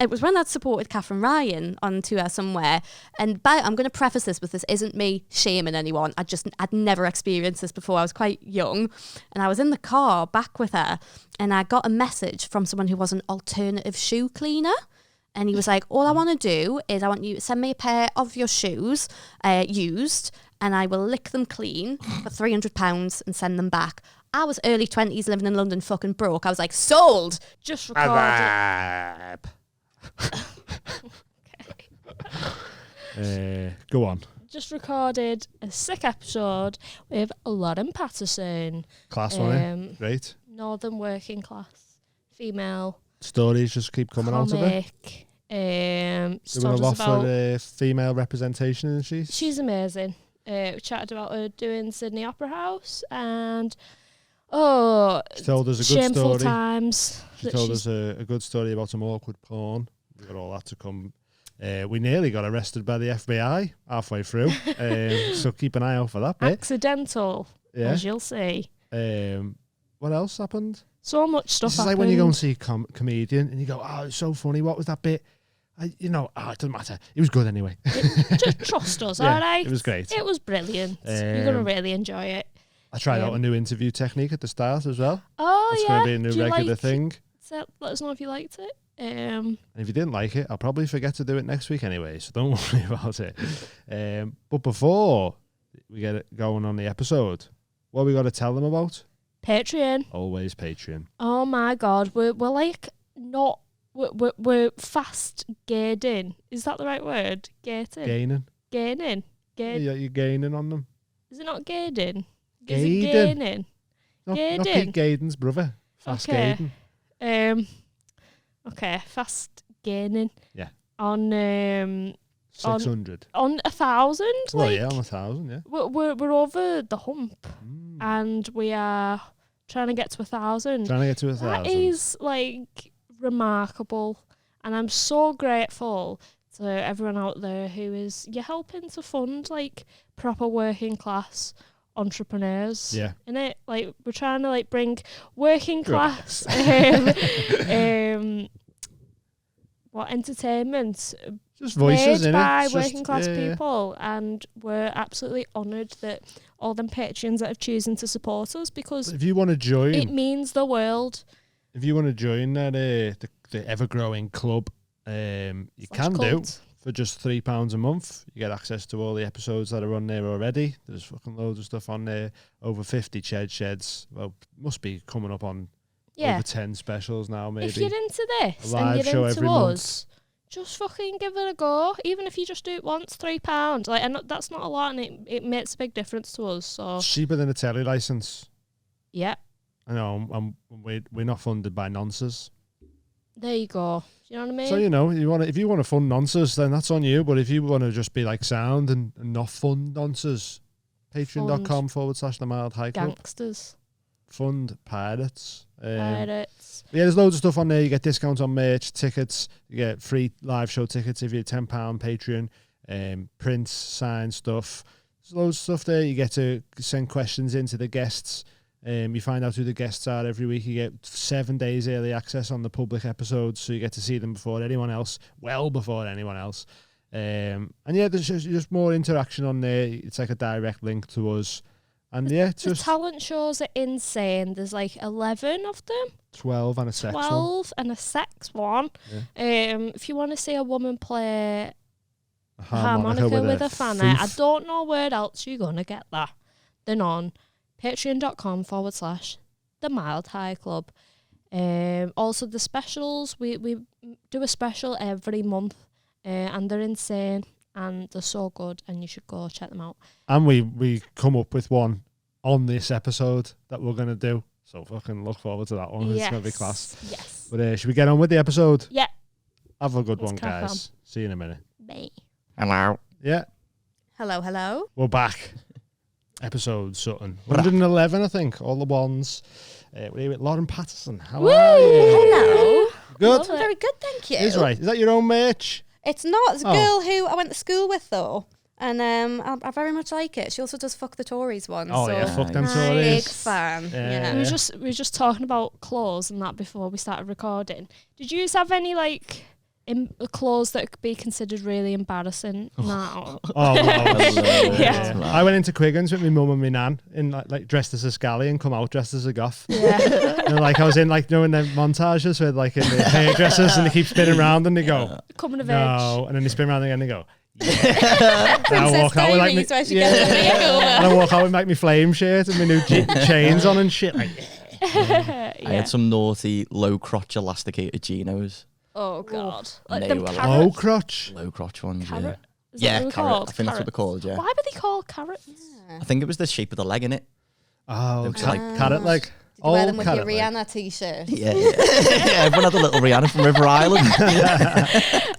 it was when I'd supported Catherine Ryan on tour somewhere. And I'm going to preface this with, this isn't me shaming anyone. I'd never experienced this before. I was quite young, and I was in the car back with her, and I got a message from someone who was an alternative shoe cleaner. And he was like, all I want to do is I want you to send me a pair of your shoes, used, and I will lick them clean for £300 and send them back. I was early 20s, living in London, fucking broke. I was like, sold! Just recorded. Go on. Just recorded a sick episode with Lauren Pattison. Class one, great. Northern working class, female. Stories just keep coming out of it. Doing a lot for female representation, isn't she? She's amazing. We chatted about her doing Sydney Opera House, and she told us a good shameful story. Times. She told us a good story about some awkward porn. We got all that to come. We nearly got arrested by the FBI halfway through, so keep an eye out for that bit. Accidental, as you'll see. What else happened? So much stuff This is happened. like when you go and see a comedian and you go, oh, it's so funny. What was that bit? It doesn't matter. It was good anyway. Just trust us, all right? It was great. It was brilliant. You're going to really enjoy it. I tried out a new interview technique at the start as well. Oh, It's going to be a new regular thing. So let us know if you liked it. And if you didn't like it, I'll probably forget to do it next week anyway, so don't worry about it. But before we get it going on the episode, what we got to tell them about? Patreon. Always Patreon. Oh my God, we're like not we're fast gating. Is that the right word? Gating. Gaining. Yeah, you're gaining on them. Is it not gating? Is Gaydon. it gaining? Not Pete Gaydon's brother. Fast Okay. Gaydon. Okay, fast gaining. Yeah. On 600. on 1,000. Well, like, yeah, on 1,000. Yeah. we're over the hump, and we are trying to get to 1,000. Trying to get to 1,000. That is like remarkable, and I'm so grateful to everyone out there who is helping to fund like proper working class entrepreneurs. Yeah. In it, like we're trying to like bring working class what entertainment just voices made in by it. working class people, and we're absolutely honoured that all them patrons that have chosen to support us, because if you want to join, it means the world. If you want to join that the ever growing club, you can do for just £3 a month. You get access to all the episodes that are on there already. There's fucking loads of stuff on there. Over 50 sheds. Well, must be coming up on over 10 specials now, maybe. If you're into this live and show you're into every us, just fucking give it a go. Even if you just do it once, £3. Like, and that's not a lot, and it makes a big difference to us. So cheaper than a telly license. Yeah. I know. We're not funded by nonces. There you go. Do you know what I mean? So if you want to fund nonces, then that's on you. But if you want to just be like sound and not fund nonces, patreon.com/the Mild High Club. Gangsters. Fund pirates. Pirates. Yeah, there's loads of stuff on there. You get discounts on merch, tickets. You get free live show tickets if you're £10 Patreon. Prints, signed stuff. There's loads of stuff there. You get to send questions in to the guests. You find out who the guests are every week. You get 7 days early access on the public episodes, so you get to see them before anyone else, well before anyone else. And yeah, there's just more interaction on there. It's like a direct link to us. And yeah, the talent shows are insane. There's like 11 of them. 12 and a sex one. 12 and a sex one. Yeah. If you want to see a woman play a harmonica with a fanny, I don't know where else you're going to get that than on patreon.com/the Mild High Club. Also the specials, we do a special every month, and they're insane and they're so good, and you should go check them out. And we come up with one on this episode that we're going to do, so fucking look forward to that one. It's going to be class. Yes. But should we get on with the episode? Yeah. Have a good one, guys. See you in a minute. Bye. Hello. Yeah. Hello. We're back. Episode something. 111, I think. All the ones. We're here with Lauren Pattison. How are you? Hello. Good. I'm very good, thank you. Is right. Is that your own merch? It's not. It's a girl who I went to school with, though. And I very much like it. She also does Fuck the Tories one. Oh, so yeah. Fuck them big Tories. fan. Yeah. We were just talking about clothes and that before we started recording. Did you have any like clothes that could be considered really embarrassing now. Oh, wow. Yeah. I went into Quiggins with my mum and my nan in like dressed as a scally and come out dressed as a goth. Yeah. And like I was in like in the montages with like in the hairdressers and they keep spinning around and they go Coming of age. no, and then they spin around again and they go. Yeah. And I walk out with like and I walk out with like my flame shirt and my new chains on and shit. Like, I had some naughty low crotch elasticated chinos. Oh god. Like Like they them were carrot. low crotch. Low crotch ones, Carrot? Is that yeah. what Yeah, they were carrot. called? I think that's what they're called, yeah. Why were they called carrots? I think it was the shape of the leg, innit? Oh, Looks carrot leg. Did you wear them with your carrot leg. Rihanna t-shirt? Yeah, yeah. Everyone had a little Rihanna from River Island.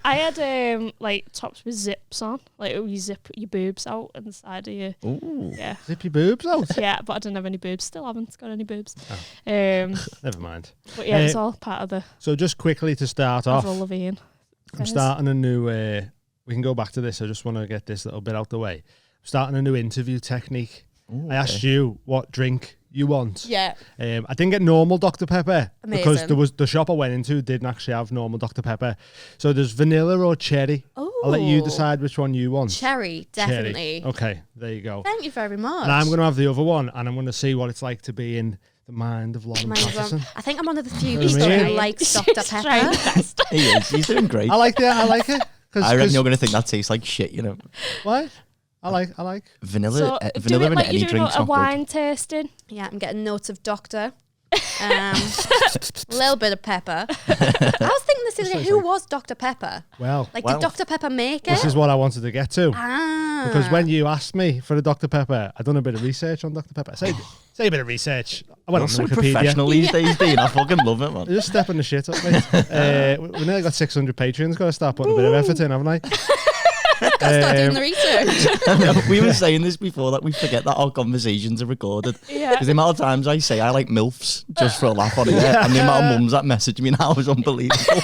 I had like tops with zips on, like you zip your boobs out on the side of your Ooh. yeah. Zip your boobs out. Yeah, but I didn't have any boobs. Still haven't got any boobs. Oh. But Never mind. yeah, it's all part of the So just quickly to start off, Avril Lavigne. I'm starting a new. We can go back to this. I just want to get this little bit out the way. I'm starting a new interview technique. Ooh, I asked you what drink you want. Yeah. I didn't get normal Dr. Pepper because Amazing. there was the shop I went into didn't actually have normal Dr. Pepper. So there's vanilla or cherry. Oh. I'll let you decide which one you want. Cherry, definitely. Cherry. Okay, there you go. Thank you very much. And I'm going to have the other one, and I'm going to see what it's like to be in the mind of Lauren Pattison. I think I'm one of the few You know what I people mean? who likes Dr. She's trying Pepper. her best. He is. He's doing great. I like that. I like it. I reckon you're going to think that tastes like shit, you know. What? I like. Vanilla, So vanilla do it in like any you're doing drink's a not good. wine tasting. Yeah, I'm getting notes of Doctor. A little bit of pepper. I was thinking this is who was Dr. Pepper? Well, Like, Well, did Dr. Pepper make it? this is what I wanted to get to. Ah. Because when you asked me for a Dr. Pepper, I done a bit of research on Dr. Pepper. Say a bit of research. I went You're on so Wikipedia. professional these days, Dean. I fucking love it, man. You're just stepping the shit up, mate. We nearly got 600 patrons. Got to start putting a bit of effort in, haven't I? Start doing the research. We were saying this before that we forget that our conversations are recorded. Yeah. Because the amount of times I say I like MILFs just for a laugh on it, and the amount of mums that message me now is unbelievable.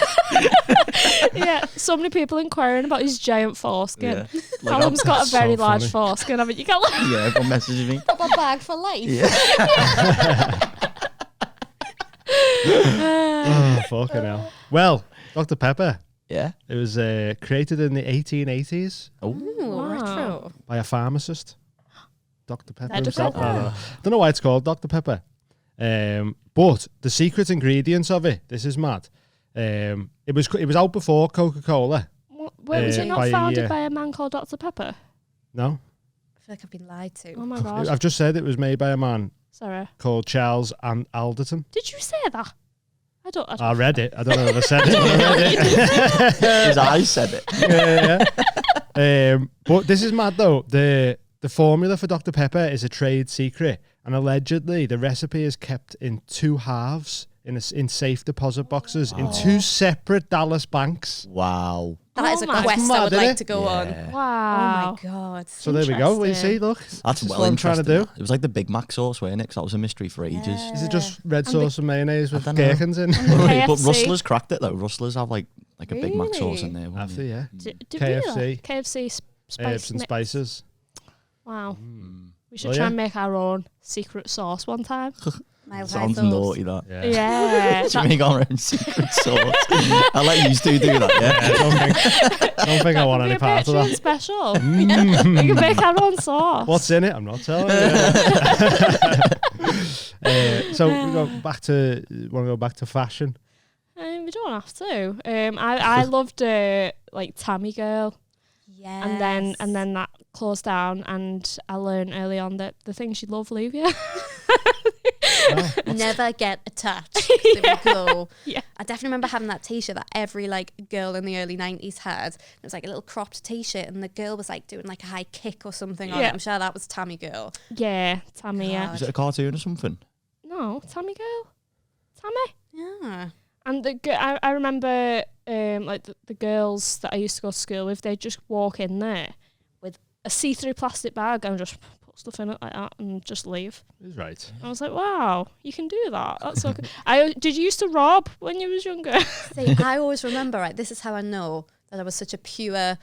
Yeah, so many people inquiring about his giant foreskin. Yeah. Like, Callum's got a so very large funny. foreskin, haven't you, Callum? yeah, everyone messages me. Proper bag for life. Yeah. Oh, fucking hell. Well, Dr. Pepper. Yeah. It was created in the 1880s Oh. Ooh, Wow. retro. by a pharmacist. Dr. Pepper Dr. himself. Pepper. I don't know why it's called Dr. Pepper. But the secret ingredients of it, this is mad. It was out before Coca-Cola. Wait, was it by not a founded year. by a man called Dr. Pepper? No? I feel like I've been lied to. Oh my god. I've just said it was made by a man Sorry. called Charles Alderton. Did you say that? I don't. I read it. I don't know if I said it, but I read it. His eyes said it. Yeah. But this is mad though. The formula for Dr. Pepper is a trade secret, and allegedly the recipe is kept in two halves in safe deposit boxes in two separate Dallas banks. Wow. That is Oh a my- quest That's I would mad, like innit? to go on. Yeah. Oh Wow. my god. So there we go. Well, you see, look. That's this is well what I'm trying to interesting. do. It was like the Big Mac sauce, weren't it? 'Cause that was a mystery for ages. Is it just red And sauce and mayonnaise with I dunno. gherkins in? But KFC. Rustlers cracked it though. Rustlers have like a Big Mac sauce in Really? there. wouldn't After, they? yeah. Did KFC. we do that? KFC spice Herbs and mix. spices. Wow. Mm. We should Oh, try yeah? and make our own secret sauce one time. Mild Sounds high sauce. naughty that. Yeah. Yeah. Should we make our own secret sauce? I'll let you two do that, yeah? I don't think I want any part of Patreon that. special. We can make our own sauce. What's in it? I'm not telling you. So we go back to. Want to go back to fashion? We don't have to. I loved like Tammy Girl, Yes. and then that closed down, and I learned early on that the things you love leave you. never get attached. There we go. Yeah. I definitely remember having that t-shirt that every like girl in the early 90s had. It was like a little cropped t-shirt and the girl was like doing like a high kick or something on it. Yeah. I'm sure that was Tammy Girl. Yeah, Tammy. Yeah. God. Is it a cartoon or something? No, Tammy Girl. Tammy. Yeah. And I remember like the girls that I used to go to school with, they'd just walk in there with a see-through plastic bag and just put stuff in it like that and just leave. He's right. I was like, wow, you can do that. That's so good. Did you used to rob when you was younger? See, I always remember, right, this is how I know that I was such a pure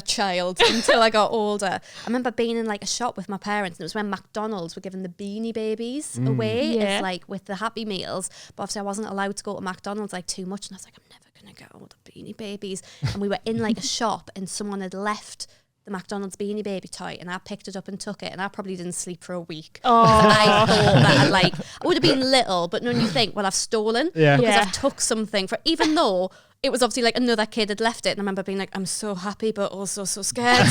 child until I got older. I remember being in like a shop with my parents, and it was when McDonald's were giving the Beanie Babies away Yeah. as like with the Happy Meals, but obviously I wasn't allowed to go to McDonald's like too much, and I was like, I'm never gonna get all the Beanie Babies. And we were in like a shop, and someone had left the McDonald's Beanie Baby toy, and I picked it up and took it, and I probably didn't sleep for a week. Oh. I thought that I would have been little, but when you think, well, I've stolen because I've took something for, even though it was obviously like another kid had left it, and I remember being like, I'm so happy but also so scared.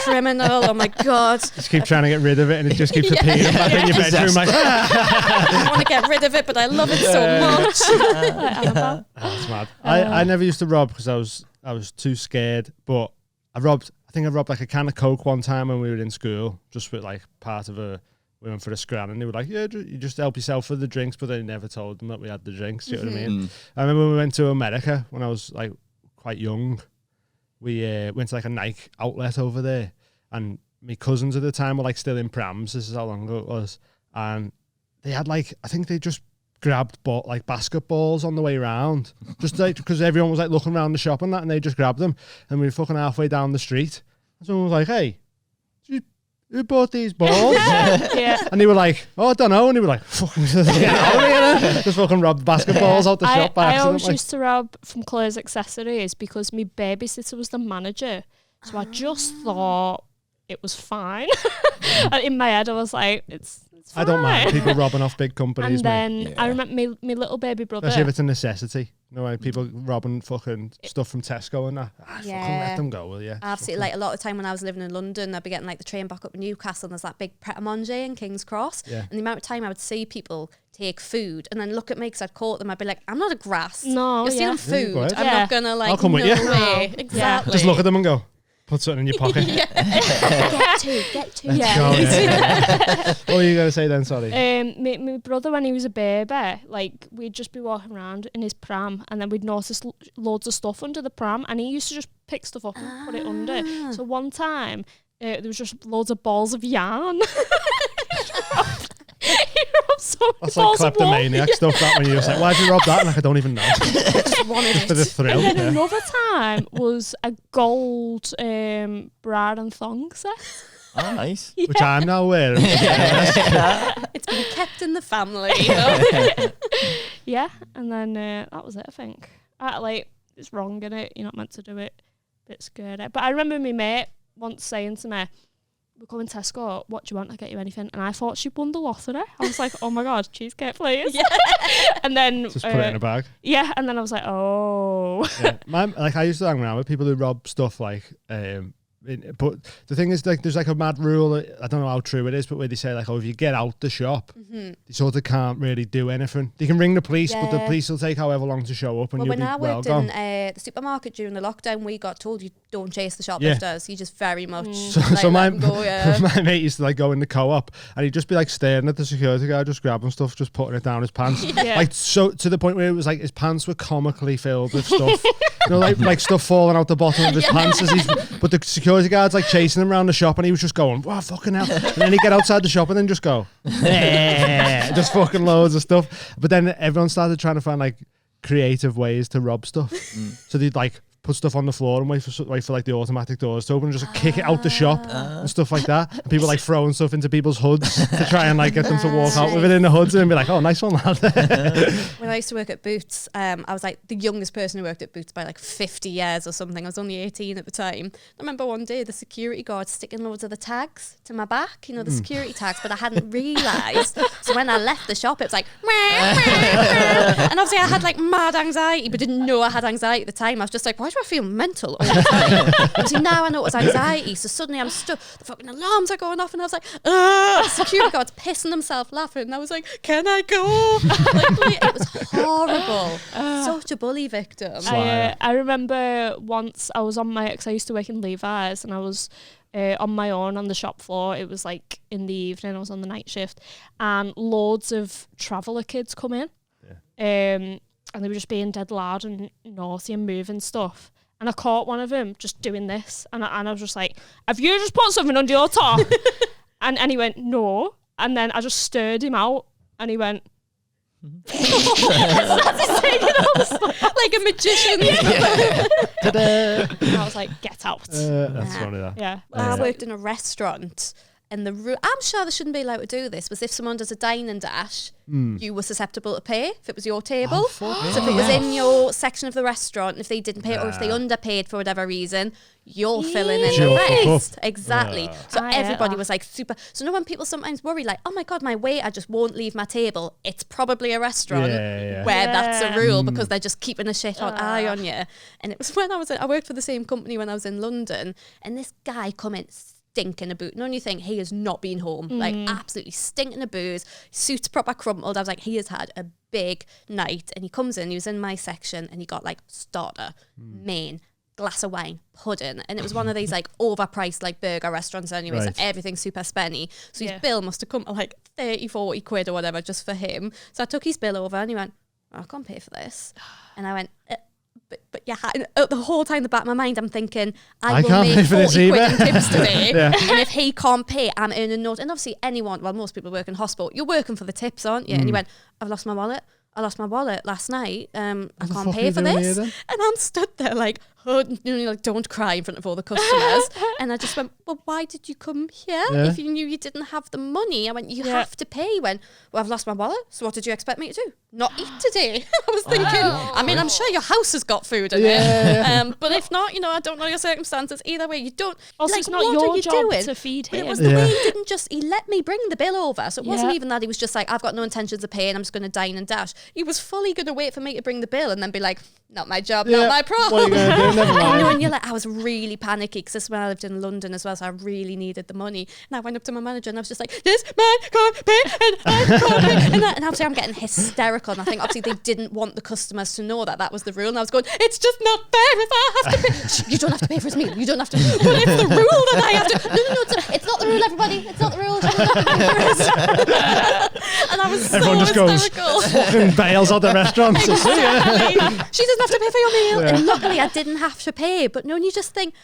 Criminal, oh my God. Just keep trying to get rid of it, and it just keeps appearing back in your bedroom like, I want to get rid of it, but I love it so much. That's mad. I never used to rob because I was too scared, but I think I robbed like a can of Coke one time when we were in school, just with like part of we went for a scran, and they were like, yeah, you just help yourself with the drinks, but they never told them that we had the drinks. Do you know what I mean? I remember when we went to America when I was like quite young. We went to like a Nike outlet over there, and my cousins at the time were like still in prams. This is how long ago it was. And they had like, I think they just grabbed like basketballs on the way around, just like because everyone was like looking around the shop and that, and they just grabbed them. And we were fucking halfway down the street, and someone was like, hey, who bought these balls? And they were like, oh, I don't know. And they were like, fucking just fucking robbed basketballs out the shop by accident. I always used to rob from Claire's Accessories because my babysitter was the manager. So I just thought it was fine. And in my head, I was like, it's fine. I don't mind people robbing off big companies. And then I remember my little baby brother. Especially if it's a necessity. You know, like people robbing fucking stuff from Tesco and that. Fucking let them go, will you? Absolutely. Like a lot of the time when I was living in London, I'd be getting like the train back up to Newcastle, and there's that big Pret-a-Manger in King's Cross. Yeah. And the amount of time I would see people take food and then look at me because I'd caught them, I'd be like, I'm not a grass. No, you're stealing food. Yeah, I'm not gonna like, I'll come with you. Way. Exactly. Just look at them and go, put something in your pocket. Get two. Yeah. What were you going to say then, sorry? My brother, when he was a baby, like, we'd just be walking around in his pram, and then we'd notice loads of stuff under the pram, and he used to just pick stuff up and put it under. So one time, there was just loads of balls of yarn. That's like kleptomaniac stuff, that when you're just like, why'd you rob that? And like, I don't even know. Just wanted it. For the thrill. And then another time was a gold bra and thong set. Oh, nice. Yeah. Which I'm now wearing. It's been kept in the family. You know? Yeah, and then that was it, I think. It's wrong, innit? You're not meant to do it. Bit scary. But I remember my mate once saying to me, we're going to Tesco, what do you want? I'll get you anything. And I thought she'd won the lottery. I was like, oh my God, cheesecake, please. Yeah. And then just put it in a bag. Yeah, and then I was like, oh. Yeah. I used to hang around with people who rob stuff like but the thing is, like, there's like a mad rule, I don't know how true it is, but where they say like, oh, if you get out the shop, they sort of can't really do anything. They can ring the police, but the police will take however long to show up, and you'll be well gone. When I worked in the supermarket during the lockdown, we got told you don't chase the shoplifters. You just very much so my mate used to like go in the co-op, and he'd just be like staring at the security guard, just grabbing stuff, just putting it down his pants, like so to the point where it was like his pants were comically filled with stuff. You know, like stuff falling out the bottom of his pants as but the security guard's like chasing him around the shop, and he was just going, wow, fucking hell. And then he'd get outside the shop and then just go, just fucking loads of stuff. But then everyone started trying to find like creative ways to rob stuff. So they'd like put stuff on the floor and wait for like the automatic doors to open and just kick it out the shop and stuff like that. And people like throwing stuff into people's hoods to try and like get them to walk out with it in the hoods and be like, oh, nice one, lad. When I used to work at Boots, I was like the youngest person who worked at Boots by like 50 years or something. I was only 18 at the time. I remember one day the security guard sticking loads of the tags to my back, you know, the security tags, but I hadn't realised. So when I left the shop, it was like, and obviously I had like mad anxiety, but didn't know I had anxiety at the time. I was just like, why do I feel mental all the time? Obviously now I know it was anxiety, so suddenly I'm stuck. The fucking alarms are going off, and I was like, the security guard's pissing himself laughing, and I was like, can I go? Like, it was horrible. Such a bully victim. I remember once I was on because I used to work in Levi's, and I was on my own on the shop floor. It was like in the evening, I was on the night shift, and loads of traveller kids come in. And they were just being dead loud and naughty and moving stuff. And I caught one of them just doing this. And I was just like, have you just put something under your top? and he went, no. And then I just stirred him out, and he went, like a magician. And I was like, get out. That's funny, that. Yeah. When I worked in a restaurant, And I'm sure they shouldn't be allowed to do this, was if someone does a dine and dash, you were susceptible to pay if it was your table. So if it was in your section of the restaurant, if they didn't pay or if they underpaid for whatever reason, you're filling in the rest. Exactly. So everybody was like super. So when people sometimes worry like, oh my God, my waiter just won't leave my table, it's probably a restaurant where that's a rule because they're just keeping a shit hot eye on you. And it was when I worked for the same company when I was in London, and this guy come in stinking a boot. And only thing, he has not been home. Like absolutely stinking a booze. Suit's proper crumpled. I was like, he has had a big night. And he comes in, he was in my section, and he got like starter, main, glass of wine, pudding. And it was one of these like overpriced like burger restaurants anyway, so everything's super spenny. So his bill must have come to like 30-40 quid or whatever just for him. So I took his bill over and he went, I can't pay for this. And I went, but yeah, the whole time in the back of my mind, I'm thinking, I will make 40 quid in tips today. And if he can't pay, I'm earning naught. And obviously most people work in hospital, you're working for the tips, aren't you? And he went, I've lost my wallet. I lost my wallet last night. I can't pay for this. And I'm stood there like, don't cry in front of all the customers. And I just went, well, why did you come here if you knew you didn't have the money? I went, you have to pay. He went, well, I've lost my wallet. So what did you expect me to do? Not eat today. I was thinking, I mean, I'm sure your house has got food in it. But if not, I don't know your circumstances. Either way, you don't. Also, like, it's not your job to feed him. It was the way he let me bring the bill over. So it wasn't even that he was just like, I've got no intentions of paying, I'm just going to dine and dash. He was fully going to wait for me to bring the bill and then be like, not my job, not my problem. What are you going to do? Never mind. And you're like, I was really panicky because this is when I lived in London as well, so I really needed the money. And I went up to my manager and I was just like, this man can't pay and I can't pay. And obviously I'm getting hysterical. And I think obviously they didn't want the customers to know that was the rule. And I was going, it's just not fair if I have to pay. Shh, you don't have to pay for his meal. You don't have to. But it's the rule that I have to. No, it's not the rule, everybody. It's not the rule. And I was Everyone so just hysterical. goes, fucking bails out the restaurant. Exactly. She doesn't have to pay for your meal. And luckily I didn't have to pay. But no, and you just think,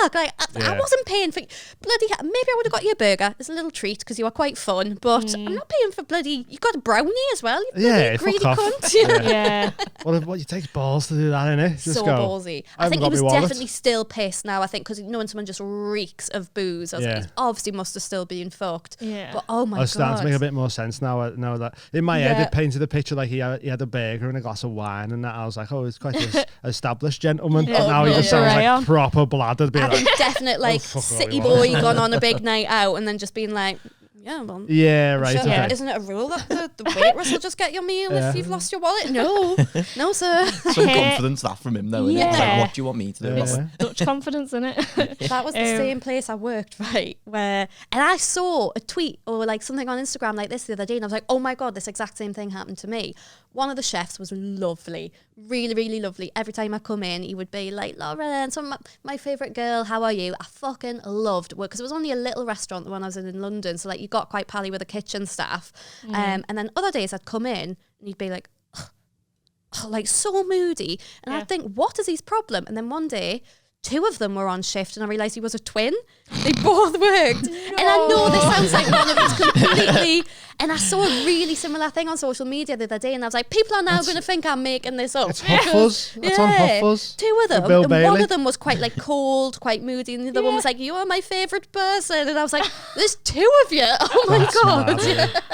fuck, like I wasn't paying for bloody. Maybe I would have got you a burger as a little treat because you were quite fun, but I'm not paying for bloody. You got a brownie as well. You bloody greedy cunt. Yeah. What you take balls to do that, innit? Just so go. Ballsy. I think he was definitely still pissed now. I think because knowing someone just reeks of booze, I was like, he obviously must have still been fucked. Yeah. But oh my god, it's starting to make a bit more sense now. Now that in my head it painted the picture like he had a burger and a glass of wine and that. I was like, oh, he's quite an established gentleman. But now he just sounds like proper bladdered. Definitely like city boy gone on a big night out and then just being like, right. Sure, isn't it a rule that the waitress will just get your meal if you've lost your wallet? No, sir. Some confidence that from him though, innit? It's like, what do you want me to do? Dutch confidence in it. That was the same place I worked, right? And I saw a tweet or like something on Instagram like this the other day, and I was like, oh my god, this exact same thing happened to me. One of the chefs was lovely, really, really lovely. Every time I come in, he would be like, Lauren, my favourite girl, how are you? I fucking loved work because it was only a little restaurant when I was in London, so like you got quite pally with the kitchen staff. And then other days I'd come in and he'd be like, like so moody. And I'd think, what is his problem? And then one day, 2 of them were on shift and I realised he was a twin. They both worked. And I know this sounds like one of his completely... And I saw a really similar thing on social media the other day and I was like, people are now going to think I'm making this up. It's Hot Fuzz. That's on Hot Fuzz. 2 of them. And one of them was quite like cold, quite moody. And the other one was like, you are my favourite person. And I was like, there's 2 of you. Oh my God.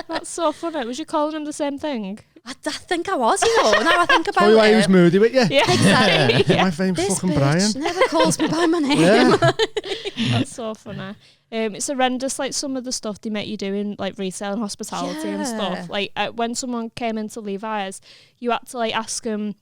That's so funny. Was you calling him the same thing? I think I was, now I think about probably it. why he was moody with you. Yeah, exactly. My name's This fucking bitch Brian. never calls me by my name. Yeah. That's so funny. It's horrendous, like some of the stuff they make you do in like retail and hospitality and stuff. Like when someone came into Levi's, you had to like ask them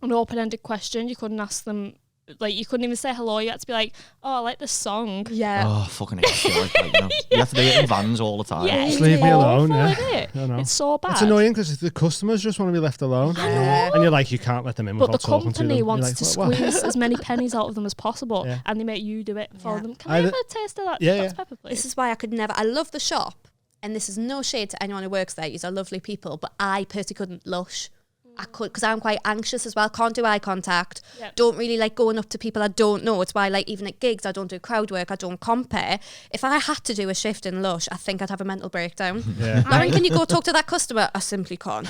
an open-ended question. You couldn't ask them, like you couldn't even say hello. You had to be like, oh, I like this song. Yeah. Oh, fucking hate shit like that, you know. You have to do it in vans all the time. Yeah, Just leave me alone, yeah. It's so bad. It's annoying because the customers just want to be left alone. I know. And you're like, you can't let them in But without the talking to them. company wants like, to what? squeeze as many pennies out of them as possible, Yeah. and they make you do it for them. Can I I have a taste of that? Yeah, That's yeah. pepper, please. This is why I could never. I love the shop, and this is no shade to anyone who works there. These are lovely people, but I personally couldn't lush. I could, because I'm quite anxious as well. Can't do eye contact. Yep. Don't really like going up to people I don't know. It's why, like, even at gigs, I don't do crowd work. I don't compare. If I had to do a shift in Lush, I think I'd have a mental breakdown. Yeah. Lauren, can you go talk to that customer? I simply can't.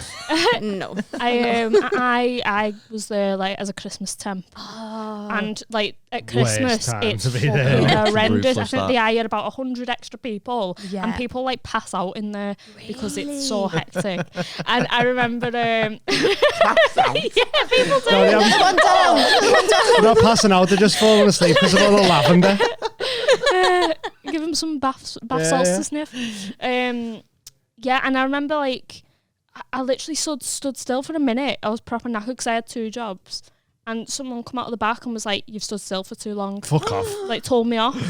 No. I was there like as a Christmas temp, And like at Worst Christmas, time it's to be fucking there. horrendous. I Ruthless, think that. they hired about 100 extra people, Yeah. and people like pass out in there because it's so Really? hectic. And I remember, yeah, people do. No, they haven't- they're not passing out, they're just falling asleep because of all the lavender. Give them some bath Yeah, salts yeah. to sniff. Yeah, and I remember like I literally stood still for a minute. I was proper knackered because I had 2 jobs, and someone come out of the back and was like, "You've stood still for too long." Fuck off. Like told me off,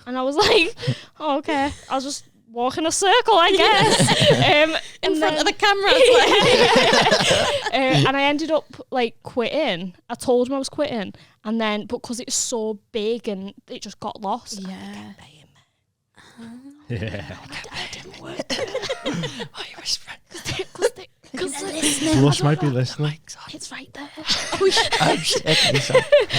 and I was like, oh, "Okay, I'll just walk in a circle, I guess." In front of the camera. And I ended up like quitting. I told him I was quitting, and then but because it's so big and it just got lost. Yeah. Yeah. Why are you whispering? Because Lush might be listening. it's right there. Oh shit!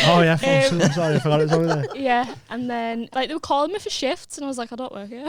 Oh yeah, I'm sorry, I forgot it was over there. Yeah, and then like they were calling me for shifts, and I was like, I don't work here.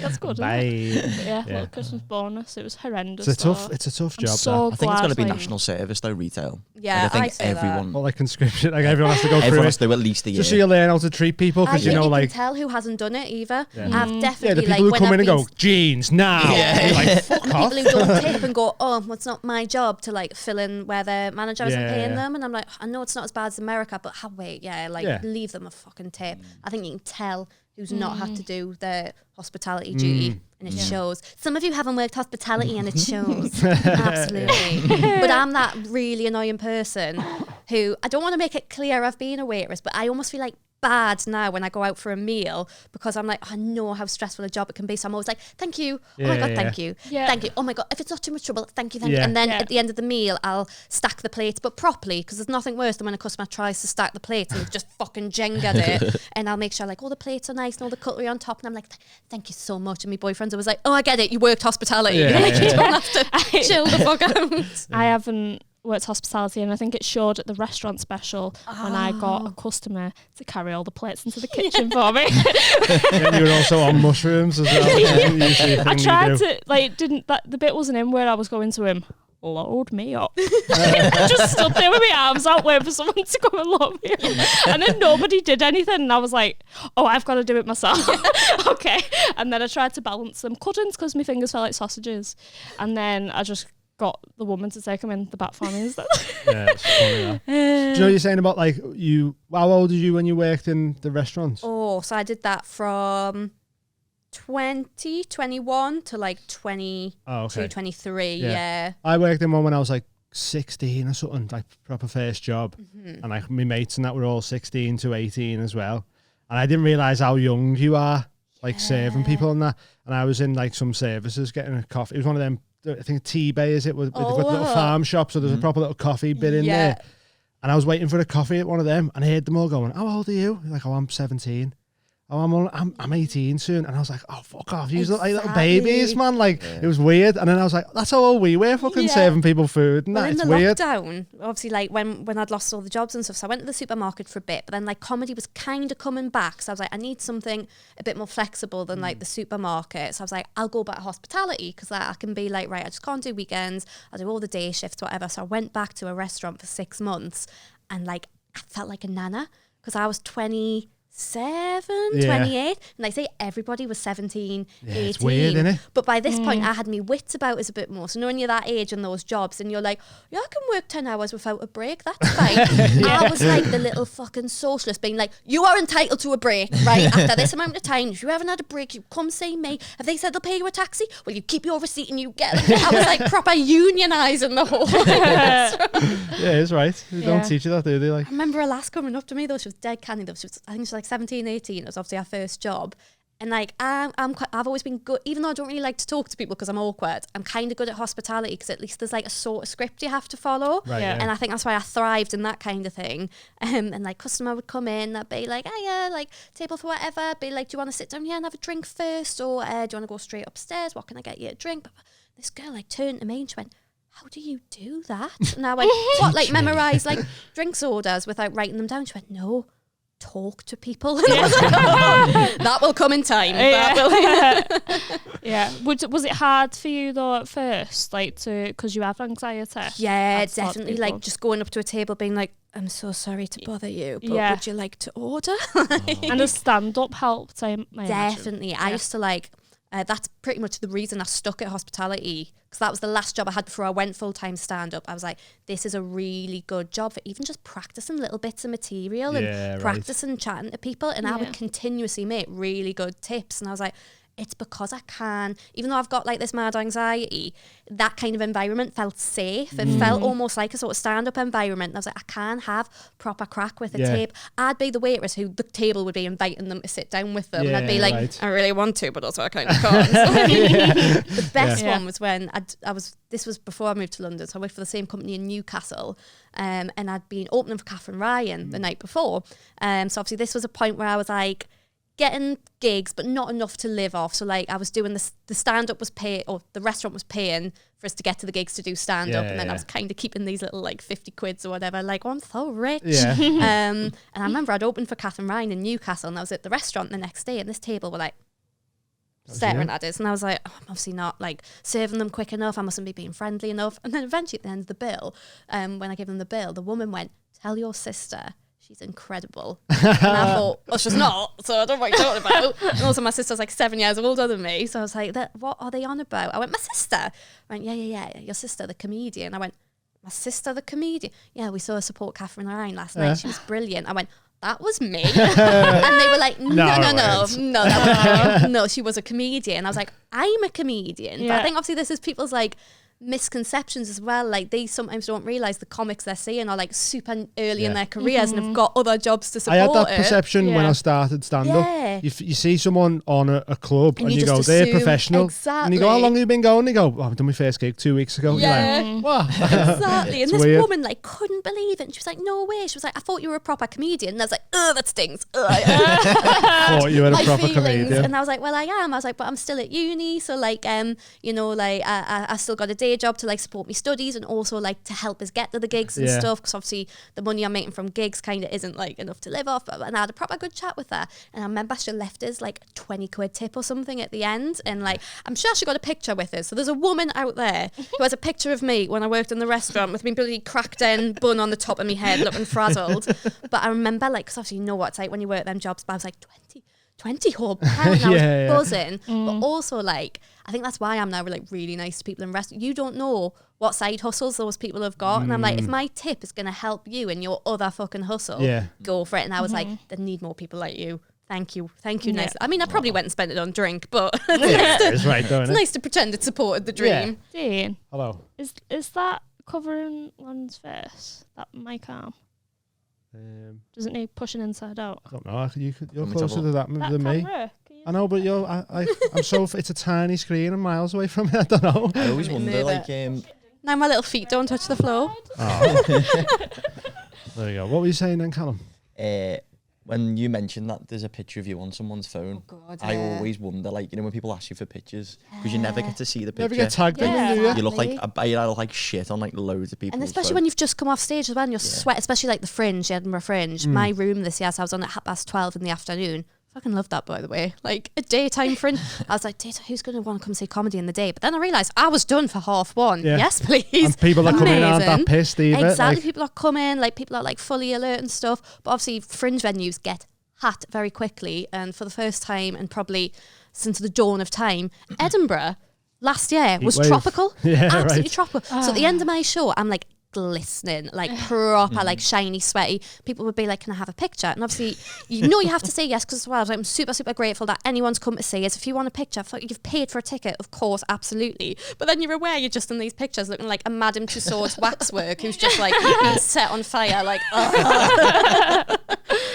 That's good. Isn't Bye. it? Yeah, Yeah. little Christmas bonus. It was horrendous. It's a tough I'm job. so That. I think it's glad, got to be like- national service though, retail. Yeah, Like, I I think say that. everyone, All like conscription, like everyone has to go through everyone it. has to do at least a year. Just so you learn how to treat people, because you know, can like tell who hasn't done it either. Yeah. I've Mm. definitely yeah, the people like who when come I've in and been go jeans now. Yeah. You're like fuck off. people who don't tip and go, oh, well, it's not my job to like fill in where their manager isn't Yeah, paying yeah. them. And I'm like, I know it's not as bad as America, but wait, Yeah. leave them a fucking tip. I think you can tell who's not had to do their hospitality duty, and it shows. Some of you haven't worked hospitality, and it shows. Absolutely. But I'm that really annoying person who, I don't want to make it clear I've been a waitress, but I almost feel like bad now when I go out for a meal, because I'm like, I know how stressful a job it can be, so I'm always like, thank you, oh my god, thank you, Yeah. thank you, oh my god, if it's not too much trouble, thank you, Yeah. and then Yeah. at the end of the meal I'll stack the plates, but properly, because there's nothing worse than when a customer tries to stack the plates and just fucking Jenga'd it, and I'll make sure like all the plates are nice and all the cutlery on top, and I'm like, thank you so much, and my boyfriend's always like, oh, I get it, you worked hospitality. Yeah, Like, you yeah. don't have to chill the fuck out. I haven't worked hospitality, and I think it showed at the restaurant special when I got a customer to carry all the plates into the kitchen for me. And you were also on mushrooms as well. Usually a I thing you tried do. to the bit wasn't in where I was going to him. Load me up. I just stood there with my arms out waiting for someone to come and load me up. And then nobody did anything, and I was like, oh, I've got to do it myself. Okay. And then I tried to balance them. Couldn't, because my fingers felt like sausages. And then I just got the woman to take them in the back for me instead. Yeah, it's funny, that. Do you know what you're saying about like you? How old were you when you worked in the restaurants? Oh, so I did that from 21 to like 22, Oh, okay. 23, Yeah. yeah. I worked in one when I was like 16 or something, like proper first job, and like my mates and that were all 16 to 18 as well, and I didn't realise how young you are, like serving people and that. And I was in like some services getting a coffee. It was one of them, I think Tea-Bay is it? They've got little farm shops, so there's a proper little coffee bit in Yeah. there. And I was waiting for a coffee at one of them, and I heard them all going, "How old are you?" Like, "Oh, I'm 17." "Oh, I'm 18 soon." And I was like, "Oh, fuck off. You look like little babies, man." Like, it was weird. And then I was like, that's how old we were, fucking Yeah. serving people food. And Well, that, in it's the weird. lockdown, obviously, like when I'd lost all the jobs and stuff, so I went to the supermarket for a bit, but then like comedy was kind of coming back, so I was like, I need something a bit more flexible than like the supermarket. So I was like, I'll go back to hospitality, because like, I can be like, right, I just can't do weekends, I'll do all the day shifts, whatever. So I went back to a restaurant for 6 months, and like I felt like a nana, because I was 27, Yeah. 28, and they say everybody was 17, Yeah, 18. it's weird, innit? But by this point, I had me wits about us a bit more. So knowing you're that age and those jobs, and you're like, yeah, I can work 10 hours without a break. That's fine. I was like the little fucking socialist being like, you are entitled to a break, right? After this amount of time, if you haven't had a break, you come see me. If they said they'll pay you a taxi, well, you keep your receipt and you get it. I was like proper unionising the whole Yeah, it's right. They Yeah. don't teach you that, do they? Like, I remember a lass coming up to me though. She was dead canny though. I think she was like 17, 18. It was obviously our first job. And like I've always been good, even though I don't really like to talk to people because I'm awkward. I'm kind of good at hospitality, because at least there's like a sort of script you have to follow. Right, Yeah. yeah. And I think that's why I thrived in that kind of thing. And like customer would come in, they'd be like, oh yeah, like table for whatever. Be like, do you want to sit down here and have a drink first, or do you want to go straight upstairs? What can I get you a drink? But this girl like turned to me and she went, how do you do that? And I went, what, like memorise like drinks orders without writing them down? She went, no, talk to people. And I was like, oh, that will come in time. Yeah. That will. Yeah. Was it hard for you though at first, like because you have anxiety? Yeah, That's what definitely. people- Like just going up to a table being like, I'm so sorry to bother you, but Yeah. would you like to order? And a stand-up helped, I imagine. Definitely. I used to like, that's pretty much the reason I stuck at hospitality, because that was the last job I had before I went full-time stand-up. I was like, this is a really good job for even just practicing little bits of material and practicing chatting to people. And I would continuously make really good tips. And I was like, it's because I can, even though I've got like this mad anxiety, that kind of environment felt safe. It felt almost like a sort of stand-up environment. And I was like, I can have proper crack with a tape. I'd be the waitress who the table would be inviting them to sit down with them. And I'd be like, I really want to, but also I kind of can't. The best one was when this was before I moved to London. So I worked for the same company in Newcastle. And I'd been opening for Catherine Ryan the night before. So obviously this was a point where I was like, getting gigs, but not enough to live off. So like I was doing the stand-up was pay, or the restaurant was paying for us to get to the gigs to do stand-up, and then I was kind of keeping these little like 50 quids or whatever, like, oh, I'm so rich. And I remember I'd opened for Catherine Ryan in Newcastle, and I was at the restaurant the next day, and this table were like staring at us, and I was like, oh, I'm obviously not like serving them quick enough, I mustn't be being friendly enough. And then eventually at the end of the bill, when I gave them the bill, the woman went, tell your sister she's incredible. And I thought, well, she's not, so I don't know what you're talking about. And also my sister's like 7 years older than me, so I was like, what are they on about? I went, my sister. I went, yeah, your sister, the comedian. I went, my sister, the comedian? Yeah, we saw her support Catherine Ryan last night. She was brilliant. I went, that was me. And they were like, no, she was a comedian. I was like, I'm a comedian. But I think obviously this is people's like misconceptions as well. Like they sometimes don't realise the comics they're seeing are like super early in their careers and have got other jobs to support. I had that perception when I started stand-up. You see someone on a club and you go, they're professional. Exactly. And you go, how long have you been going? And you go, oh, I've done my first gig 2 weeks ago. Yeah. You're like, what? Exactly. And this weird. woman like couldn't believe it. And she was like, no way. She was like, I thought you were a proper comedian. And I was like, oh, that stings. Thought you were a proper comedian. And I was like, well, I am. I was like, but I'm still at uni. So like, you know, like I still got a day job to like support me studies and also like to help us get to the gigs and stuff, because obviously the money I'm making from gigs kind of isn't like enough to live off. And I had a proper good chat with her, and I remember she left us like a 20 quid tip or something at the end, and like I'm sure she got a picture with us. So there's a woman out there who has a picture of me when I worked in the restaurant with me bloody cracked in bun on the top of my head looking frazzled. But I remember like, because obviously you know what it's like when you work them jobs, but I was like 20 whole pound. I was buzzing. But also like, I think that's why I'm now like really nice to people in restaurants. You don't know what side hustles those people have got. And I'm like, if my tip is going to help you in your other fucking hustle, go for it. And I was like, they need more people like you. Thank you. Nice. I mean, I probably went and spent it on drink, but it's right, though, it's nice to pretend it supported the dream. Dean, hello. Is that covering one's face, that mic arm? Doesn't need pushing inside out. I don't know. You're closer to that than me. Camera, I know, but I'm so. It's a tiny screen and miles away from it. I don't know. I always wonder, like, now my little feet don't touch the floor. Oh. There you go. What were you saying then, Callum? When you mentioned that there's a picture of you on someone's phone, I always wonder, like, you know, when people ask you for pictures, because you never get to see the picture. Never get tagged in them, do you? You look like, I look like shit on like loads of people. And especially when you've just come off stage as well, and you're sweat, especially like the Fringe, the Edinburgh Fringe. My room this year, so I was on at 12:30 in the afternoon. Fucking love that, by the way. Like a daytime Fringe. I was like, Data, who's going to want to come see comedy in the day? But then I realised I was done for 1:30. Yeah. Yes, please. And people that come in aren't that pissed either. Exactly. Like, people are coming, like people are like fully alert and stuff. But obviously Fringe venues get hot very quickly. And for the first time, and probably since the dawn of time, Edinburgh last year was tropical. Absolutely tropical. So at the end of my show, I'm like glistening, like proper, like shiny, sweaty. People would be like, can I have a picture? And obviously, you know, you have to say yes, because I'm super, super grateful that anyone's come to see us. If you want a picture, you've paid for a ticket, of course, absolutely. But then you're aware you're just in these pictures looking like a Madame Tussauds waxwork who's just like being set on fire, like,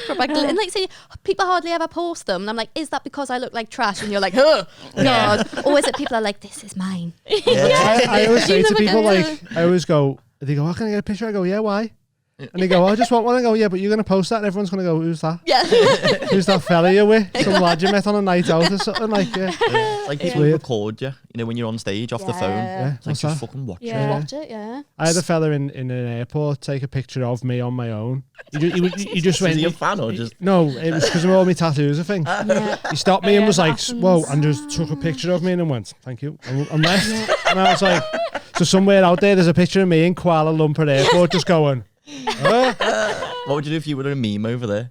and like, see, people hardly ever post them. And I'm like, is that because I look like trash? And you're like, oh, God. Or is it people are like, this is mine? I always say to people, like, I always go, they go, oh, can I get a picture? I go, yeah, why? And they go, I just want one. I go, yeah, but you're going to post that and everyone's going to go, who's that? Yeah. Who's that fella you're with? Some lad you met on a night out or something like that. It's like people record you, when you're on stage off the phone. Yeah, It's like, just fucking watch Yeah. Watch it, yeah. I had a fella in an airport take a picture of me on my own. He just went. Is he a fan or just? No, it was because of all my tattoos, I think. Yeah. He stopped me and was like, happens. whoa, and just took a picture of me and then went, thank you, and left. And I was like, so somewhere out there, there's a picture of me in Kuala Lumpur airport just going, What would you do if you were a meme over there?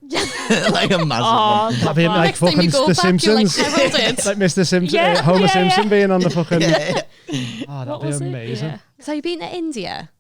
Like a massive Oh, one. I'd be like Next thing fucking you go The back, you're like Simpsons. heralded. Like Mr. Simpson, Yeah, Homer yeah, Simpson yeah. being on the fucking. Yeah. Oh, that'd What be was it? amazing. Yeah. So you've been to India?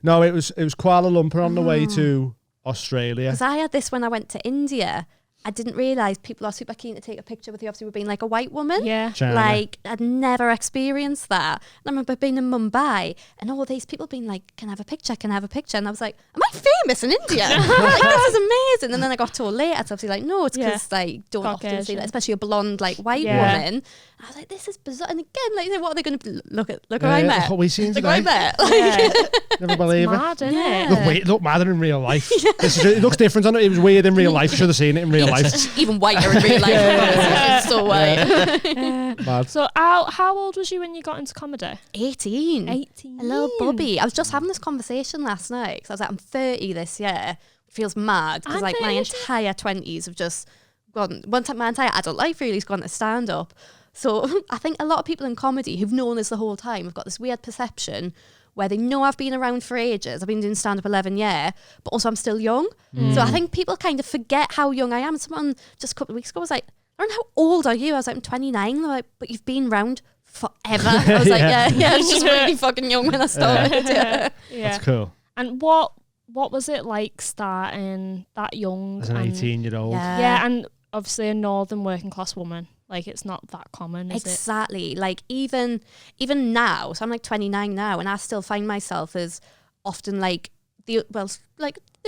No, it was Kuala Lumpur on the way to Australia. Because I had this when I went to India. I didn't realise people are super keen to take a picture with you, obviously with being like a white woman. Yeah. China. Like, I'd never experienced that. And I remember being in Mumbai and all these people being like, can I have a picture? Can I have a picture? And I was like, am I famous in India? Like, this is amazing. And then I got told later, it's obviously like, no, it's because like, don't often see Caucasian. that, especially a blonde, like, white Yeah. woman. And I was like, this is bizarre. And again, like, what are they going to look who I met? What we seen Look who I today. met. Yeah. Never believe it. Mad, isn't Yeah. it? Look madder in real life. It looks different on it. It was weird in real life. Should have seen it in real life. Even whiter in real life. It's so white. Mad. So how old was you when you got into comedy? 18. 18. A little bubby. I was just having this conversation last night because I was like, I'm 30 this year. It feels mad because I'm like my 30. entire 20s have just gone. My entire adult life really has gone to stand up. So I think a lot of people in comedy who've known this the whole time have got this weird perception where they know I've been around for ages. I've been doing stand up 11 years, but also I'm still young. So I think people kind of forget how young I am. Someone just a couple of weeks ago was like, Lauren, how old are you? I was like, I'm 29. They're like, but you've been around forever. I was like, yeah, I was just really fucking young when I started. Yeah. Yeah. That's cool. And what was it like starting that young? As an and- 18-year-old. Yeah, and obviously a northern working class woman. Like, it's not that common, is it? Exactly. Like even now, so I'm like 29 now, and I still find myself as often like the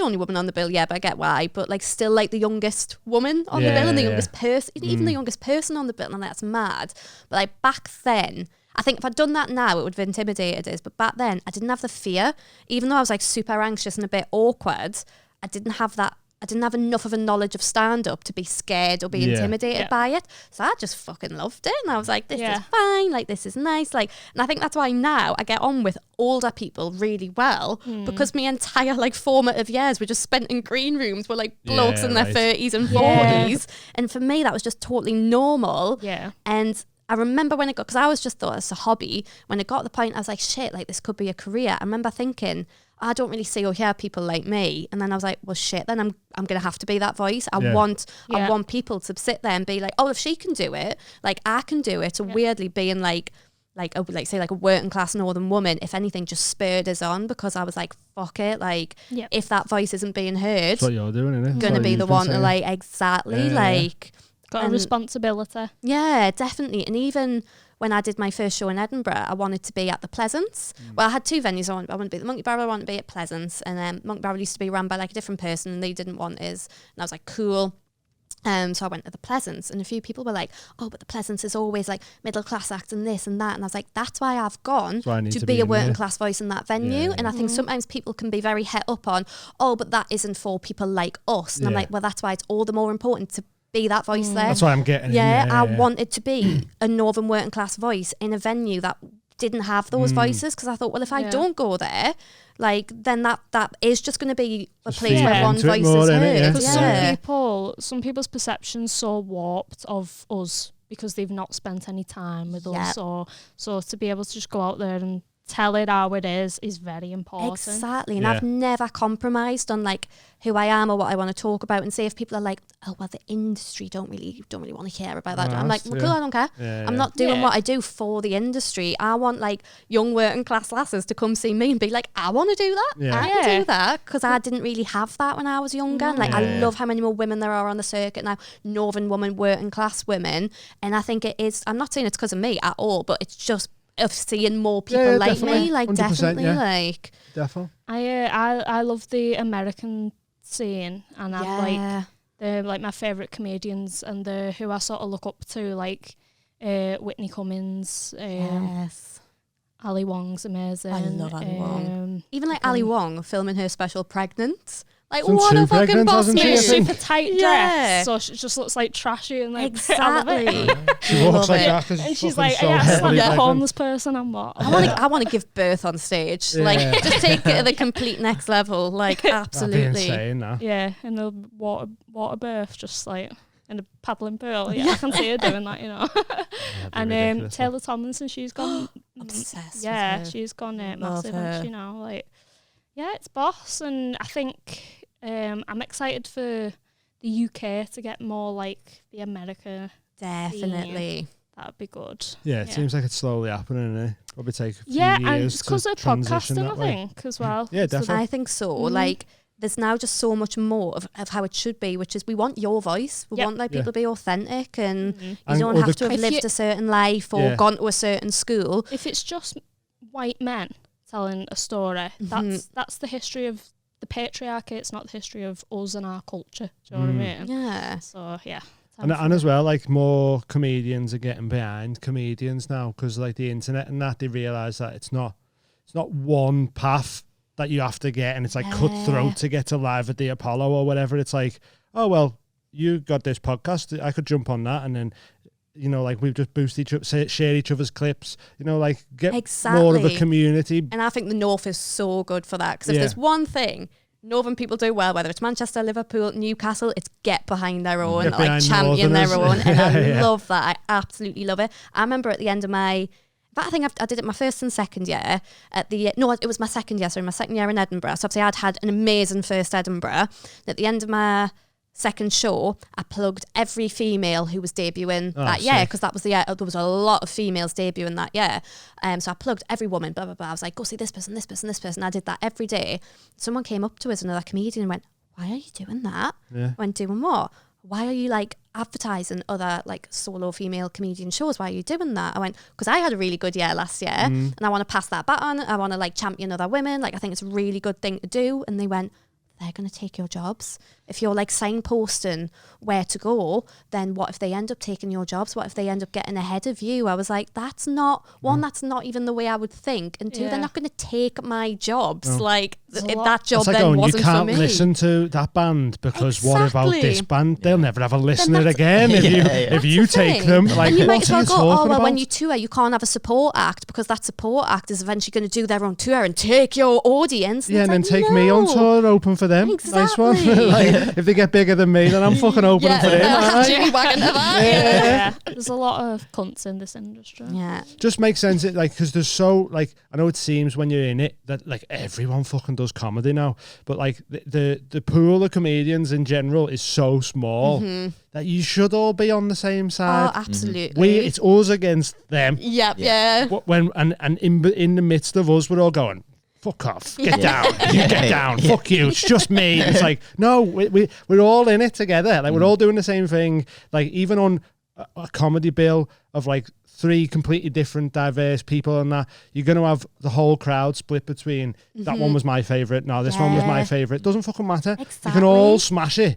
only woman on the bill. Yeah, but I get why. But like still like the youngest woman on the bill and the youngest person, even the youngest person on the bill, and that's mad. But like back then, I think if I'd done that now, it would have intimidated us. But back then, I didn't have the fear. Even though I was like super anxious and a bit awkward, I didn't have that. I didn't have enough of a knowledge of stand-up to be scared or be intimidated by it. So I just fucking loved it. And I was like, this is fine. Like, this is nice. Like, and I think that's why now I get on with older people really well because my entire like formative years were just spent in green rooms with like blokes in their 30s and 40s. And for me, that was just totally normal. Yeah. And I remember when it got, because I was just thought it's a hobby. When it got to the point, I was like, shit, like this could be a career. I remember thinking, I don't really see or hear people like me. And then I was like, well, shit, then I'm going to have to be that voice. I want people to sit there and be like, oh, if she can do it, like I can do it. So weirdly being like a working class northern woman, if anything, just spurred us on because I was like, fuck it. Like if that voice isn't being heard, That's what you're doing, isn't it? going to be the one to like, exactly. Got a responsibility. Yeah, definitely. And even when I did my first show in Edinburgh, I wanted to be at the Pleasance. Well, I had two venues. I wanted to be at the Monkey Barrel, I wanted to be at Pleasance. And Monkey Barrel used to be run by like a different person and they didn't want us. And I was like, cool. So I went to the Pleasance and a few people were like, oh, but the Pleasance is always like middle class acts and this and that. And I was like, that's why I've gone to be a working class voice in that venue. And I think sometimes people can be very het up on, oh, but that isn't for people like us. And I'm like, well, that's why it's all the more important to be that voice there. That's why I'm getting I wanted to be a northern working class voice in a venue that didn't have those voices because I thought, well, if I don't go there, like then that is just going to be a place where one voice is heard. Because some people's perception's so warped of us because they've not spent any time with us, or so to be able to just go out there and tell it how it is very important. Exactly. And I've never compromised on like who I am or what I want to talk about. And say if people are like, oh well, the industry don't really want to hear about that. I'm like, well, cool, I don't care. I'm not doing what I do for the industry. I want like young working class lasses to come see me and be like, I want to do that. I can do that because I didn't really have that when I was younger. And like I love how many more women there are on the circuit now, northern women, working class women. And I think it is, I'm not saying it's because of me at all, but it's just of seeing more people like me, like definitely, like definitely. I love the American scene, and I like they're like my favourite comedians, and who I sort of look up to, like Whitney Cummings. Ali Wong's amazing. I love Ali Wong. Even like Ali Wong filming her special pregnant. Like, Some what two a fucking pregnant, boss hasn't she? In a move. super tight Yeah. dress, so she just looks like trashy and like Exactly. She walks Love like it. that 'cause And she's she's fucking like, so I heavily slapped a pregnant. homeless person. I'm what? I want to give birth on stage. Yeah. Like, just take it to the complete next level. Like, That'd be absolutely. insane, that. Yeah, in the water birth, just like in a paddling pool. Yeah, I can see her doing that, you know. And ridiculous, Taylor Tomlinson, she's gone. Obsessed Yeah, with her. she's gone Love massive, her. hasn't she now? Like, yeah, it's boss, and I think I'm excited for the UK to get more like the America. Definitely. That'd be good. Yeah, it seems like it's slowly happening, innit? Probably take a few Yeah, years and it's because to of transition podcasting, I that way. think, as well. Yeah, So definitely. I think so. Mhm. Like, there's now just so much more of how it should be, which is we want your voice. We Yep. want like Yeah. people to be authentic, and Mhm. you And don't other have to have If lived you- a certain life or Yeah. gone to a certain school. If it's just white men telling a story, that's the history of the patriarchy. It's not the history of us and our culture. Do you know what I mean? Yeah. So yeah. And as well, like, more comedians are getting behind comedians now because, like, the internet and that, they realise that it's not one path that you have to get, and it's like cutthroat to get to Live at the Apollo or whatever. It's like, oh well, you got this podcast, I could jump on that, and then, you know, like, we've just boost each other, share each other's clips, you know, like, get more of a Exactly. community. And I think the North is so good for that, because if Yeah. there's one thing Northern people do well, whether it's Manchester, Liverpool, Newcastle, it's get behind their own, Get like behind champion their Northerners. own. And I Yeah. love that. I absolutely love it. I remember at the end of I did it my first and second year it was my second year, sorry, my second year in Edinburgh. So obviously I'd had an amazing first Edinburgh. At the end of my second show, I plugged every female who was debuting that year, sick. because that was the year there was a lot of females debuting that year. So I plugged every woman, blah blah blah. I was like, go see this person, this person, this person. I did that every day. Someone came up to us, another comedian, and went, "Why are you doing that?" Yeah. I went, "Doing what? Why are you like advertising other like solo female comedian shows? Why are you doing that?" I went, "Because I had a really good year last year, and I want to pass that baton. I want to like champion other women. Like, I think it's a really good thing to do." And they went, "They're going to take your jobs. If you're like signposting where to go, then what if they end up taking your jobs? What if they end up getting ahead of you?" I was like, that's not even the way I would think. And two, Yeah. they're not going to take my jobs. No. Like, It's a that lot. job It's like then going, you wasn't for can't me. listen to that band because what about Exactly. this band? They'll never have a listener that's- again if Yeah, you yeah. if you That's the take thing. them. Like, And you might what as are well you go, talking "Oh, well, about?" when you tour, you can't have a support act because that support act is eventually going to do their own tour and take your audience." Yeah, and then it's like, take me on no. tour, open for them. Nice one. Exactly. Like, if they get bigger than me, then I'm fucking opening for them. alright? Jimmy Wagon of that. Yeah. There's a lot of cunts in this industry. Yeah. Just makes sense. It like, because there's so, like, I know it seems when you're in it that like everyone fucking does comedy now, but like the pool of comedians in general is so small that you should all be on the same Oh, side. absolutely. It's us against them. Yep, Yeah. yeah. When and in the midst of us, we're all going, "Fuck off, get down, you get down, fuck you, it's just me." It's like, no, we're all in it together. Like, we're all doing the same thing. Like, even on a comedy bill of like 3 completely different, diverse people, and that you're going to have the whole crowd split between that one was my favourite, no, this one was my Yeah. favourite. Doesn't fucking matter. You Exactly. can all smash it.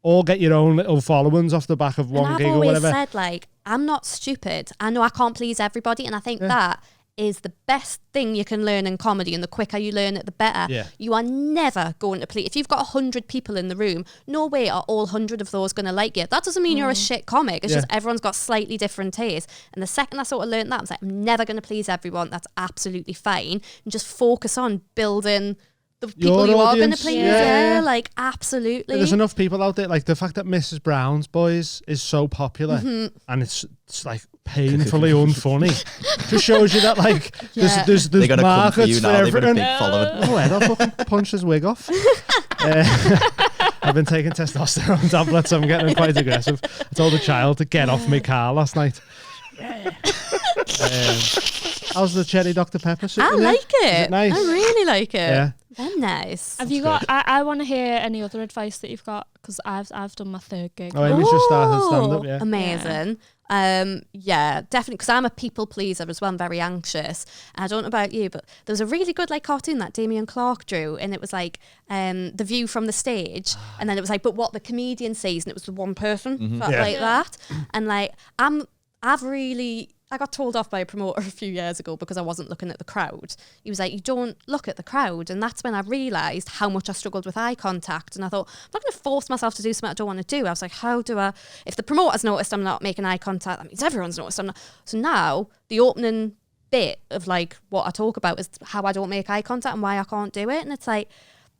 All get your own little followings off the back of And one I've gig or always whatever. said, like, I'm not stupid. I know I can't please everybody, and I think that is the best thing you can learn in comedy, and the quicker you learn it, the better. Yeah. You are never going to please. If you've got 100 people in the room, no way are all 100 of those going to like you. That doesn't mean you're a shit comic. It's Yeah. just everyone's got slightly different tastes. And the second I sort of learned that, I was like, I'm never going to please everyone. That's absolutely fine. And just focus on building the people you are going to audience. please. Yeah. Yeah, like, absolutely. There's enough people out there. Like, the fact that Mrs. Brown's Boys is so popular and it's like painfully unfunny just shows you that, like, Yeah. there's They're going to come for markets you for now. They've got a everything. big following. Oh, I'll fucking punch his wig off. I've been taking testosterone tablets. I'm getting quite aggressive. I told a child to get off my car last night. How's the cherry Dr. Pepper? I sitting there? like it. Is it nice? I really like it. Yeah. Very nice. Have you got? I want to hear any other advice that you've got, because I've done my 3rd gig. Oh, Amy's just started stand-up, Ooh, yeah. Amazing. Yeah, definitely, because I'm a people pleaser as well. I'm very anxious. I don't know about you, but there was a really good like cartoon that Damien Clark drew, and it was like the view from the stage, and then it was like, but what the comedian sees, and it was the one person felt Yeah. like that. And like, I got told off by a promoter a few years ago because I wasn't looking at the crowd. He was like, you don't look at the crowd. And that's when I realised how much I struggled with eye contact. And I thought, I'm not going to force myself to do something I don't want to do. I was like, how do I, if the promoter's noticed I'm not making eye contact, that means everyone's noticed I'm not. So now the opening bit of like what I talk about is how I don't make eye contact and why I can't do it. And it's like,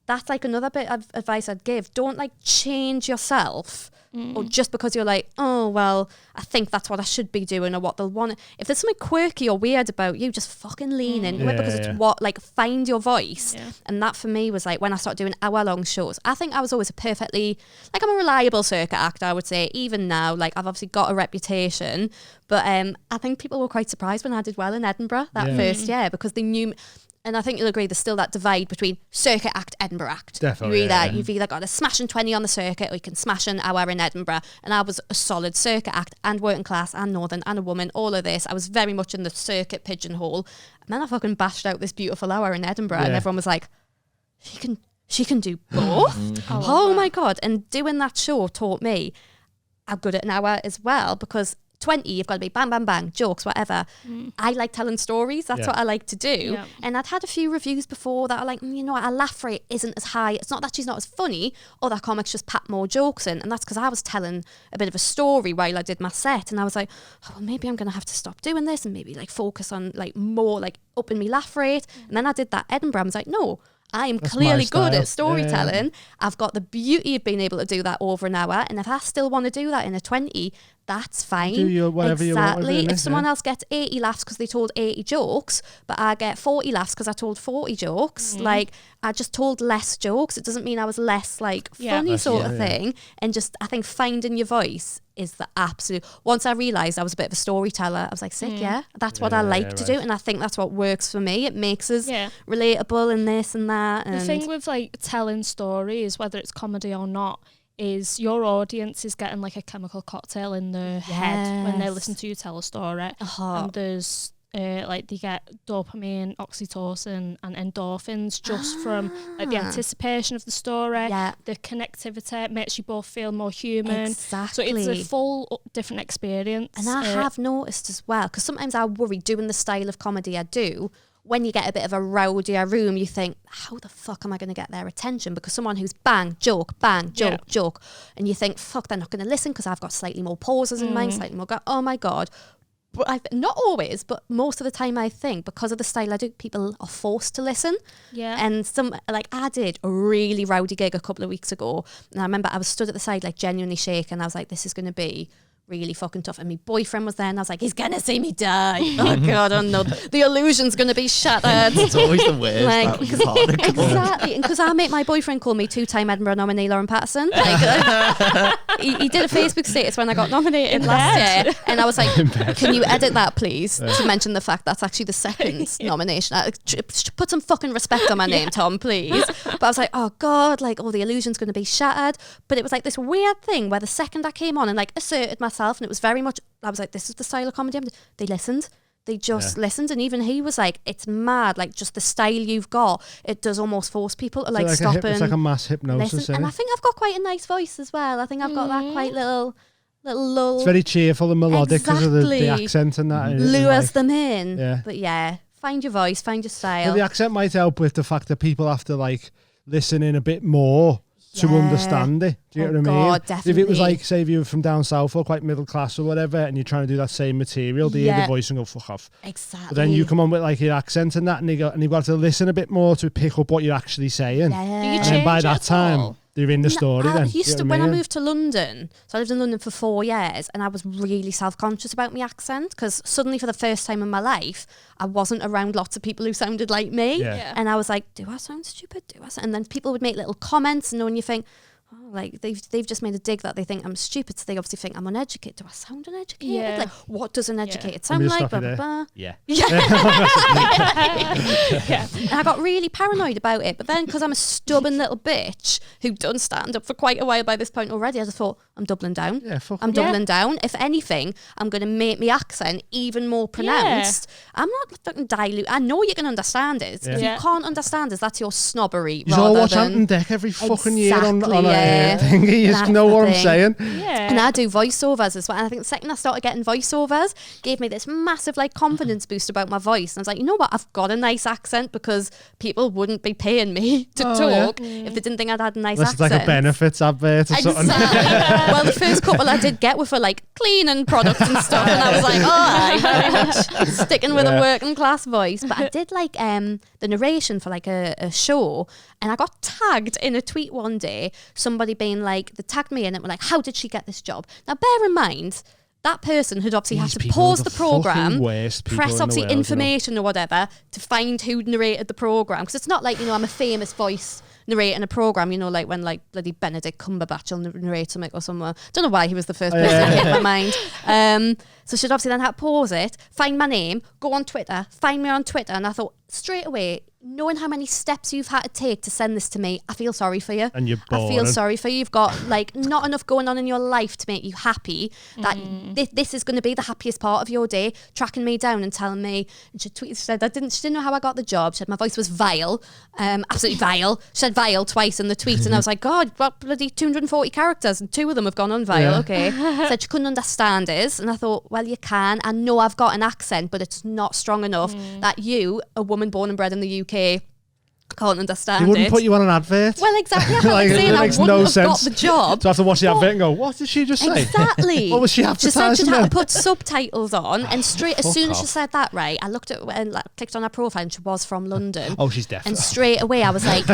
that's like another bit of advice I'd give. Don't like change yourself or just because you're like, oh, well, I think that's what I should be doing or what they'll want. If there's something quirky or weird about you, just fucking lean into it because it's what, like, find your voice. Yeah. And that for me was like when I started doing hour-long shows. I think I was always I'm a reliable circuit actor, I would say. Even now, like, I've obviously got a reputation. But I think people were quite surprised when I did well in Edinburgh that first year because they knew... And I think you'll agree there's still that divide between circuit act, Edinburgh act. Definitely. You've either got a smashing 20 on the circuit or you can smash an hour in Edinburgh. And I was a solid circuit act and working class and northern and a woman, all of this. I was very much in the circuit pigeonhole. And then I fucking bashed out this beautiful hour in Edinburgh and everyone was like, she can do both? Oh my God. And doing that show taught me I'm good at an hour as well because 20, you've got to be bang, bang, bang, jokes, whatever. I like telling stories. That's what I like to do. Yeah. And I'd had a few reviews before that are like, you know what, our laugh rate isn't as high. It's not that she's not as funny. Other comics just pack more jokes in. And that's because I was telling a bit of a story while I did my set. And I was like, oh, well, maybe I'm going to have to stop doing this and maybe like focus on like more like upping my laugh rate. And then I did that Edinburgh. I was like, no, I am clearly good at storytelling. I've got the beauty of being able to do that over an hour. And if I still want to do that in a 20, that's fine. Do whatever you want. Exactly. If someone else gets 80 laughs because they told 80 jokes, but I get 40 laughs because I told 40 jokes, like I just told less jokes. It doesn't mean I was less like funny sort of thing. And just, I think finding your voice is the absolute... Once I realised I was a bit of a storyteller, I was like, sick, that's what I like to do. And I think that's what works for me. It makes us relatable and this and that. And the thing with like telling stories, whether it's comedy or not, is your audience is getting like a chemical cocktail in their head when they listen to you tell a story. And there's like they get dopamine, oxytocin and endorphins just from like the anticipation of the story. The connectivity makes you both feel more human. Exactly. So it's a full different experience. And I have noticed as well, because sometimes I worry doing the style of comedy I do, when you get a bit of a rowdier room, you think, how the fuck am I going to get their attention? Because someone who's bang, joke, joke. And you think, fuck, they're not going to listen because I've got slightly more pauses in mine, slightly more, oh my God. But not always, but most of the time I think because of the style I do, people are forced to listen. Yeah. And I did a really rowdy gig a couple of weeks ago. And I remember I was stood at the side, like genuinely shaking. I was like, this is going to be really fucking tough. And my boyfriend was there and I was like, he's gonna see me die. Oh God, oh no, the illusion's gonna be shattered. It's always the worst. Like, exactly. And because I make my boyfriend call me 2-time Edinburgh nominee Lauren Pattison. He did a Facebook status when I got nominated last year and I was like, can you edit that please to mention the fact that's actually the second nomination. Put some fucking respect on my name, Tom, please. But I was like, oh God, like the illusion's gonna be shattered. But it was like this weird thing where the second I came on and like asserted myself, and it was very much, I was like, this is the style of comedy. They listened. They just listened. And even he was like, it's mad. Like just the style you've got, it does almost force people to like stop and it's like a mass hypnosis. And I think I've got quite a nice voice as well. I think I've got that quite little lull. It's very cheerful and melodic because of the accent and that. Lures them in. Yeah. But yeah, find your voice, find your style. Well, the accent might help with the fact that people have to like listen in a bit more to understand it. Do you know what I mean? Definitely. If it was like, say, if you were from down south or quite middle class or whatever, and you're trying to do that same material, they hear the voice and go, fuck off. Exactly. But then you come on with like your accent and that, and you've got to listen a bit more to pick up what you're actually saying. Yeah. And then by that time, they're in the story then. When I moved to London, so I lived in London for 4 years, and I was really self-conscious about my accent because suddenly for the first time in my life, I wasn't around lots of people who sounded like me. Yeah. And I was like, do I sound stupid? And then people would make little comments, and when you think, oh, like they've just made a dig that they think I'm stupid, so they obviously think I'm uneducated. Do I sound uneducated? Yeah. Like, what does uneducated sound like? Blah, blah, blah. Yeah. And I got really paranoid about it, but then because I'm a stubborn little bitch who'd done stand up for quite a while by this point already, I just thought, I'm doubling down. I'm doubling down. If anything, I'm going to make my accent even more pronounced. I'm not fucking dilute. I know you can understand it. If you can't understand it, that's your snobbery. You all watch Ant and Dec every fucking year on Yeah. thingy. You That's know the what I'm thing. saying? Yeah. And I do voiceovers as well. And I think the second I started getting voiceovers, gave me this massive like confidence boost about my voice. And I was like, you know what? I've got a nice accent because people wouldn't be paying me to talk if they didn't think I'd had a nice Unless accent. it's like a benefits advert or something. Exactly. Well, the first couple I did get were for like cleaning products and stuff, and I was like, oh, very much sticking with a working class voice. But I did like the narration for like a show, and I got tagged in a tweet one day. Somebody being like, they tagged me in it, were like, how did she get this job? Now, bear in mind, that person had obviously had to pause the program, press obviously information or whatever to find who narrated the program. Because it's not like, you know, I'm a famous voice narrating a program, you know, like when like bloody Benedict Cumberbatch will narrate something or somewhere. Don't know why he was the first person that hit my mind. So she'd obviously then have to pause it, find my name, go on Twitter, find me on Twitter, and I thought straight away, knowing how many steps you've had to take to send this to me, I feel sorry for you. And you're boring. I feel sorry for you. You've got like not enough going on in your life to make you happy. That this is going to be the happiest part of your day. Tracking me down and telling me. And she tweeted, she said, she didn't know how I got the job. She said my voice was vile, absolutely vile. She said vile twice in the tweet, and I was like, God, what bloody 240 characters, and 2 of them have gone on vile. Yeah. Okay. Said she couldn't understand us, and I thought, well, you can. I know I've got an accent, but it's not strong enough that you, a woman born and bred in the UK, can't understand They wouldn't it. put you on an advert. Well, exactly. I felt Like, like it saying I makes wouldn't no have got sense. the job. So I have to watch the advert and go, what did she just say? Exactly. What was she She said she'd advertising have to then? put subtitles on, and straight as Fuck soon as she off. said that, right, I looked at and like, clicked on her profile, and she was from London. Oh, she's deaf. And straight away, I was like,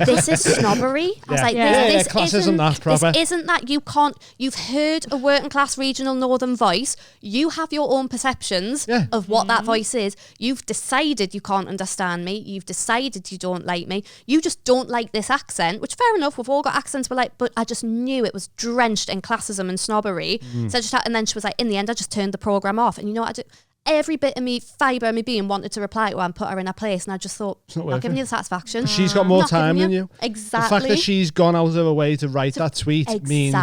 "This is snobbery." I was like, Yeah. "This classism, isn't that's proper. This isn't that you can't. You've heard a working class regional northern voice. You have your own perceptions of what that voice is. You've decided you can't understand me. You've decided you don't like me. You just don't like this accent, which fair enough. We've all got accents. We're like, but I just knew it was drenched in classism and snobbery. So I just and then she was like, in the end, I just turned the program off. And you know what I did? Every bit of me, fibre of me being wanted to reply to her and put her in her place, and I just thought, not giving you the satisfaction. She's got more Not giving time than you. Exactly. The fact that she's gone out of her way to write that tweet means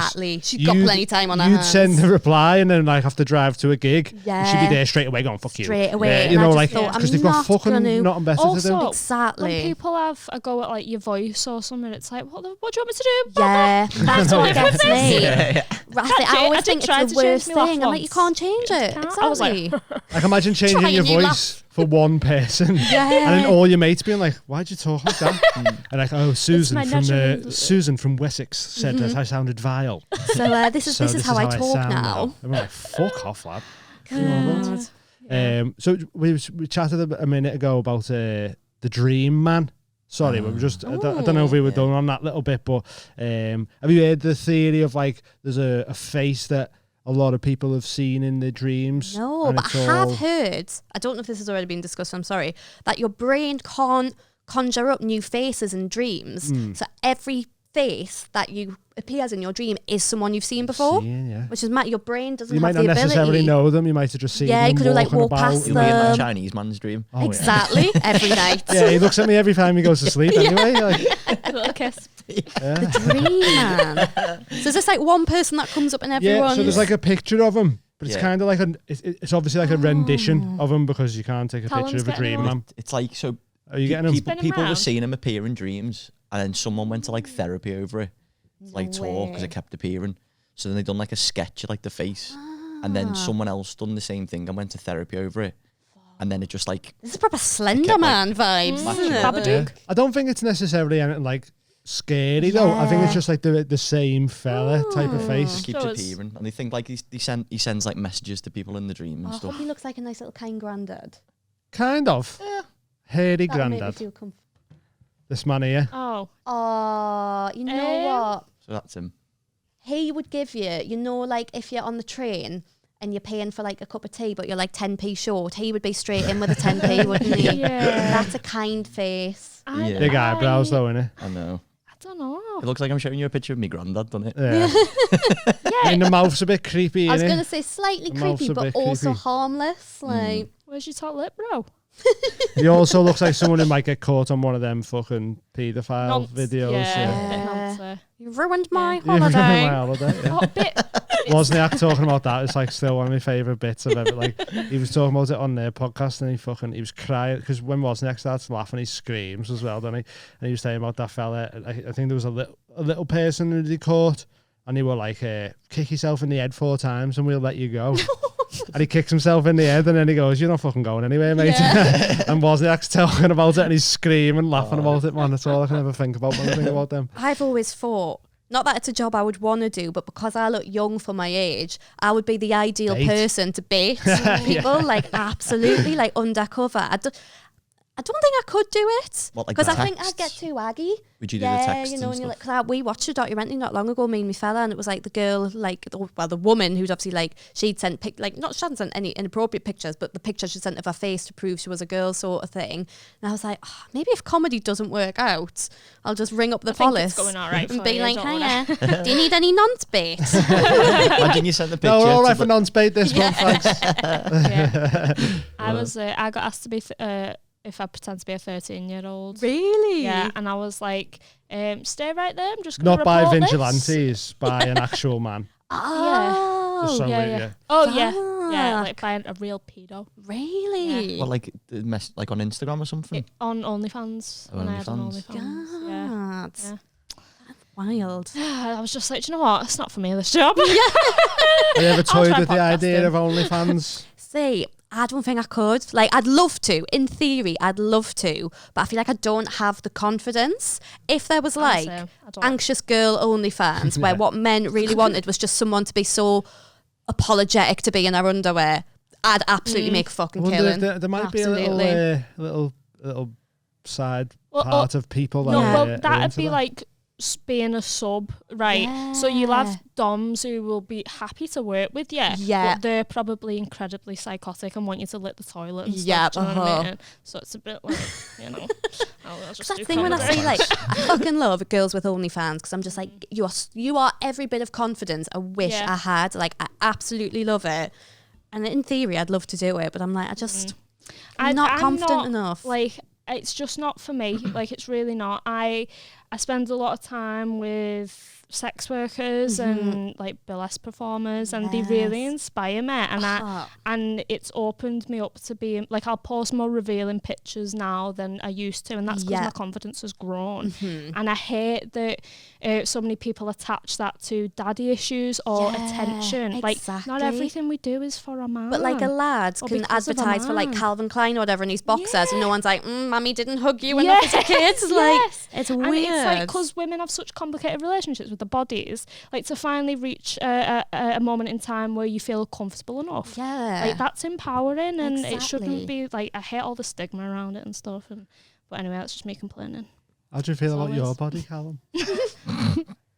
She's got plenty of time on her You'd hands. send a reply and then like have to drive to a gig. Yeah. She'd be there straight away going, fuck you. Straight away. Yeah, And you I know, just like, thought, because I'm they've got not fucking gonna- nothing better to do. Also, Exactly. when people have a go at like your voice or something, it's like, what do you want me to do? Yeah, that's what gets me. Yeah. I always I did think try it's to the change worst my laugh thing. I'm like, you once. can't change it. Can't. I was like, Exactly. Like imagine changing Try your and you voice for one person, and then all your mates being like, "Why'd you talk like that?" And like, "Oh, Susan my from natural- Susan from Wessex said that I sounded vile." So this is So this is how I talk sound now. And we're like, "Fuck off, lad." God. So we chatted a minute ago about the Dream Man. Sorry, we were just I don't know if we were done on that little bit, but have you heard the theory of like there's a face that a lot of people have seen in their dreams? No, and but it's I have all- heard, I don't know if this has already been discussed, I'm sorry, that your brain can't conjure up new faces in dreams. So every face that you appears in your dream is someone you've seen before. Yeah. Which is mad. Your brain doesn't You might have not the necessarily ability. know them. You might have just seen Yeah, you them could have, like, walking walked about. past You'll be in that them. Chinese man's dream. Oh, yeah. Exactly. Every night. Yeah, he looks at me every time he goes to sleep anyway. Like, A little kiss. The dream man. So is this like one person that comes up in everyone? yeah, so there's like a picture of him, but it's Yeah. kind of like it's obviously like a rendition of him because you can't take a Callum's picture of a getting dream one. man. It's like, so Are you getting him? Spin him people were round. seeing him appear in dreams, and then someone went to like therapy over it, like talk, because way. it kept appearing. So then they done like a sketch of like the face, and then someone else done the same thing and went to therapy over it, and then it just like This is proper Slender kept, Man vibes, isn't it? Babadook. I don't think it's necessarily anything like scary though. I think it's just like the same fella type of face. just keeps So it's- appearing, and they think like he sends like messages to people in the dream and I stuff. hope he looks like a nice little kind granddad. Kind of. Hairy That'll make me grandad. feel comfortable. This man here. Oh. Oh, you know what? So that's him. He would give you know, like if you're on the train and you're paying for like a cup of tea, but you're like 10p short, he would be straight in with a 10p, wouldn't he? Yeah. That's a kind face. Yeah. Big eyebrows though, innit? I know. I don't know. It looks like I'm showing you a picture of me granddad, doesn't it? Yeah. I mean, the mouth's a bit creepy, I was innit? going to say slightly The mouth's creepy, a but bit also creepy. harmless. Like, Where's your top lip, bro? He also looks like someone who might get caught on one of them fucking paedophile Nonce. videos. Yeah. Yeah. Nonce. you ruined my You ruined holiday. my holiday, yeah. Oh, Wozniak talking about that is like still one of my favourite bits of ever. Like he was talking about it on their podcast and he was crying because when Wozniak starts laughing, he screams as well, doesn't he? And he was saying about that fella. I think there was a little person who he caught, and he were like, "Kick yourself in the head 4 times, and we'll let you go." And he kicks himself in the head, and then he goes, "You're not fucking going anywhere, mate." Yeah. And Wozniak's talking about it, and he's screaming, laughing about it, man. That's all I can ever think about when I think about them. I've always thought, not that it's a job I would want to do, but because I look young for my age, I would be the ideal person to bait people, like absolutely, like undercover. I don't think I could do it because I think I'd get too aggy. Would you do the text? You know, and like, cause we watched a documentary not long ago, me and my fella, and it was like the girl, like, the woman who'd obviously like she'd sent she hadn't sent any inappropriate pictures, but the picture she sent of her face to prove she was a girl, sort of thing. And I was like, maybe if comedy doesn't work out, I'll just ring up the police and be like, hiya, do you need any nonce bait? Imagine you sent the picture. No, we're all right for nonce bait this month, thanks. I got asked to be. If I pretend to be a 13-year-old. Really? Yeah, and I was like, stay right there, I'm just going to report Not by vigilantes, by an actual man. Oh, yeah. Oh, yeah, like by a real pedo. Really? Yeah. Well, like on Instagram or something? On OnlyFans. When I had on OnlyFans. Yeah. Wild. I was just like, do you know what? It's not for me, this job. Have you ever toyed with the idea of OnlyFans? See, I don't think I could. Like, I'd love to. In theory, I'd love to. But I feel like I don't have the confidence. If there was like anxious girl OnlyFans, where what men really wanted was just someone to be so apologetic to be in their underwear, I'd absolutely make a fucking killing. There might be a little side part of people that that'd be like being a sub, right? Yeah. So you'll have doms who will be happy to work with you, but they're probably incredibly psychotic and want you to lick the toilet and stuff. Do you know what I mean? So it's a bit like, you know, I'll just that thing when I say like I fucking love girls with OnlyFans because I'm just like you are every bit of confidence I wish I had. Like I absolutely love it, and in theory I'd love to do it, but I'm like I'm not confident enough. Like it's just not for me. Like it's really not. I spend a lot of time with sex workers and like burlesque performers, and they really inspire me. And it's opened me up to being like I'll post more revealing pictures now than I used to, and that's because my confidence has grown. And I hate that so many people attach that to daddy issues or attention. Exactly. Like not everything we do is for a man. But like a lad can advertise for like Calvin Klein or whatever in his boxers, and no one's like, "Mommy didn't hug you enough as a kid." Like it's weird. And it's like because women have such complicated relationships with their bodies, like to finally reach a moment in time where you feel comfortable enough. Like that's empowering, and it shouldn't be like I hate all the stigma around it and stuff. But anyway, that's just me complaining. How do you feel about your body, Callum? Do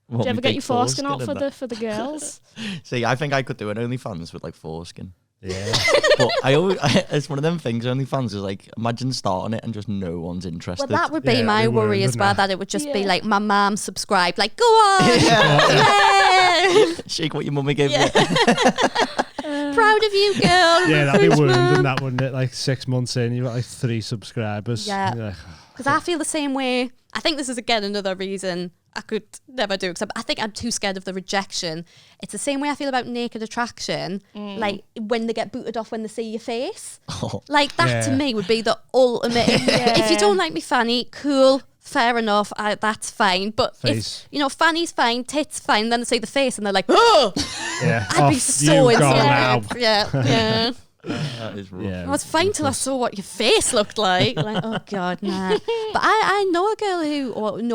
you ever get your foreskin out for the girls? See, I think I could do an OnlyFans with like foreskin. Yeah. But it's one of them things, OnlyFans is like, imagine starting it and just no one's interested. Well, that would be my worry as well, that it would just be like my mum subscribed, like, go on. Shake what your mummy gave you. Proud of you, girl. Yeah, that'd be wounding, that, wouldn't it? Like 6 months in, you've got like 3 subscribers. Yeah. Because I feel the same way. I think this is, again, another reason I could never do it. I think I'm too scared of the rejection. It's the same way I feel about naked attraction. Like when they get booted off when they see your face. Like that to me would be the ultimate. If you don't like me fanny, cool, fair enough, that's fine. But if, you know, fanny's fine, tits fine, then they see the face and they're like, oh! I'd be so insecure. Yeah. That is rough. I was fine till I saw what your face looked like. Like, oh God, nah. But I know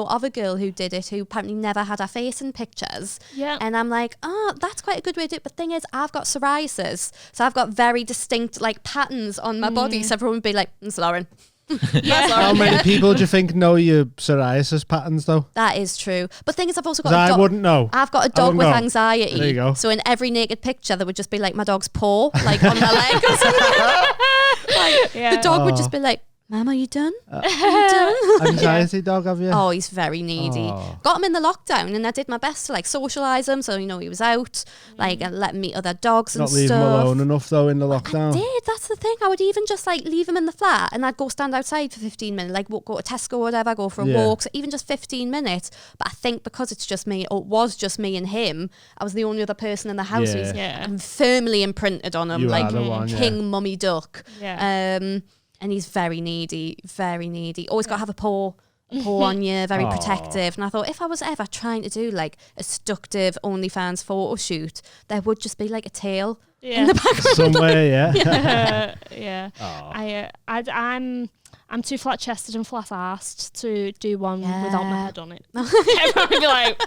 of a girl who did it, who apparently never had her face in pictures. Yeah. And I'm like, oh, that's quite a good way to do it. But the thing is, I've got psoriasis, so I've got very distinct like patterns on my body. So everyone would be like, it's Lauren. How many people do you think know your psoriasis patterns though? That is true. But the thing is, I've also got I wouldn't know. I've got a dog with anxiety. There you go. So in every naked picture there would just be like my dog's paw like on my leg or something. The dog would just be like, Mum, are you done? Are you done? Anxiety dog, have you? Oh, he's very needy. Oh. Got him in the lockdown, and I did my best to like socialise him. So he was out, like and let him meet other dogs and Not stuff. leave him alone enough though in the lockdown. I did. That's the thing. I would even just like leave him in the flat, and I'd go stand outside for 15 minutes, like go to Tesco or whatever, go for a walk, so even just 15 minutes. But I think because it's just me, or it was just me and him, I was the only other person in the house. I'm firmly imprinted on him, You like are the one, King Mummy Duck. Yeah. And he's very needy, very needy. Always got to have a paw on you, very protective. And I thought if I was ever trying to do like a seductive OnlyFans photo shoot, there would just be like a tail in the background. Somewhere, yeah. I'm too flat chested and flat arsed to do one without my head on it. Everyone would be like,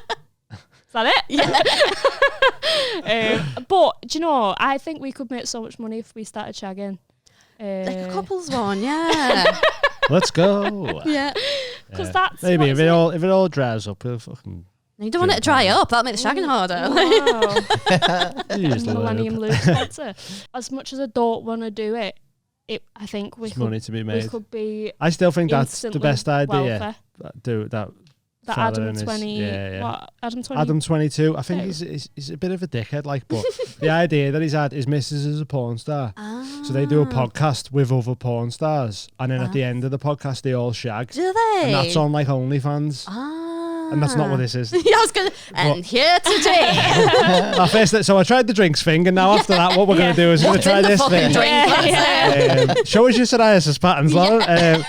is that it? Yeah. But do you know, I think we could make so much money if we started shagging. Like a couples one, yeah. Let's go. Yeah. Because that's maybe if it all dries up, we'll fucking. You don't want it to dry up. That'll make the shagging harder. Millennium Lube sponsor. As much as I don't want to do it, I think we could, money to be made. We could be. I still think that's the best idea. Do that. That Adam 20, what? Adam 20? Adam 22. I think he's a bit of a dickhead, like, but the idea that he's had his missus is a porn star. So they do a podcast with other porn stars, and then at the end of the podcast they all shag. Do they? And that's on like OnlyFans. And that's not what this is. Yeah, I was gonna. And here today. So I tried the drinks thing, and now after that, what we're going to do is we're going to try this thing. Show us your psoriasis patterns, Lauren.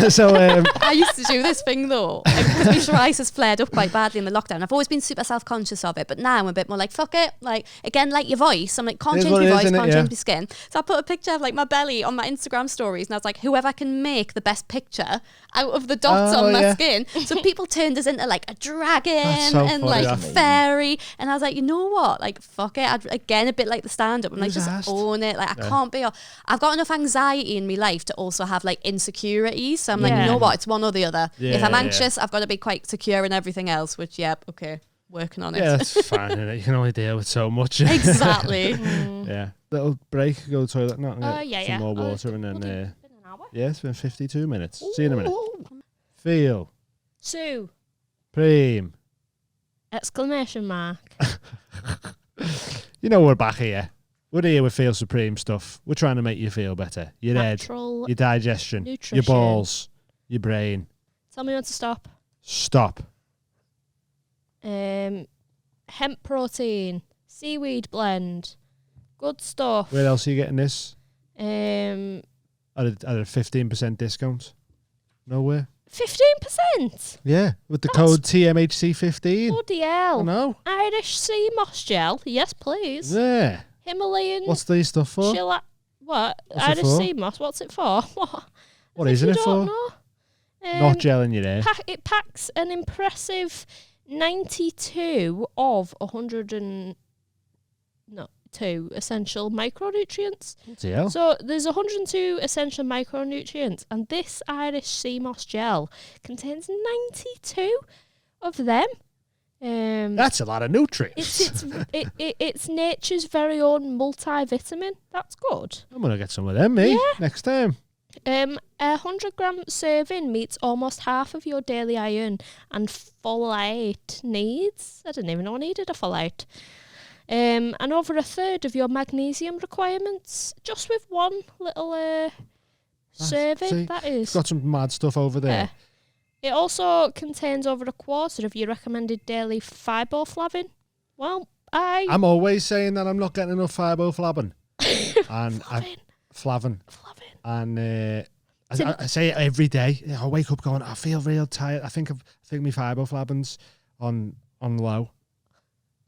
So I used to do this thing though, because my psoriasis flared up quite badly in the lockdown. I've always been super self-conscious of it, but now I'm a bit more like, fuck it. Like, again, like your voice, I'm like, can't change my voice, can't change my skin. So I put a picture of like my belly on my Instagram stories, and I was like, whoever can make the best picture out of the dots on my skin. So people turned us into like a dragon and funny, like fairy, and I was like, you know what, like fuck it. Again, a bit like the stand-up, I'm like, just own it. Like I can't be, I've got enough anxiety in my life to also have like insecurities. So I'm like, you know what, it's one or the other. If I'm anxious, I've got to be quite secure in everything else, which, okay, working on it. Yeah, that's fine. Innit? You can only deal with so much. Exactly. Yeah. Little break, go to the toilet, some more water, and then, been an hour. Yeah, it's been 52 minutes. See you in a minute. Feel. Sue. Preem. Exclamation mark. You know we're back here. We're here with Feel Supreme stuff. We're trying to make you feel better. Your Natural head, your digestion, nutrition. your balls, your brain. Tell me when to stop. Stop. Hemp protein, seaweed blend, good stuff. Where else are you getting this? At a 15% discount. Nowhere. 15%? Yeah, with the code TMHC15. Bloody hell. I know. Irish sea moss gel. Yes, please. Yeah. Himalayan. What's these stuff for? What? What's Irish it for? sea moss. What's it for? What isn't it for? Know. Not gel in your hair. It packs an impressive 92 of 102 essential micronutrients. Yeah. So there's 102 essential micronutrients, and this Irish sea moss gel contains 92 of them. That's a lot of nutrients. It's nature's very own multivitamin. That's good. I'm gonna get some of them, next time. A 100-gram serving meets almost half of your daily iron and folate needs. I didn't even know I needed a folate. And over a third of your magnesium requirements, just with one little serving. See, that is. It's got some mad stuff over there. It also contains over a quarter of your recommended daily fiboflavin. Well, I'm always saying that I'm not getting enough fiboflavin. And flavin. And I say it every day. I wake up going, I feel real tired. I think my fiboflavin's on low.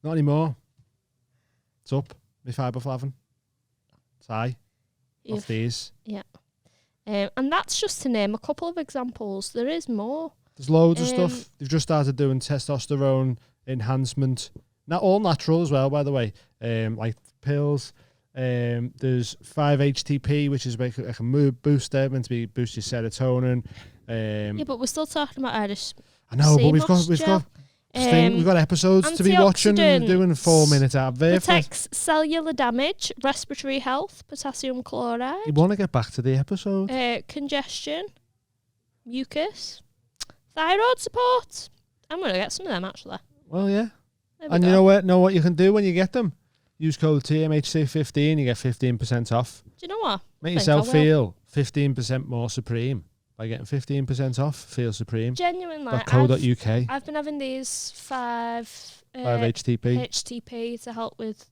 Not anymore. It's up. My fiboflavin. It's high. Off these. Yeah. And that's just to name a couple of examples. There is more. There's loads of stuff. They've just started doing testosterone enhancement. Not all natural as well, by the way. Like pills. There's 5-HTP, which is like a mood booster, meant to be boost your serotonin. Yeah, but we're still talking about Irish. I know, but we've got We've got episodes to be watching and doing 4-minute advert. Protects cellular damage, respiratory health, potassium chloride. You want to get back to the episode? Congestion, mucus, thyroid support. I'm going to get some of them, actually. Well, yeah. And you know what you can do when you get them? Use code TMHC15, you get 15% off. Do you know what? Make yourself feel 15% more supreme by getting 15% off. Feel supreme. Genuinely. .co.uk. I've been having these 5 HTP to help with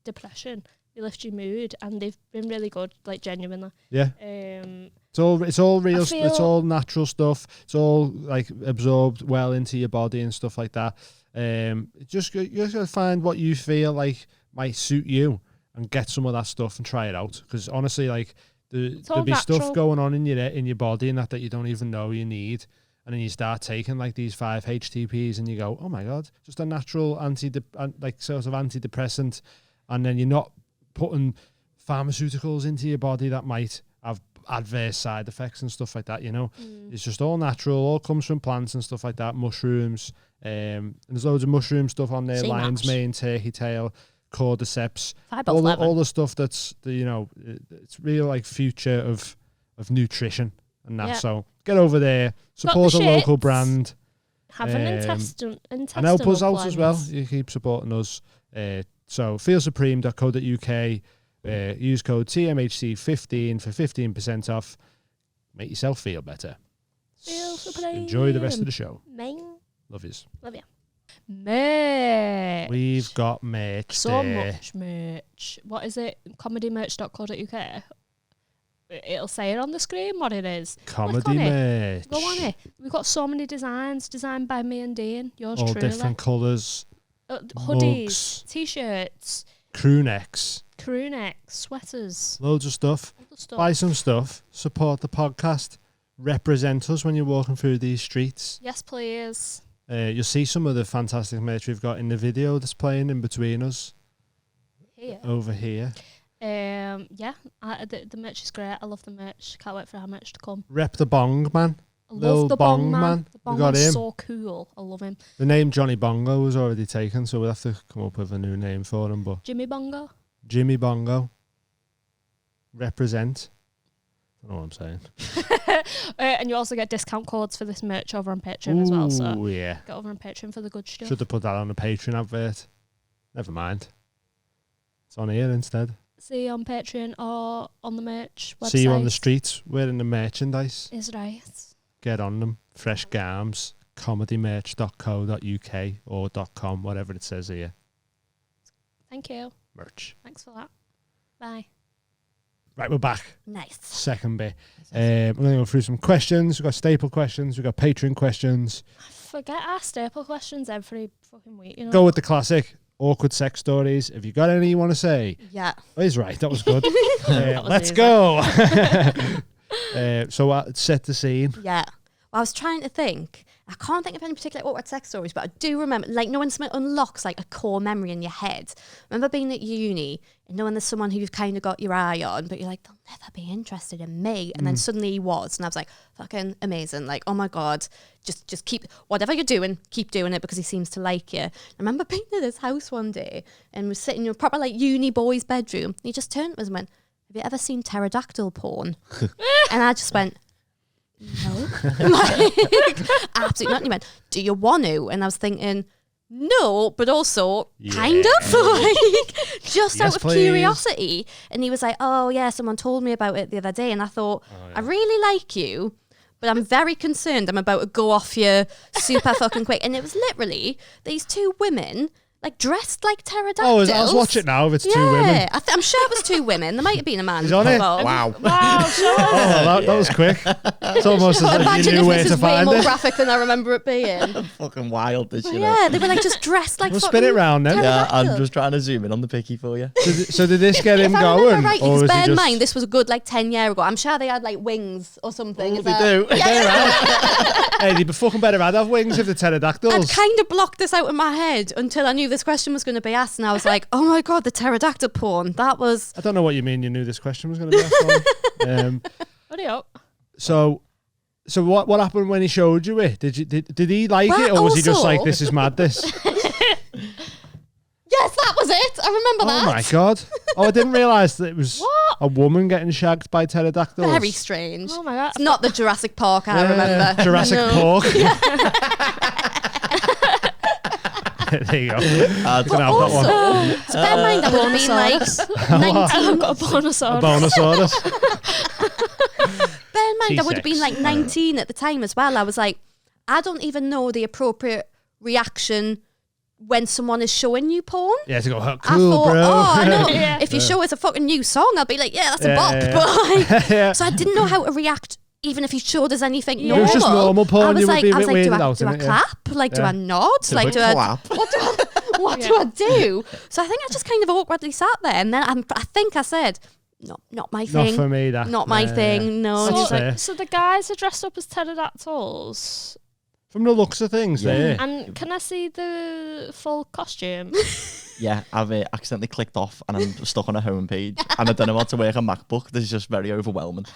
depression. They lift your mood, and they've been really good, like genuinely. Yeah. It's all real. It's all natural stuff. It's all like absorbed well into your body and stuff like that. You just gotta find what you feel like might suit you and get some of that stuff and try it out. Because honestly, like there'll be natural stuff going on in your body and that you don't even know you need. And then you start taking like these 5 HTPs and you go, oh my God, just a natural antidepressant. And then you're not putting pharmaceuticals into your body that might have adverse side effects and stuff like that, you know. It's just all natural, all comes from plants and stuff like that, mushrooms. And there's loads of mushroom stuff on there, lion's mane, turkey tail, cordyceps, all the stuff that's it's real like future of nutrition and that. Yeah. So get over there, support a local brand, have an intestinal and help us out as well. You keep supporting us. So feelsupreme.co.uk, use code TMHC15 for 15% off. Make yourself feel better. Feel supreme. Enjoy the rest of the show. Love yous. Love you. Merch. We've got merch. So much merch. What is it? comedymerch.co.uk. It'll say it on the screen what it is. Comedy merch. Go on it. We've got so many designs designed by me and Dean. Yours all truly. Different colours. Hoodies, mugs, t-shirts, crew necks, sweaters, loads of stuff. Buy some stuff. Support the podcast. Represent us when you're walking through these streets. Yes, please. You'll see some of the fantastic merch we've got in the video that's playing in between us. Over here. The merch is great. I love the merch. Can't wait for our merch to come. Rep the Bong Man. I love the Bong Man. The Bong Man's so cool. I love him. The name Johnny Bongo was already taken, so we'll have to come up with a new name for him. But Jimmy Bongo. Jimmy Bongo. Represent. I don't know what I'm saying. And you also get discount codes for this merch over on Patreon as well. So yeah. Get over on Patreon for the good stuff. Should have put that on a Patreon advert. Never mind. It's on here instead. See you on Patreon or on the merch website. See you on the streets wearing the merchandise. Is right. Get on them. Fresh Garms. comedymerch.co.uk or .com, whatever it says here. Thank you. Merch. Thanks for that. Bye. Right, we're back. Nice. Second bit. We're going to go through some questions. We've got staple questions. We've got Patreon questions. Forget our staple questions every fucking week. You know? Go with the classic. Awkward sex stories. Have you got any you want to say? Yeah. Oh, he's right. That was good. Let's go. So set the scene. Yeah. Well, I was trying to think. I can't think of any particular awkward sex stories, but I do remember, like, when something unlocks like a core memory in your head. I remember being at uni and knowing there's someone who you've kind of got your eye on, but you're like, they'll never be interested in me. And then suddenly he was, and I was like, fucking amazing. Like, oh my God, just keep, whatever you're doing, keep doing it because he seems to like you. I remember being at his house one day and was sitting in a proper like uni boy's bedroom. And he just turned to us and went, have you ever seen pterodactyl porn? And I just went, no. Like, absolutely not. And he went, do you want to? And I was thinking, no, but also kind of like just out of curiosity. And he was like, oh yeah, someone told me about it the other day. And I thought, I really like you, but I'm very concerned I'm about to go off you super fucking quick. And it was literally these two women like dressed like pterodactyls. Oh, I'll watch it now if it's two women. I'm sure it was two women. There might have been a man. He's on it? Wow. That was quick. It's almost as if you knew where to find it. Imagine if this is way more graphic than I remember it being. Fucking wild, this shit. Yeah, they were like just dressed like we'll spin it round then. Yeah, I'm just trying to zoom in on the picky for you. So did this get him going? Right, bear in mind, this was a good like 10 years ago. I'm sure they had like wings or something. Oh, they do. Hey, they'd be fucking better I'd have wings if they're pterodactyls. I'd kind of blocked this out in my head until I knew this question was going to be asked, and I was like, oh my God, the pterodactyl porn. That was... I don't know what you mean you knew this question was going to be asked on. Hurry up. So, So what happened when he showed you it? Did he like it, or was he just also- like, this is madness? Yes, that was it. I remember that. Oh my god! Oh, I didn't realise that it was a woman getting shagged by pterodactyls. Very strange. Oh my god. It's not the Jurassic Park I remember. Jurassic No. Pork. There you go. But Can I have that one? also, to bear in mind, I would have been like 19. I've got a Bonosaurus. Bonosaurus. Bear in mind, I would have been T6. like 19 at the time as well. I was like, I don't even know the appropriate reaction when someone is showing you porn. Yeah, to go, oh, I cool, thought, bro. oh, I know. Yeah. If you show us a fucking new song, I'll be like, yeah, that's a Yeah, bop. yeah, yeah. But like, Yeah. so I didn't know how to react, even if he showed us anything Yeah. normal. It was just normal porn, I was you would like, be a I was bit like, do weirded I, out, do I innit? Yeah. clap? Like, do Yeah. I nod? Like, do I? clap. What do I do? So I think I just kind of awkwardly sat there, and then I think I said, not my thing. Not for me, that. Not my thing. No. And he was So, like, fair. so the guys are dressed up as pterodactyls. From the looks of things, Yeah. there. And can I see the full costume? Yeah, I've accidentally clicked off and I'm stuck on a home page and I don't know how to work a MacBook. This is just very overwhelming.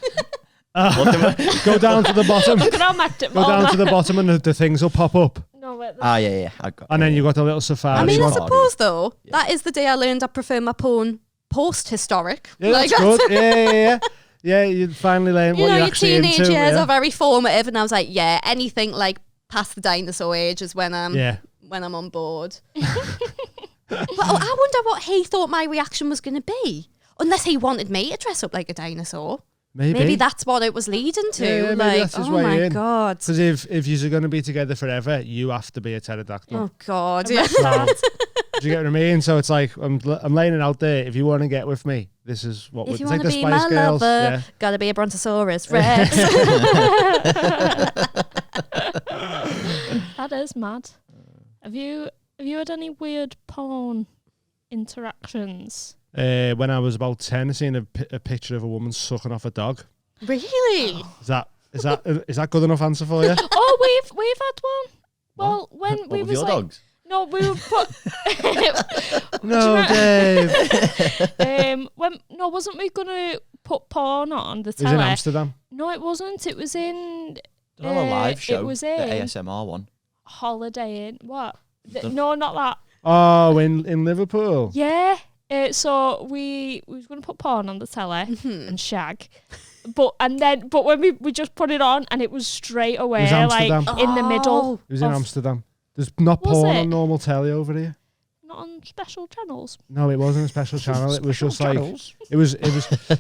What do I- Go down to the bottom. Look at how macked it Go down to the bottom, and the things will pop up. No, wait. yeah. I got And then you got a little safari I mean, I one. suppose though, Yeah. that is the day I learned I prefer my porn post-historic. Yeah, Like, that's good. Yeah. Yeah, you finally learn you what know, you're your actually teenage into. years Yeah. are very formative, and I was like, yeah, anything like past the dinosaur age is when I'm on board. But I wonder what he thought my reaction was going to be, unless he wanted me to dress up like a dinosaur. Maybe that's what it was leading to. Yeah, maybe like, that's his oh way my in. god. Because if you're going to be together forever, you have to be a pterodactyl. Oh god. Yeah. So, do you get what I mean? So it's like, I'm laying it out there. If you want to get with me, this is what If we're you like want to the be Spice my Girls. lover, Yeah. gotta be a brontosaurus rex. That is mad. Have you had any weird porn interactions? When I was about 10, I seen a picture of a woman sucking off a dog. Really? Is that good enough answer for you? Oh, we've had one. Well, when What we with was your like, dogs? no, we would put. No, Dave. Wasn't we gonna put porn on the It was in telly? Amsterdam. No, it wasn't. It was in Don't know, a live show. It was the in ASMR one. Holiday Inn. What? No, not that. Oh, in Liverpool. Yeah. So we was going to put porn on the telly Mm-hmm. and shag, but when we just put it on and it was straight away like Amsterdam. in the middle. It was in of- Amsterdam. There's not Was porn it? on normal telly over here. Not on special channels. No, it wasn't a special channel. It was just like Channels? it was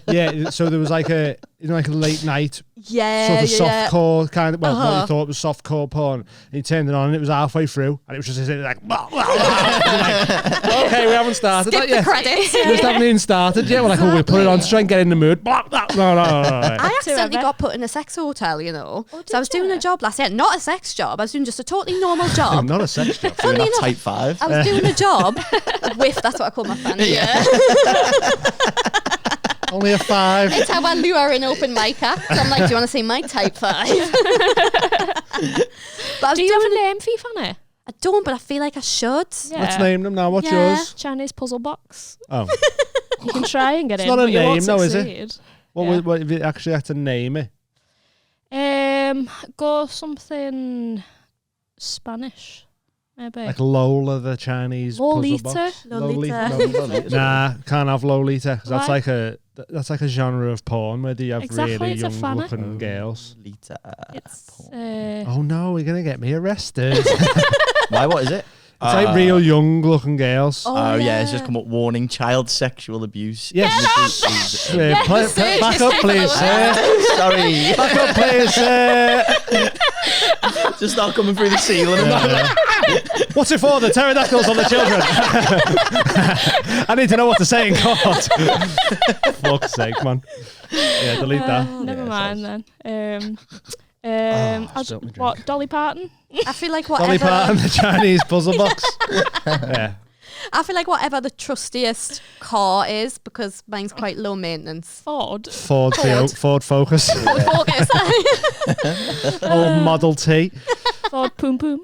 yeah. So there was like a late night Yeah, sort of yeah. softcore kind of, well, what Uh-huh. you thought was softcore porn. And he turned it on and it was halfway through and it was just like, okay, we haven't started Skip that the yet. credits. We just haven't even started yet. We're like, oh, we'll put it on to try and get in the mood. No. I accidentally Ever. got put in a sex hotel, you know. Oh, So I was did doing you? a job last year. Not a sex job. I was doing just a totally normal job. Not a sex job. Doing that enough, type 5. I was doing a job with, that's what I call my fanny. Yeah. Only a 5. It's how I lure an open mic act. I'm like, do you want to see my type 5? But I was Do you have doing a name for your fanny? I don't, but I feel like I should. Yeah. Let's name them now. What's Yeah. yours? Chinese puzzle box. Oh. You can try and get It's in. not a but you won't name, though, is it? succeed. What if you actually had to name it? Go something Spanish, maybe. Like Lola, the Chinese Lolita? puzzle box. Lolita. Nah, can't have Lolita. 'Cause that's Why? like a genre of porn where you have Exactly, really it's a young fanny. looking girls. Lita. It's Oh no, you're gonna get me arrested. Why? What is it? It's like real young looking girls. Oh, yeah, it's just yeah. come up warning child sexual abuse. Yes. Back up, please, sir. Sorry. Back up, please, sir. Just start coming through the ceiling and that. What's it for? The pterodactyls on the children. I need to know what to say in court. Fuck's sake, man. Yeah, delete that. Never Yeah, mind then. Oh, spilt my what? drink. Dolly Parton? I feel like Dolly whatever. Parton, the Chinese puzzle box. Yeah. I feel like whatever the trustiest car is, because mine's quite low maintenance. Ford? Ford Focus. Focus. Old Model T. Ford Poom Poom?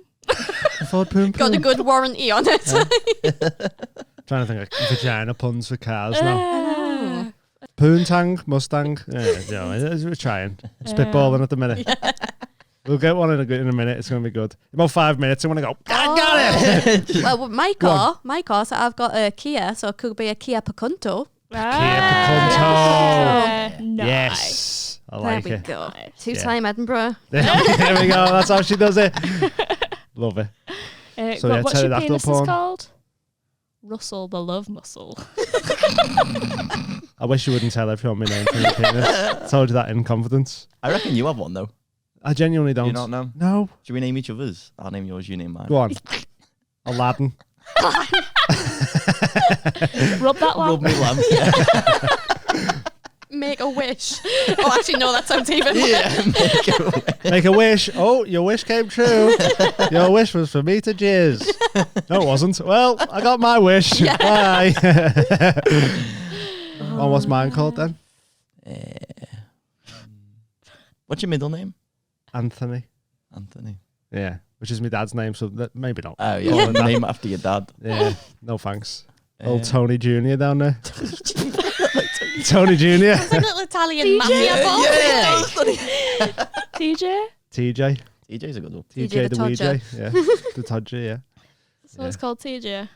Ford Poom Got a Poom. good warranty on it. Trying to think of vagina puns for cars now. Uh, Poontang, Mustang. Yeah, we're trying. Spitballing at the minute. We'll get one in a minute. It's going to be good. About 5 minutes, I want to go, I got it! Well, my car, so I've got a Kia, so it could be a Kia Picanto. Nice. Yes. I like There we it. go. Two-time Edinburgh. There we go. That's how she does it. Love it. So, yeah, what's your pterodactyl penis porn. called? Russell the Love Muscle. I wish you wouldn't tell everyone my name from your penis. I told you that in confidence. I reckon you have one though. I genuinely Do don't. you not know? No. Should we name each other's? I'll name yours, you name mine. Go on. Aladdin. Rub that Rub lamp. me lamp. Make a wish. Oh, actually, no, that sounds even worse. Yeah, make a wish. Make a wish. Oh, your wish came true. Your wish was for me to jizz. No, it wasn't. Well, I got my wish. Bye. Oh, what's mine called then? What's your middle name? Anthony. Anthony. Yeah, which is my dad's name, so maybe not. Oh yeah, name it after your dad. Yeah, no thanks. Old Tony Jr. down there. Tony Jr. It's like a little Italian mafia boss. TJ. TJ. TJ's a good one. TJ the Todger. Weejay. Yeah. The Todger, yeah. So it's called TJ.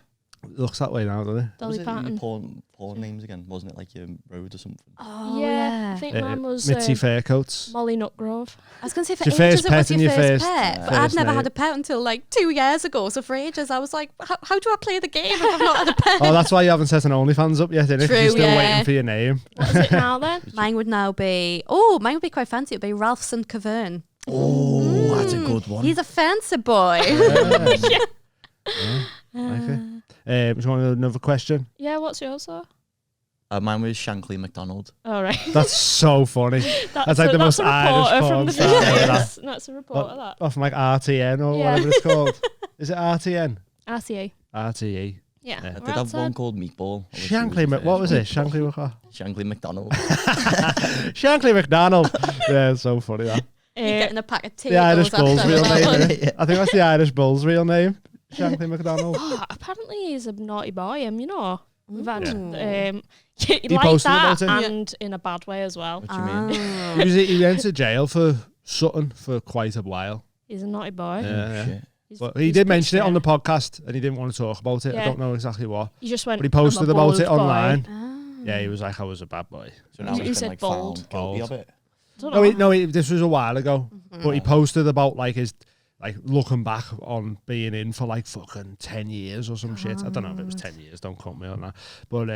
Looks that way now, doesn't it? Dolly Was it your Parton. porn names again? Wasn't it like your road or something? Oh, Yeah, I think mine was Mitzi Faircoats. Molly Nutgrove. I was going to say for Your first ages it pet was and your your first first- pet, but first I'd never name. had a pet until like 2 years ago. So for ages I was like, how do I play the game if I've not had a pet? Oh, that's why you haven't set an OnlyFans up yet, innit? 'Cause True, you're still yeah. waiting for your name. What is it now then? Mine would be quite fancy. It would be Ralph St. Cavern. Oh, that's a good one. He's a fancy boy. Okay. Do you want another question? Yeah, what's yours, sir? Mine was Shankly McDonald. All right. That's so funny. That's like the most a Irish reporter from porn the star ever, that. business. That's a reporter, that. Off from like RTN or Yeah. whatever it's called. Is it RTN? RTA. RTE. Yeah. Yeah. I we're did have outside. one called Meatball. I wish he Shankly, was what was it? first. Shankly McDonald. Shankly McDonald. Shankly McDonald. Yeah, it's so funny that. You're getting a pack of tea. The Irish Bulls real name. one. Innit? I think that's the Irish Bulls real name. Shankly McDonald. Oh, apparently he's a naughty boy, you know. We've had He like posted that about it? and in a bad way as well. What do you mean? He went to jail for Sutton for quite a while. He's a naughty boy. Yeah. Shit. But he did mention it on the podcast and he didn't want to talk about it. I Yeah. don't know exactly what. He just went. But he posted "I'm a about bold it online. boy." Yeah, he was like, I was a bad boy. So now You he's said been like bold. found guilty of it. Don't know. This was a while ago. But he posted about like his, like looking back on being in for like fucking 10 years or some shit. I don't know if it was 10 years. Don't quote me on that. But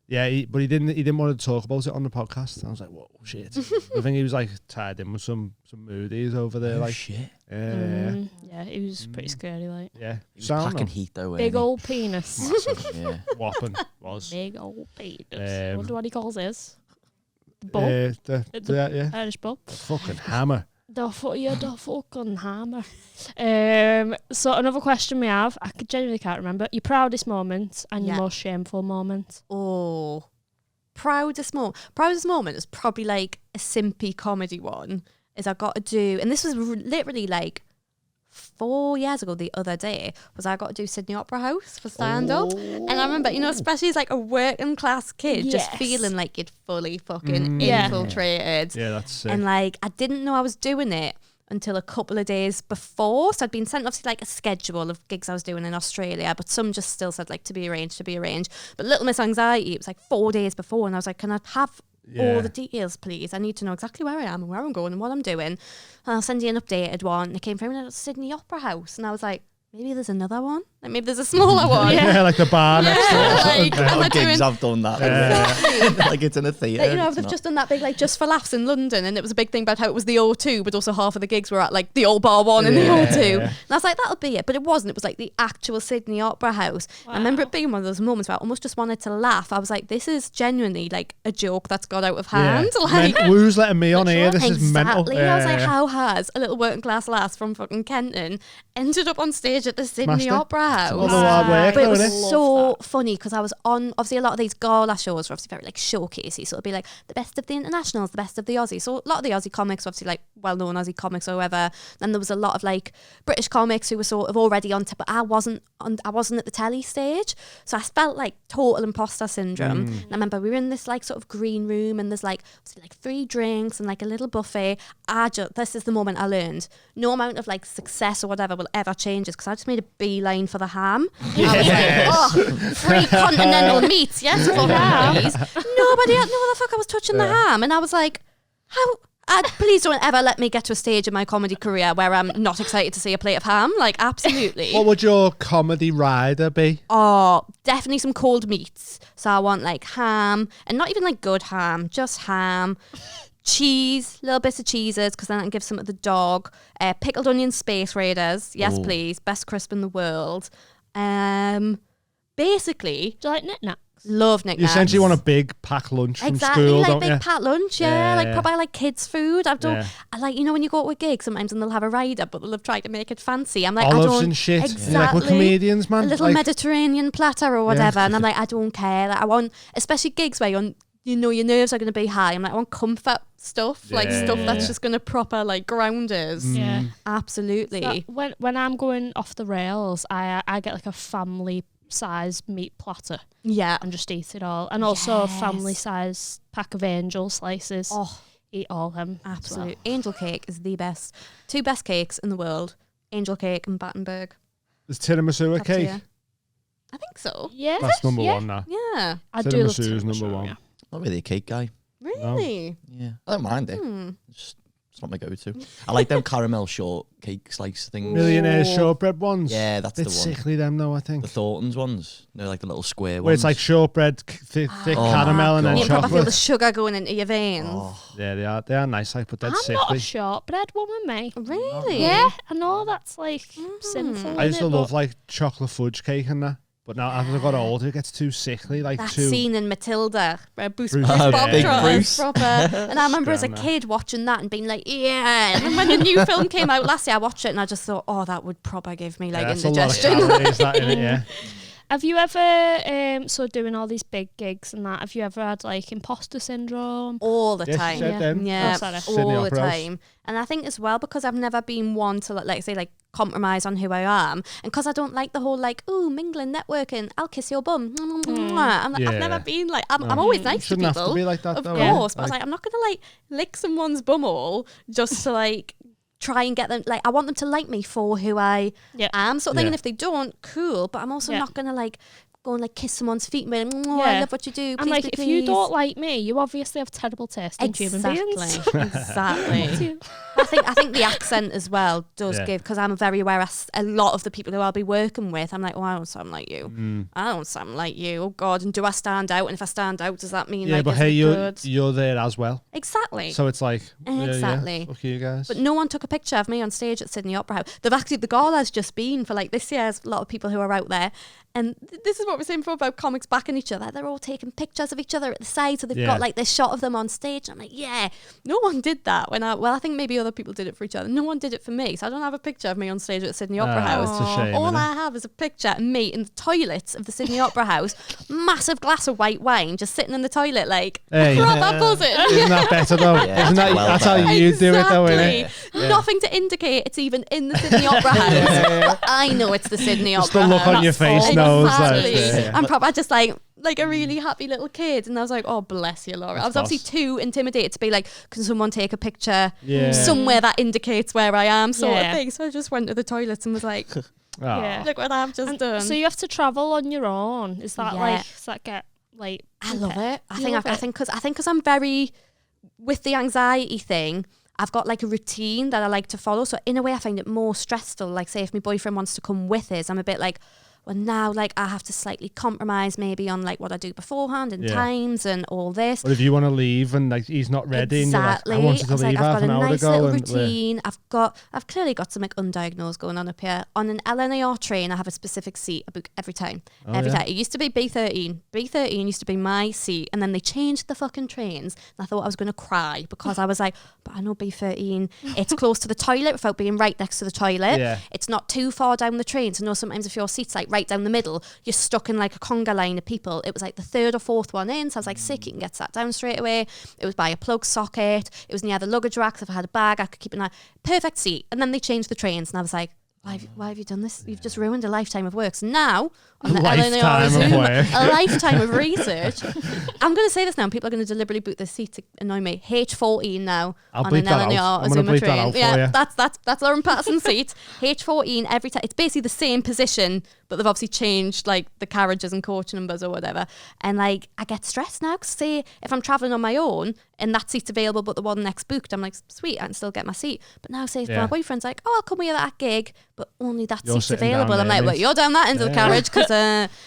yeah, he didn't want to talk about it on the podcast. I was like, whoa, shit. I think he was like tied in with some moodies over there. Like, shit. Yeah, he was pretty scary, like. yeah. He was Sound packing though. heat though. Big wasn't old penis. he? Massive, yeah. Whopping was. Big old penis. Wonder what he calls his. The bull. Yeah. Irish bull. Fucking hammer. The fucking hammer. So another question we have, I genuinely can't remember. Your proudest moment and your Yeah. most shameful moment. Oh, proudest moment is probably like a simpy comedy one. Is I got to do, and this was literally like 4 years ago. The other day was I got to do Sydney Opera House for stand up, and I remember, especially as like a working class kid, just Yes. feeling like you'd fully fucking Yeah. infiltrated. Yeah, that's sick. And like I didn't know I was doing it until a couple of days before. So I'd been sent obviously like a schedule of gigs I was doing in Australia, but some just still said like to be arranged. But Little Miss Anxiety, it was like 4 days before, and I was like, can I have all the details, please? I need to know exactly where I am and where I'm going and what I'm doing. And I'll send you an updated one. And it came through and it was Sydney Opera House, and I was like, maybe there's another one. Like maybe there's a smaller one. Yeah, like the bar next door. or Yeah, something. like, am I What gigs doing? I've done that. Like it's in a theatre. Like, it's they've not. just done that big like Just for Laughs in London, and it was a big thing about how it was the O2, but also half of the gigs were at like the old bar one in the O2. And I was like, that'll be it, but it wasn't. It was like the actual Sydney Opera House. I remember it being one of those moments where I almost just wanted to laugh. I was like, this is genuinely like a joke that's got out of hand. Like, Who's letting me on here? This is mental. exactly. I was like, how has a little working class lass from fucking Kenton ended up on stage stage at the Sydney Smashed it. Opera House. All the hard work, But it though, was innit? so funny because I was on, obviously a lot of these gala shows were obviously very like showcasey, so it'll be like the best of the internationals, the best of the Aussie. So a lot of the Aussie comics were obviously like well-known Aussie comics or whatever. Then there was a lot of like British comics who were sort of already on, but I wasn't at the telly stage, so I felt like total imposter syndrome. And I remember we were in this like sort of green room, and there's like obviously like 3 drinks and like a little buffet. This is the moment I learned no amount of like success or whatever will ever change this, because I just made a beeline for the ham. I was like, oh, 3 continental meats, yes, for please. Nobody else knew what the fuck I was touching the ham, and I was like, how? Please don't ever let me get to a stage in my comedy career where I'm not excited to see a plate of ham. Like, absolutely. What would your comedy rider be? Oh, definitely some cold meats. So I want like ham, and not even like good ham, just ham. Cheese, little bits of cheeses, because then I can give some to the dog. Pickled onion Space Raiders. Yes, please. Best crisp in the world. Basically, Do you like knick-knacks? love You knickknacks. essentially want a big pack lunch from Exactly, school, like don't big you? packed lunch, Yeah, like yeah. probably like kids' food. I Yeah. like, you know, when you go to a gig, sometimes and they'll have a rider, but they'll have tried to make it fancy. I'm like, I Olives don't and shit. exactly. And you're like, we're comedians, man. A little Like, Mediterranean platter or whatever, and I'm like, I don't care. Like, I want, especially gigs where you know your nerves are going to be high. I'm like, I want comfort stuff, like Yeah, stuff yeah, that's yeah. just going to proper like ground us. Yeah. Absolutely. So when I'm going off the rails, I get like a family size meat platter Yeah. and just eat it all, and also a Yes. family size pack of angel slices. Oh, Eat all them. absolute. Angel cake is the best. 2 best cakes in the world: angel cake and Battenberg. Is tiramisu a Top cake? tier. I think so. Yeah, That's number yeah. 1 now. Yeah. I do love Tiramisu is number tiramisu, 1. yeah. Not really a cake guy. Really? Yeah, I don't mind it. Hmm. It's not my go-to. I like them caramel shortcake slice things. Millionaire Ooh. shortbread ones. Yeah, that's the It's one. sickly them though, I think. The Thorntons ones. They're like the little square Where ones. it's like shortbread, thick Oh caramel, and my then You God. can proper feel the chocolate. sugar going into your veins. Oh, Yeah, they are nice, like, but I'm that's not a sickly. shortbread woman, mate. Really? Yeah, I know that's like sinful. I used to innit, love but like chocolate fudge cake and that, but now as I got older, it gets too sickly. Like That too. scene in Matilda where Bruce Bruce, Bob Big Trotter Bruce. is proper. And I remember as a Scram, kid watching that and being like, yeah. And then when the new film came out last year, I watched it and I just thought, oh, that would proper give me like Yeah, that's a lot of indigestion. calories, that in it, yeah. have you ever so doing all these big gigs and that? Have you ever had like imposter syndrome? All the Yes, time. you said Yeah. them. Yeah, Oh, sorry. Sydney all the Opera House. time. And I think as well, because I've never been one to like say like compromise on who I am, and because I don't like the whole like, ooh, mingling, networking, I'll kiss your bum. I'm like, I've Yeah. never been like, I'm No. always nice to Shouldn't have people. to be like that, Of though. course, yeah. but I was like, I'm not gonna like lick someone's bumhole just to like try and get them, like, I want them to like me for who I Yeah. am, sort of thing. Yeah. And if they don't, cool. But I'm also Yeah. not gonna like go and like kiss someone's feet and be like, I Yeah. love what you do. And Please, like, please, if you please." don't like me, you obviously have terrible taste in human beings. Exactly. I think the accent as well does Yeah. give, because I'm very aware a lot of the people who I'll be working with, I'm like, oh, I don't sound like you. Mm. I don't sound like you. Oh God, and do I stand out? And if I stand out, does that mean Yeah, like but is hey, it you're good? there as well. Exactly. So it's like, Exactly. yeah, fuck you guys. But no one took a picture of me on stage at Sydney Opera House. They've actually, the gala's just been for like this year's a lot of people who are out there. And this is what we're saying before about comics backing each other. They're all taking pictures of each other at the side. So they've Yeah. got like this shot of them on stage. And I'm like, yeah, no one did that. I think maybe other people did it for each other. No one did it for me. So I don't have a picture of me on stage at Sydney Opera House. It's a shame. All innit? I have is a picture of me in the toilets of the Sydney Opera House, massive glass of white wine, just sitting in the toilet, like Hey. proper buzzing. Isn't that better though? Yeah, Isn't that, well that's how better. you do it though, Exactly. innit? Nothing to indicate it's even in the Sydney Opera House. But I know it's the Sydney Just Opera the look House. on your face Exactly. knows that. Yeah. I'm probably just like a really happy little kid, and I was like, oh bless you, Laura. I was obviously too intimidated to be like, can someone take a picture Yeah. somewhere that indicates where I am, sort Yeah. of thing. So I just went to the toilets and was like, Ah. Yeah. look what I've just And done. so you have to travel on your own. Is that Yeah. like, does that get like? I love it. I You think love I it? think because I'm very with the anxiety thing. I've got like a routine that I like to follow. So in a way, I find it more stressful. Like say if my boyfriend wants to come with us, I'm a bit like, well, now like I have to slightly compromise maybe on like what I do beforehand and times and all this. But if you want to leave and like he's not ready, Exactly. and you're like, I wanted to leave half an hour I've ago. got a nice little routine. I've clearly got some like undiagnosed going on up here. On an LNAR train, I have a specific seat I book every time. Every time. It used to be B13. B13 used to be my seat, and then they changed the fucking trains. And I thought I was going to cry because I was like, but I know B13. It's close to the toilet without being right next to the toilet. Yeah. It's not too far down the train. So, sometimes if your seat's like right down the middle, you're stuck in like a conga line of people. It was like the third or fourth one in. So I was like, sick, you can get sat down straight away. It was by a plug socket. It was near the luggage racks. If I had a bag, I could keep an eye. Perfect seat. And then they changed the trains, and I was like, why have you done this? You've just ruined a lifetime of work. So now, on the a lifetime of research, I'm going to say this now, and people are going to deliberately boot this seat to annoy me. H14 now on an LNR Zuma train. Yeah, that's Lauren Pattison seat. H14 every time. It's basically the same position, but they've obviously changed like the carriages and coach numbers or whatever. And like I get stressed now because say if I'm travelling on my own and that seat's available but the one next booked, I'm like, sweet, I can still get my seat. But now say if my boyfriend's like, oh, I'll come with you at that gig, but only that seat's available. I'm like, well, you're down that end of the carriage because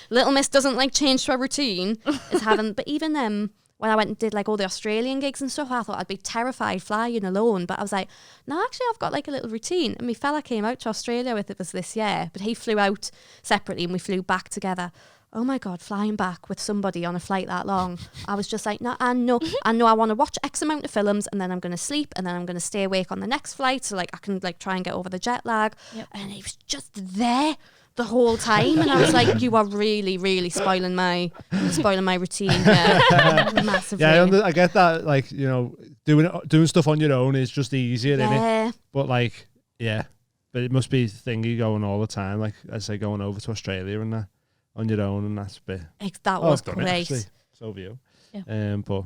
little miss doesn't like change to her routine. But even when I went and did like all the Australian gigs and stuff, I thought I'd be terrified flying alone. But I was like, no, actually I've got like a little routine. And my fella came out to Australia with us this year, but he flew out separately and we flew back together. Oh my God, flying back with somebody on a flight that long. I was just like, no, I know I want to watch X amount of films and then I'm going to sleep and then I'm going to stay awake on the next flight so like I can like try and get over the jet lag. Yep. And he was just there the whole time, and I was like, you are really, really spoiling my routine here. Massively. Yeah, I get that. Like, you know, doing stuff on your own is just easier, innit? But like, but it must be thingy going all the time. Like I say, going over to Australia and that on your own, and that's a bit. That was great. So have you. Yeah. But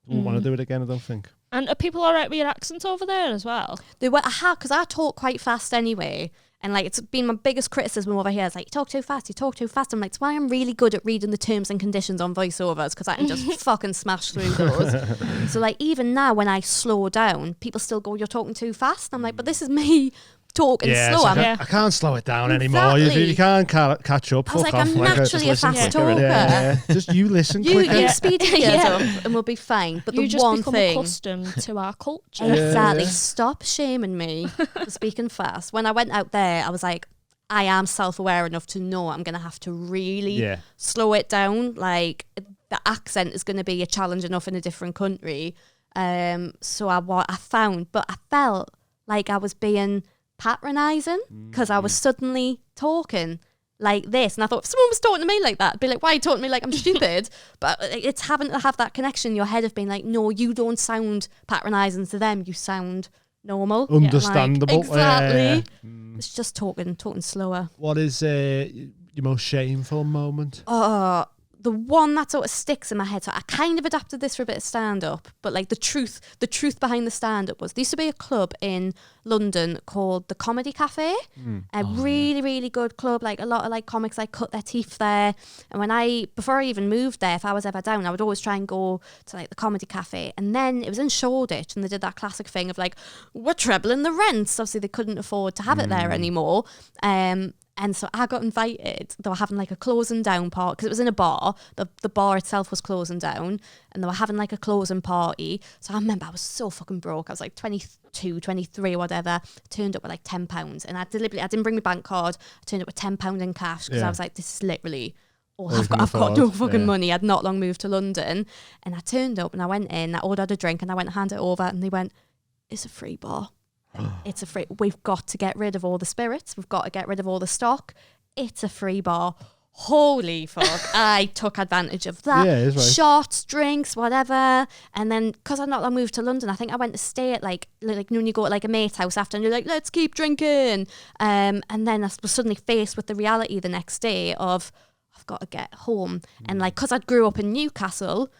wouldn't want to do it again, I don't think. And are people all right with your accent over there as well? They were, because I talk quite fast anyway. And like it's been my biggest criticism over here. It's like, you talk too fast. I'm like, it's why I'm really good at reading the terms and conditions on voiceovers, because I can just fucking smash through those. So like even now when I slow down, people still go, you're talking too fast. I'm like, but this is me talking slow. I can't slow it down anymore. You can't catch up. I was like, I'm naturally a fast talker. Yeah. Just you listen quicker. You speed your ears up and we'll be fine. But you the one thing, accustomed to our culture. Exactly. Stop shaming me for speaking fast. When I went out there, I was like, I am self-aware enough to know I'm going to have to really slow it down. Like the accent is going to be a challenge enough in a different country. So I felt like I was being patronising because I was suddenly talking like this, and I thought if someone was talking to me like that, I'd be like, why are you talking to me like I'm stupid? But it's having to have that connection in your head of being like, no, you don't sound patronising to them, you sound normal, understandable. Like, exactly. It's just talking slower. What is your most shameful moment? The one that sort of sticks in my head, so I kind of adapted this for a bit of stand-up, but like the truth behind the stand-up was there used to be a club in London called the Comedy Cafe, really good club. Like a lot of like comics like cut their teeth there, and before I even moved there, if I was ever down, I would always try and go to like the Comedy Cafe. And then it was in Shoreditch, and they did that classic thing of like, we're trebling the rents. Obviously they couldn't afford to have it there anymore. And so I got invited. They were having like a closing down party because it was in a bar. The bar itself was closing down, and they were having like a closing party. So I remember I was so fucking broke. I was like 22, 23 or whatever. I turned up with like £10, and I didn't bring my bank card. I turned up with £10 in cash because I was like, this is literally all I've got no fucking money. I'd not long moved to London, and I turned up and I went in. I ordered a drink and I went and handed it over, and they went, "It's a free bar. It's a free. We've got to get rid of all the spirits. We've got to get rid of all the stock. It's a free bar." Holy fuck. I took advantage of that. Yeah, it's right. Shots, drinks, whatever. And then because I'd not long moved to London, I think I went to stay at like when you go to like a mate's house after and you're like, let's keep drinking. And then I was suddenly faced with the reality the next day of I've got to get home. And like because I grew up in Newcastle,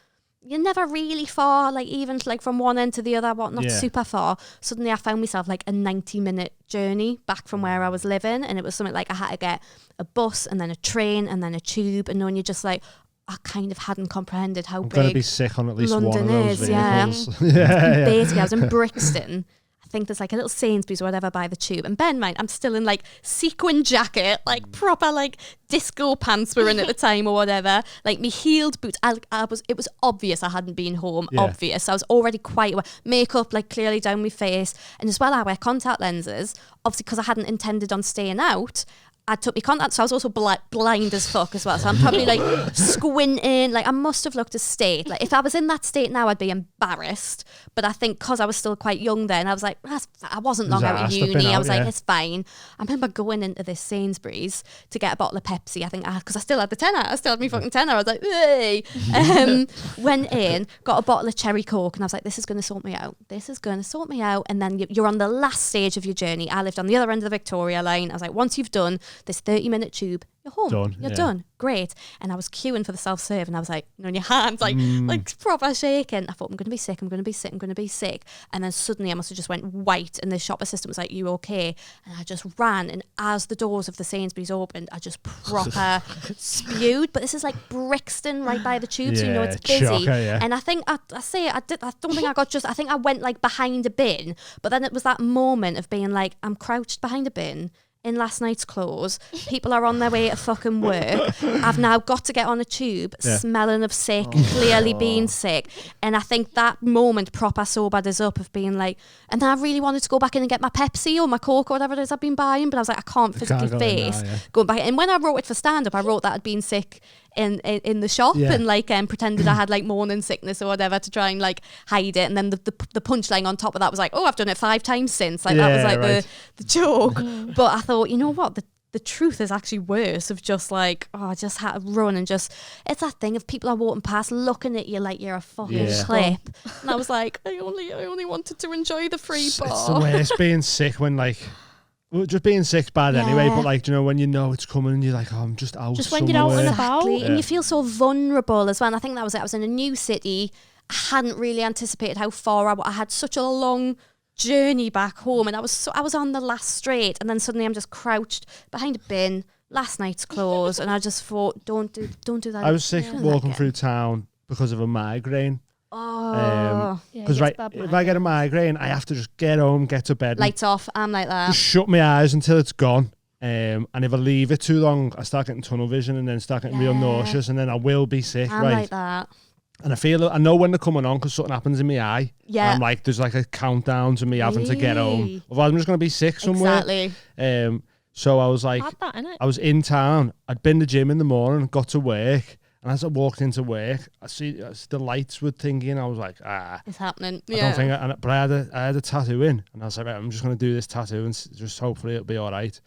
you're never really far, like even like from one end to the other, not super far. Suddenly I found myself like a 90-minute journey back from where I was living, and it was something like I had to get a bus and then a train and then a tube, and then you're just like, I kind of hadn't comprehended how big going to be sick on at least London one of those is. vehicles. Basically, I was in Brixton. I think there's like a little Sainsbury's or whatever by the tube. And bear in mind, I'm still in like sequin jacket, like proper like disco pants were in at the time or whatever. Like me heeled boots. It was obvious I hadn't been home. Yeah. Obvious. I was already quite makeup like clearly down my face. And as well, I wear contact lenses. Obviously, because I hadn't intended on staying out. I took my contact, so I was also blind as fuck as well. So I'm probably like squinting. Like I must have looked a state. Like if I was in that state now, I'd be embarrassed. But I think because I was still quite young then, I was like, I wasn't long out of uni. I was like, it's fine. I remember going into this Sainsbury's to get a bottle of Pepsi. I think because I still had the tenner. I still had my fucking tenner. I was like, hey. Went in, got a bottle of cherry Coke, and I was like, this is going to sort me out. This is going to sort me out. And then you're on the last stage of your journey. I lived on the other end of the Victoria line. I was like, once you've done this 30-minute tube, you're home. You're done. Great. And I was queuing for the self-serve and I was like, in your hands, like proper shaking. I thought, I'm going to be sick. And then suddenly I must have just went white and the shop assistant was like, you okay? And I just ran. And as the doors of the Sainsbury's opened, I just proper spewed. But this is like Brixton right by the tube, so you know it's busy. Chocker, yeah. And I think I don't think I got I think I went like behind a bin. But then it was that moment of being like, I'm crouched behind a bin in last night's clothes. People are on their way to fucking work. I've now got to get on a tube, smelling of sick, clearly being sick. And I think that moment proper sobered us up of being like, and then I really wanted to go back in and get my Pepsi or my Coke or whatever it is I've been buying, but I was like, I can't physically face going back. And when I wrote it for stand-up, I wrote that I'd been sick in the shop and like pretended I had like morning sickness or whatever to try and like hide it. And then the punchline on top of that was like, oh, I've done it 5 times since. Like that was like the joke. But I thought, you know what, the truth is actually worse of just like, oh, I just had to run and just, it's that thing of people are walking past looking at you like you're a fucking clip. And I was like, I only wanted to enjoy the free bar. It's the worst being sick when like, well, just being sick's bad anyway, but like, you know, when you know it's coming and you're like, oh, I'm just out just when somewhere. you're out and about. And you feel so vulnerable as well. And I think that was it. I was in a new city. I hadn't really anticipated how far I had such a long journey back home, and I was on the last straight, and then suddenly I'm just crouched behind a bin, last night's clothes, and I just thought, don't do that. I was sick walking through town because of a migraine. Because if I get a migraine, I have to just get home, get to bed, lights off. I'm like that. Just shut my eyes until it's gone. And if I leave it too long, I start getting tunnel vision and then start getting real nauseous, and then I will be sick. I'm like that. And I know when they're coming on because something happens in my eye. Yeah. And I'm like, there's like a countdown to me having to get home. Otherwise, I'm just going to be sick somewhere. Exactly. So I was like, I was in town. I'd been to the gym in the morning, got to work. And as I walked into work, I see the lights were thinking. I was like, it's happening. I don't think. But I had a tattoo in, and I was like, right, I'm just going to do this tattoo, and just hopefully it'll be all right.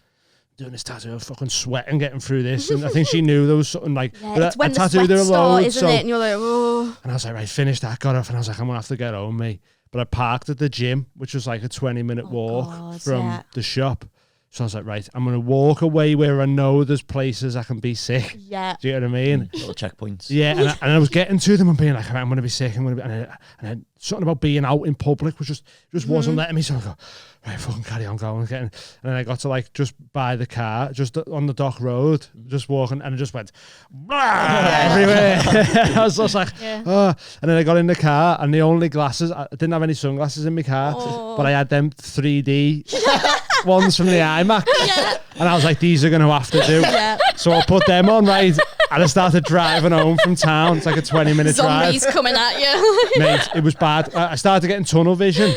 Doing this tattoo, I'm fucking sweating getting through this, and I think she knew there was something like. Yeah, it's when the sweat starts, isn't it? And you're like, oh. And I was like, right, finish that. Got off, and I was like, I'm gonna have to get home, mate. But I parked at the gym, which was like a 20-minute walk from the shop. So I was like, right, I'm going to walk away where I know there's places I can be sick. Yeah. Do you know what I mean? Little checkpoints. Yeah, and I was getting to them and being like, I'm going to be sick. And then something about being out in public was just wasn't letting me. So I go, right, fucking carry on going. And then I got to like just by the car, just on the dock road, just walking, and I just went, everywhere. I was just like, oh. And then I got in the car, and the only glasses, I didn't have any sunglasses in my car, but I had them 3D ones from the iMac. Yeah. And I was like, these are going to have to do. Yeah. So I put them on, right? And I started driving home from town. It's like a 20-minute drive. Zombies coming at you. Mate, it was bad. I started getting tunnel vision.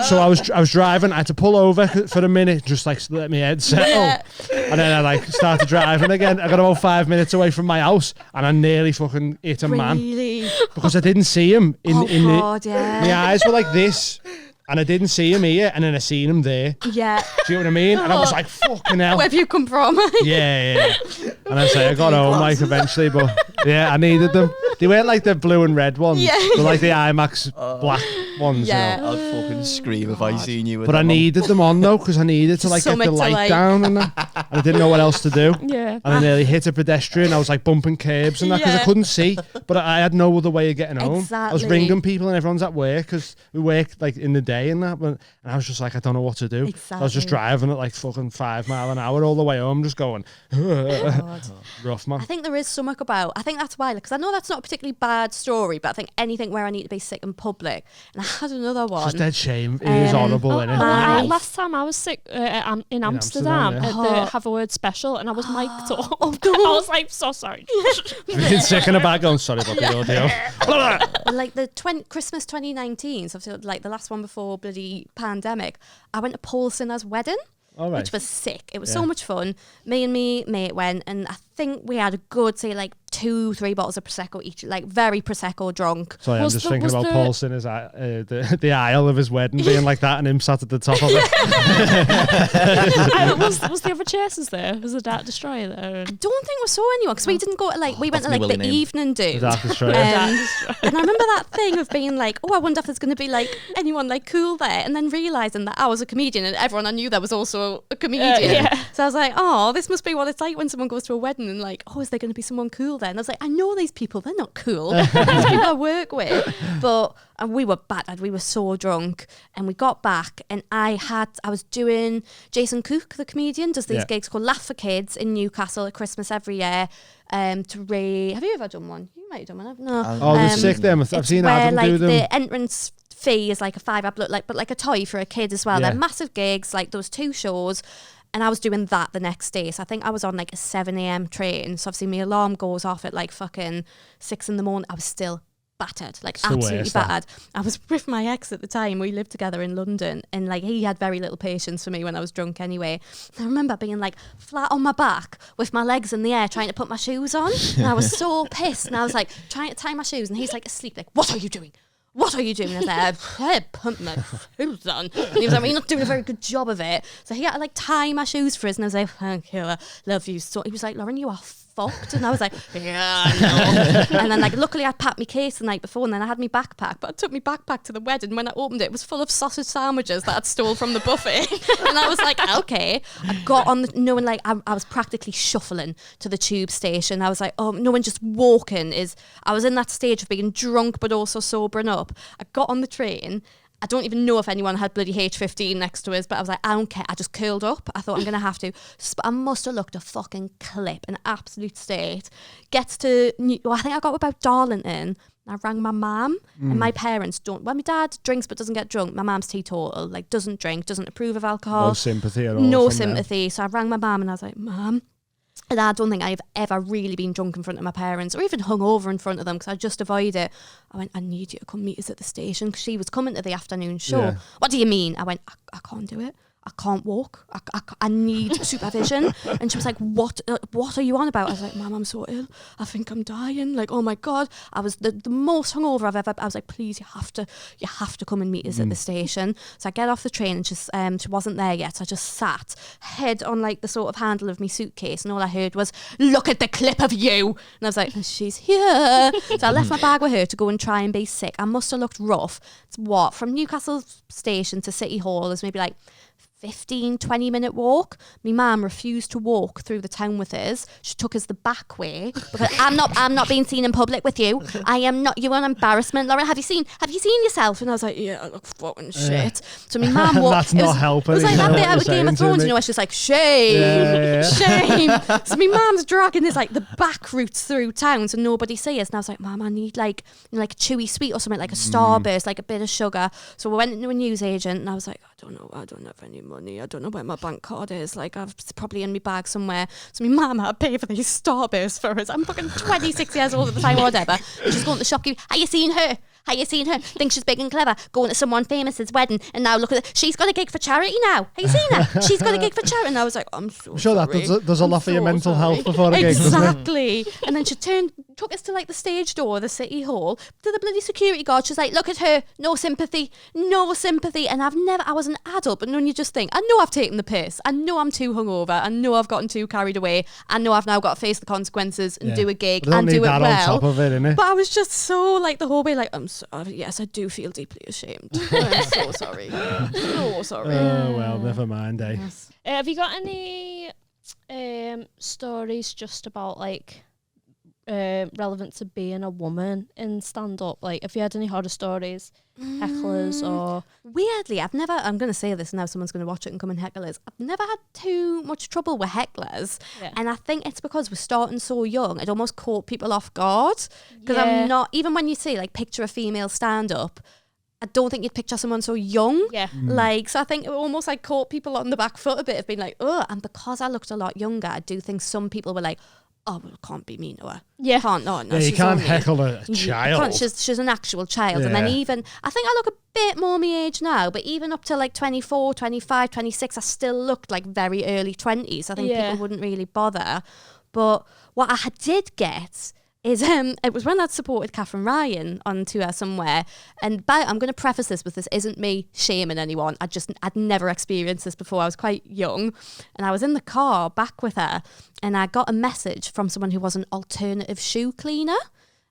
So I was driving. I had to pull over for a minute, just like let my head settle. Yeah. And then I like started driving again. I got about 5 minutes away from my house, and I nearly fucking hit a man because I didn't see him. My eyes were like this. And I didn't see him here, and then I seen him there. Yeah. Do you know what I mean? And I was like, fucking hell. Where have you come from? Yeah. And I got home like eventually, but yeah, I needed them. They weren't like the blue and red ones. Yeah. They're like the IMAX black ones. Yeah. You know? I'd fucking scream if I seen you with But I needed them on though, because I needed to like get the light down and that. And I didn't know what else to do. Yeah. And I nearly hit a pedestrian. I was like bumping curbs and that because I couldn't see. But I had no other way of getting home. Exactly. I was ringing people and everyone's at work because we work like in the day and that. And I was just like, I don't know what to do. Exactly. I was just driving at like fucking 5 miles an hour all the way home, just going, rough, man. I think there is something about, I think that's why, because I know that's not a particularly bad story, but I think anything where I need to be sick in public, and I had another one. It's dead shame. It is horrible, isn't it? Last time I was sick in Amsterdam yeah. at the Have a Word special, and I was mic'd up. I was like, so sorry. Being sick in a bag going, sorry about the audio. Like the Christmas 2019, so like the last one before bloody pandemic, I went to Paul Sinner's wedding. Which was sick. It was so much fun. Me and me mate went, and I think we had a good, say, like 2-3 bottles of Prosecco each, like very Prosecco drunk. Sorry, I'm just thinking about Paul Sinner's the aisle of his wedding being like that and him sat at the top of it. Was the other chasers there? Was the Dark Destroyer there? I don't think we saw anyone, because we didn't go to we went to like the evening do. The Dark Destroyer. And I remember that thing of being like, oh, I wonder if there's going to be like anyone like cool there, and then realising that I was a comedian and everyone I knew there was also a comedian. So I was like, oh, this must be what it's like when someone goes to a wedding and like, oh, is there going to be someone cool there? And I was like, I know these people, they're not cool. These people I work with. But we were battered, we were so drunk, and we got back, and I was doing, Jason Cook, the comedian, does these gigs called Laugh for Kids in Newcastle at Christmas every year. Have you ever done one? You might have done one. No. They're sick them. I've seen Adam do them. The entrance fee is like a £5, but like a toy for a kid as well. They're massive gigs, like those 2 shows. And I was doing that the next day. So I think I was on like a 7 a.m. train. So obviously my alarm goes off at like fucking 6 in the morning. I was still battered, like absolutely battered. I was with my ex at the time. We lived together in London, and like he had very little patience for me when I was drunk anyway. And I remember being like flat on my back with my legs in the air trying to put my shoes on. And I was so pissed. And I was like trying to tie my shoes, and he's like asleep, like, what are you doing? What are you doing? And I was like, put my shoes on. And he was like, well, you're not doing a very good job of it. So he had to like tie my shoes for us, and I was like, thank you, I love you so. He was like, Lauren, you are fucked. And I was like, yeah, I know. And then like luckily I packed my case the night before, and then I had my backpack, but I took my backpack to the wedding. When I opened it, it was full of sausage sandwiches that I'd stole from the buffet. And I was like, okay. I got on knowing like I was practically shuffling to the tube station. I was like, oh, no one just walking is. I was in that stage of being drunk but also sobering up. I got on the train. I don't even know if anyone had bloody H15 next to us, but I was like, I don't care. I just curled up. I thought I'm going to have to. I must have looked a fucking clip, an absolute state. Gets to, I think I got about Darlington. I rang my mum, and my parents don't. Well, my dad drinks but doesn't get drunk. My mum's teetotal, like doesn't drink, doesn't approve of alcohol. No sympathy at all. No sympathy. So I rang my mum, and I was like, Mum. And I don't think I've ever really been drunk in front of my parents or even hungover in front of them, because I just avoid it. I went, I need you to come meet us at the station, because she was coming to the afternoon show. Yeah. What do you mean? I went, I can't do it. I can't walk. I need supervision. And she was like, what are you on about? I was like, Mum, I'm so ill. I think I'm dying. Like, oh my God. I was the most hungover I've ever. I was like, please, you have to come and meet us at the station. So I get off the train, and she wasn't there yet. So I just sat, head on like the sort of handle of my suitcase, and all I heard was, look at the clip of you. And I was like, she's here. So I left my bag with her to go and try and be sick. I must have looked rough. It's what, from Newcastle station to City Hall is maybe like 15-20 minute walk. My mum refused to walk through the town with us. She took us the back way, because I'm not being seen in public with you. I am not. You're an embarrassment, Lauren. Have you seen yourself? And I was like, yeah, I look fucking shit. So my mum walked. That's not helping. It was like that bit out of Game of Thrones, you know, where she's like, shame, shame. So my mum's dragging us like the back routes through town so nobody sees us. And I was like, Mum, I need like a chewy sweet or something, like a Starburst, like a bit of sugar. So we went into a newsagent, and I was like, I don't have any money. I don't know where my bank card is. Like, it's probably in my bag somewhere. So my mum had to pay for these Starbursts for us. I'm fucking 26 years old at the time or whatever. And she's going to the shopkeeper. Have you seen her? Have you seen her? Thinks she's big and clever. Going to someone famous's wedding, and now look at her. She's got a gig for charity now. Have you seen her? She's got a gig for charity. And I was like, I'm sure that does a lot for your mental health before a gig, exactly. And then she took us to like the stage door of the City Hall, to the bloody security guard. She's like, look at her, no sympathy. And I was an adult, but then you just think, I know I've taken the piss. I know I'm too hungover. I know I've gotten too carried away. I know I've now got to face the consequences and do a gig and do it well. On top of it, innit? But I was just so like the whole way, like, I'm sorry. Yes, I do feel deeply ashamed. I'm so sorry. So sorry. Oh well, never mind, eh? Yes. Have you got any stories just about like relevant to being a woman in stand-up? Like, have you had any horror stories, hecklers or... Weirdly, I'm going to say this now, someone's going to watch it and come and heckle us. I've never had too much trouble with hecklers. Yeah. And I think it's because we're starting so young, it almost caught people off guard. Because I'm not, even when you see, like, picture a female stand-up, I don't think you'd picture someone so young. Yeah. Like, so I think it almost like caught people on the back foot a bit of being like, oh, and because I looked a lot younger, I do think some people were like, oh, well, can't be mean to her. Yeah. Can't, no, Yeah, you she's can't only- heckle a you child. can't, she's an actual child. And then Yeah. even, I think I look a bit more my age now, but even up to like 24, 25, 26, I still looked like very early 20s. I think people wouldn't really bother. But what I did get is it was when I'd supported Catherine Ryan on tour somewhere, and I'm going to preface this with, this isn't me shaming anyone, I'd never experienced this before. I was quite young, and I was in the car back with her, and I got a message from someone who was an alternative shoe cleaner.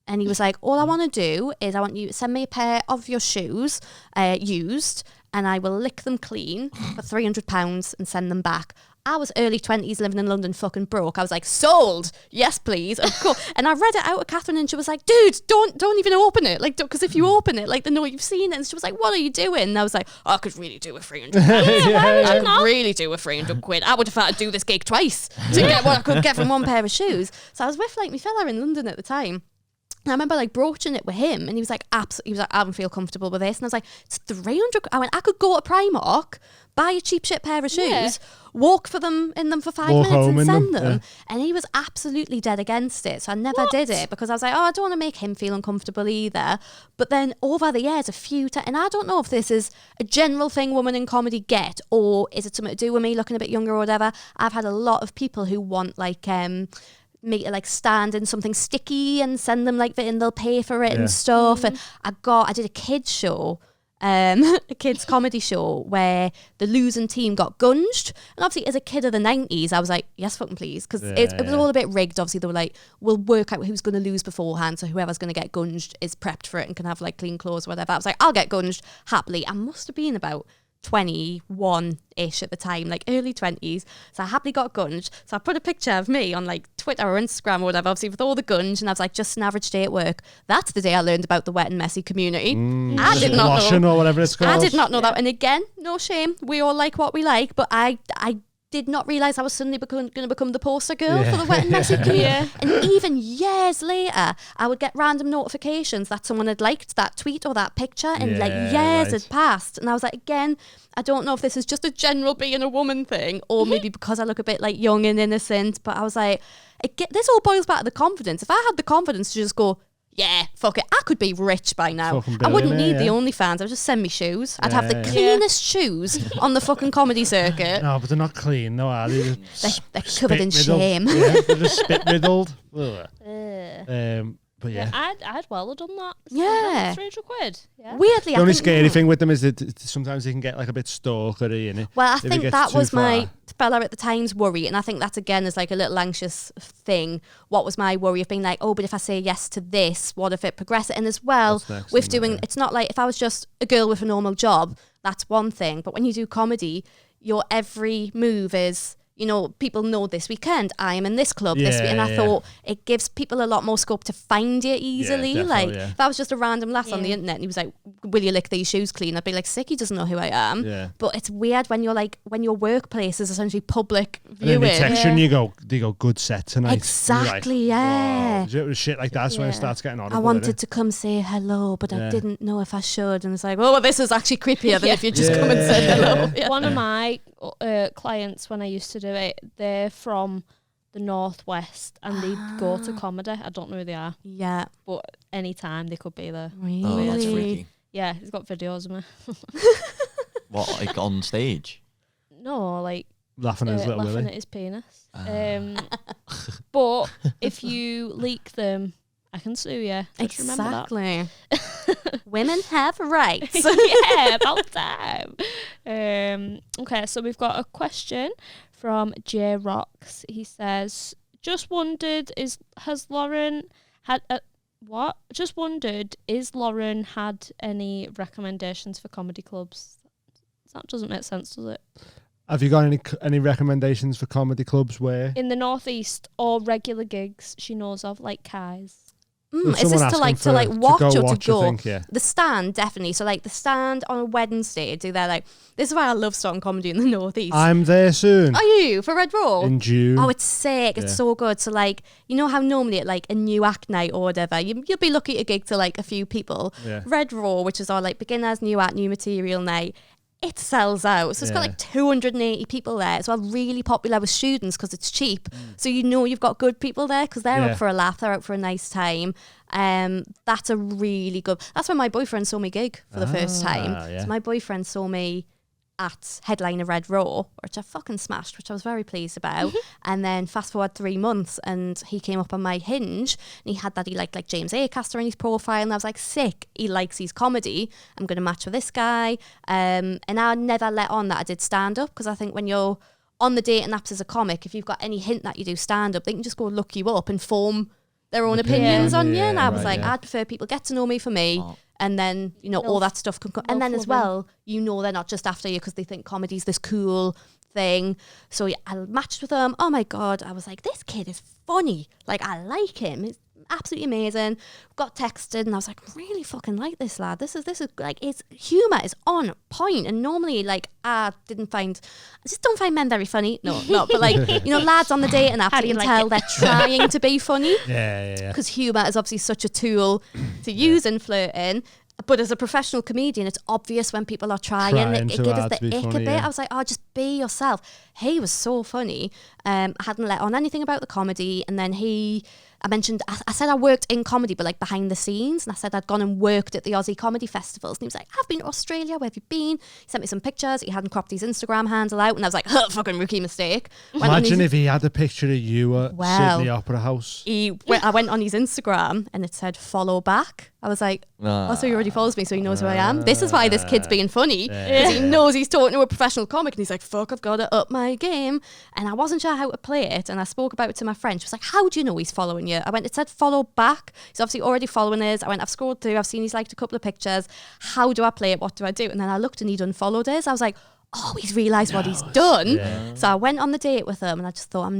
And he was like, all I want to do is I want you to send me a pair of your shoes used, and I will lick them clean for £300 and send them back. I was early 20s living in London, fucking broke. I was like, sold. Yes, please. Of course. And I read it out to Catherine, and she was like, dude, don't even open it. Like, because if you open it, like, they know you've seen it. And she was like, what are you doing? And I was like, oh, I could really do a 300. I could really do a 300 quid. I would have had to do this gig twice to get what I could get from one pair of shoes. So I was with like my fella in London at the time. And I remember like broaching it with him, and he was like, I don't feel comfortable with this. And I was like, it's 300. I went, I could go to Primark, buy a cheap shit pair of shoes, walk in them for 5 minutes and send them. And he was absolutely dead against it. So I never did it because I was like, oh, I don't want to make him feel uncomfortable either. But then over the years, a few times, and I don't know if this is a general thing women in comedy get, or is it something to do with me looking a bit younger or whatever. I've had a lot of people who want like, me to like stand in something sticky and send them like that, and they'll pay for it and stuff. And I did a kids show, a kids comedy show where the losing team got gunged, and obviously as a kid of the 90s I was like, yes fucking please, because it was all a bit rigged. Obviously they were like, we'll work out who's going to lose beforehand, so whoever's going to get gunged is prepped for it and can have like clean clothes or whatever. I was like, I'll get gunged happily. I must have been about 21-ish at the time, like early 20s. So I happily got gunged. So I put a picture of me on like Twitter or Instagram or whatever, obviously with all the gunge, and I was like, just an average day at work. That's the day I learned about the wet and messy community. I did not washing know. Or whatever it's called. I did not know that. And again, no shame. We all like what we like, but I did not realise I was suddenly going to become the poster girl for the wet and messy community. And even years later, I would get random notifications that someone had liked that tweet or that picture, and like years had passed. And I was like, again, I don't know if this is just a general being a woman thing, or maybe because I look a bit like young and innocent, but I was like, this all boils back to the confidence. If I had the confidence to just go, yeah, fuck it, I could be rich by now. I wouldn't need the OnlyFans. I would just send me shoes. I'd have the cleanest shoes on the fucking comedy circuit. No, but they're not clean, no, are they? They're covered in shame. Yeah, they're just spit riddled. But yeah, I'd well have done that. Yeah. 300 quid. Yeah. Weirdly, the only scary thing with them is that sometimes they can get like a bit stalkery, innit? Well, I think that was my fella at the time's worry, and I think that again is like a little anxious thing. What was my worry of being like, oh, but if I say yes to this, what if it progresses? And as well, with doing, it's not like if I was just a girl with a normal job, that's one thing. But when you do comedy, your every move is, you know, people know this weekend I am in this club this week, and I thought it gives people a lot more scope to find you easily. If I was just a random lass on the internet and he was like, will you lick these shoes clean? I'd be like, sick, he doesn't know who I am. But it's weird when you're like, when your workplace is essentially public viewing. And then they text you and they go, good set tonight. Exactly, like, shit like that's when it starts getting audible. I wanted to come say hello, but I didn't know if I should, and it's like, well, this is actually creepier than if you just come and said hello. One of my clients, when I used to do it, they're from the northwest and they go to comedy. I don't know who they are. Yeah, but anytime they could be there. Really? Oh, that's freaky. Yeah, he's got videos of me. What, like on stage? No, like laughing at his little laughing Willy. at his penis. But if you leak them, I can sue you. Exactly. Women have rights. Yeah, about time. Okay, so we've got a question from J Rocks. He says, "Just wondered, is Lauren had any recommendations for comedy clubs?" That doesn't make sense, does it? Have you got any recommendations for comedy clubs where? In the northeast or regular gigs she knows of, like Kai's. Is this to like watch or to go? I think, yeah. The Stand, definitely. So like the Stand on a Wednesday, do their like, this is why I love starting comedy in the Northeast. I'm there soon. Are you for Red Raw? In June. Oh, it's sick. It's so good. So like, you know how normally at like a new act night or whatever, you'll be lucky to gig to like a few people. Yeah. Red Raw, which is our like beginners, new act, new material night, it sells out. So it's got like 280 people there. It's really popular with students because it's cheap. So you know you've got good people there because they're up for a laugh. They're out for a nice time. That's a really good... That's when my boyfriend saw me gig for the first time. Yeah. So my boyfriend saw me at headliner Red Raw, which I fucking smashed, which I was very pleased about. And then fast forward 3 months and he came up on my Hinge and he had that he liked like James Acaster in his profile, and I was like, sick, he likes his comedy, I'm going to match with this guy. And I never let on that I did stand-up, because I think when you're on the dating apps as a comic, if you've got any hint that you do stand-up, they can just go look you up and form their own opinions on you. And I was like, I'd prefer people get to know me for me. And then, you know, all that stuff can come. And then as well, you know, they're not just after you because they think comedy's this cool thing. So yeah, I matched with them. Oh my God. I was like, this kid is funny. Like, I like him. It's absolutely amazing. Got texted and I was like, I really fucking like this lad. This is like, his humour is on point. And normally, like, I just don't find men very funny. No, but like, you know, lads on the dating apps, you can tell they're trying to be funny. Yeah. Because humour is obviously such a tool to use in flirting. But as a professional comedian, it's obvious when people are trying. It gives us the ick a bit. I was like, oh, just be yourself. He was so funny. I hadn't let on anything about the comedy. And then I said I worked in comedy, but like behind the scenes. And I said I'd gone and worked at the Aussie Comedy Festivals. And he was like, I've been to Australia. Where have you been? He sent me some pictures. He hadn't cropped his Instagram handle out. And I was like, fucking rookie mistake. Imagine if he had a picture of you at Sydney Opera House. I went on his Instagram and it said follow back. I was like, oh, so he already follows me, so he knows who I am. This is why this kid's being funny, because he knows he's talking to a professional comic, and he's like, fuck, I've got to up my game. And I wasn't sure how to play it, and I spoke about it to my friend. She was like, how do you know he's following you? I went, it said follow back. He's obviously already following us. I went, I've scrolled through, I've seen he's liked a couple of pictures. How do I play it? What do I do? And then I looked and he'd unfollowed us. I was like, oh, he's realised what he's done. Yeah. So I went on the date with him and I just thought,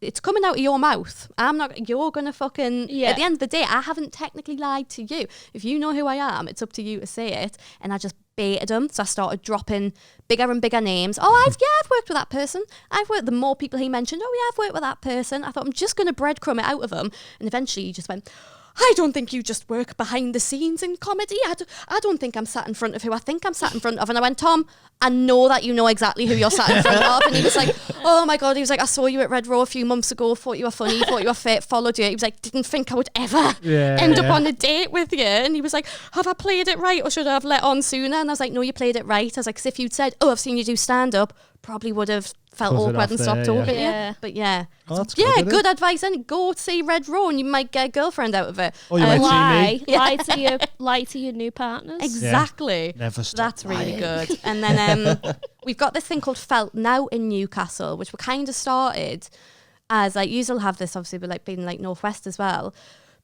it's coming out of your mouth. You're going to fucking, at the end of the day, I haven't technically lied to you. If you know who I am, it's up to you to say it. And I just baited him. So I started dropping bigger and bigger names. Oh, I've worked with that person. The more people he mentioned, oh yeah, I've worked with that person. I thought, I'm just going to breadcrumb it out of him. And eventually he just went, I don't think you just work behind the scenes in comedy. I don't think I'm sat in front of who I think I'm sat in front of. And I went, Tom, I know that you know exactly who you're sat in front of. And he was like, oh my God. He was like, I saw you at Red Raw a few months ago, thought you were funny, thought you were fit, followed you. He was like, didn't think I would ever end up on a date with you. And he was like, have I played it right or should I have let on sooner? And I was like, no, you played it right. I was like, because if you'd said, oh, I've seen you do stand-up, probably would have felt awkward and stopped talking. Yeah. But good advice. And go see Red Raw and you might get a girlfriend out of it. Or you might see me. Lie to your new partners. Exactly. Yeah. Never stop. That's really good. And then we've got this thing called Felt Now in Newcastle, which we kind of started as like, you'll have this obviously, but like being like Northwest as well.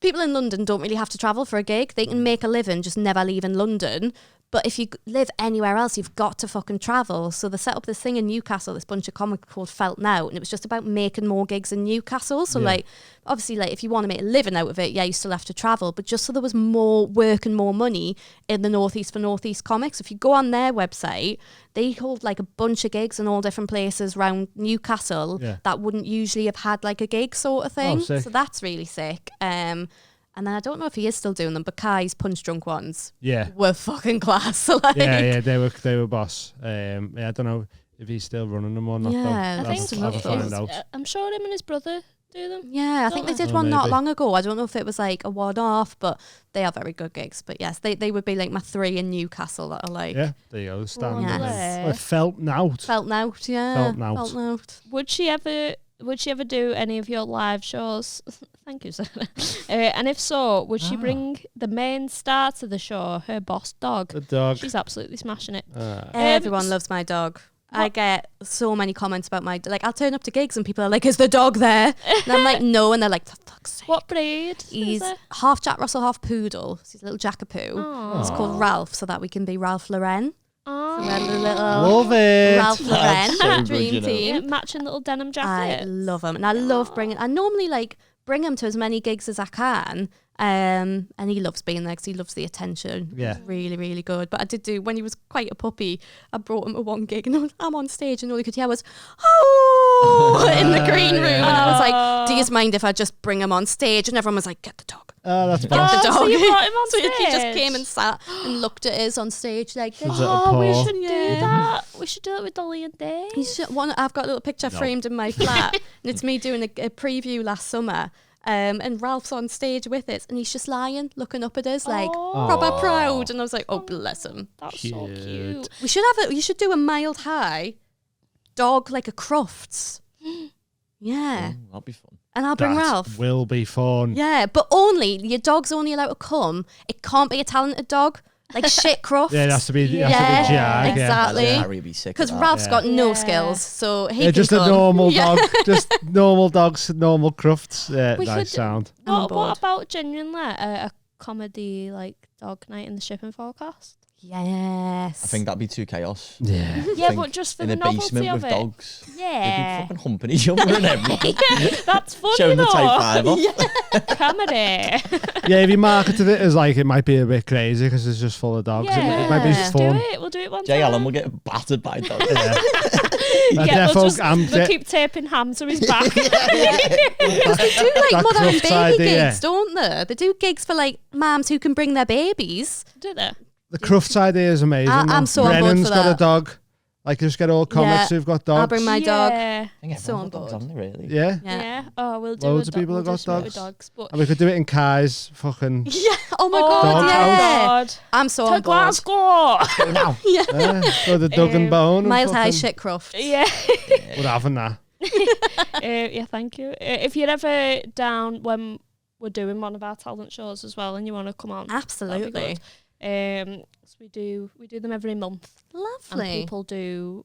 People in London don't really have to travel for a gig. They can make a living, just never leaving London. But if you live anywhere else, you've got to fucking travel. So they set up this thing in Newcastle, this bunch of comics called Felt Now, and it was just about making more gigs in Newcastle. So like, obviously, like if you want to make a living out of it, you still have to travel. But just so there was more work and more money in the Northeast for Northeast comics. If you go on their website, they hold like a bunch of gigs in all different places around Newcastle that wouldn't usually have had like a gig sort of thing. So that's really sick. And then I don't know if he is still doing them, but Kai's Punch Drunk ones were fucking class. Like. Yeah, they were boss. I don't know if he's still running them or not. Yeah, I think I'm sure him and his brother do them. Yeah, I think they did one not long ago. I don't know if it was like a one-off, but they are very good gigs. But yes, they would be like my 3 in Newcastle that are like... Yeah, there you go, standing. Felt Nout. Felt Nout, yeah. Felt Nout. Would she ever do any of your live shows? Thank you, Sarah. And if so, would she bring the main star to the show, her boss dog? The dog. She's absolutely smashing it. Everyone loves my dog. What? I get so many comments about my... Like, I'll turn up to gigs and people are like, is the dog there? And I'm like, no. And they're like, for fuck's sake. What breed? He's half Jack Russell, half poodle. He's a little jackapoo. Aww. It's called Ralph, so that we can be Ralph Lauren. Oh. So Love it. Ralph Lauren, so dream team. Yeah, matching little denim jacket. I love them. And I love bringing... I normally, like... bring them to as many gigs as I can, And he loves being there because he loves the attention. Yeah. Really, really good. But I did do, when he was quite a puppy, I brought him to one gig and I'm on stage and all he could hear was, oh, in the green room. And I was like, do you mind if I just bring him on stage? And everyone was like, get the dog. Oh, that's Get bad. the dog. So you brought him on So stage? he just came and sat and looked at us on stage like, His little Oh, we paw. should do that. We should do it with Dolly and Dave. I've got a little picture framed in my flat and it's me doing a preview last summer. And Ralph's on stage with us and he's just lying, looking up at us like proper proud. And I was like, oh, bless him. That's so cute. We should have you should do a mild high dog, like a Crufts. Yeah. Ooh, that'll be fun. And I'll bring That Ralph. will be fun. Yeah, but only, your dog's only allowed to come. It can't be a talented dog. Like shit Crufts. Yeah, it has to be, Yeah, Jag. Yeah. exactly. Harry would be sick. Because of that. Ralph's got no Yeah. skills, so he Yeah, can just a come. normal Yeah. dog. Just normal dogs, normal Crufts. Yeah, We nice could- sound. I'm on What board. about genuinely a comedy like dog night in the shipping forecast? Yes. I think that'd be too chaos. Yeah. Yeah, think but just for in the a novelty basement of with it. dogs. They'd be Yeah. fucking humping each other and everything. That's funny Showing the though. type 5 off. Comedy. Yeah, if you marketed it as like, it might be a bit crazy because it's just full of dogs. It might be Yeah. Do fun. it. We'll do it one Jay time. Allen will get battered by dogs. Yeah, we'll, just, I'm we'll keep taping ham to his back. They do like That mother and Crufts baby idea. gigs, don't they? They do gigs for like mums who can bring their babies. Do they? The Crufts idea is amazing. I'm so on board Brennan's for got a that. dog. Like, just get all comics Yeah. who've got dogs. I'll bring my dog. Yeah. I think So everyone's got dogs, on haven't they, really? Yeah. Yeah. Oh, we'll do Loads a of people we'll have got do something with dogs. But And we could do it in Kai's fucking... Yeah. Oh my oh god. Dog Yeah. God. I'm so To on board. Glasgow. Go now. Go the Dug and Bone. and Miles High fucking- shit Crufts. Yeah. We're having that. Yeah, thank you. If you're ever down when we're doing one of our talent shows as well and you want to come on, Absolutely. that'd be good. So we do them every month. And Lovely. people do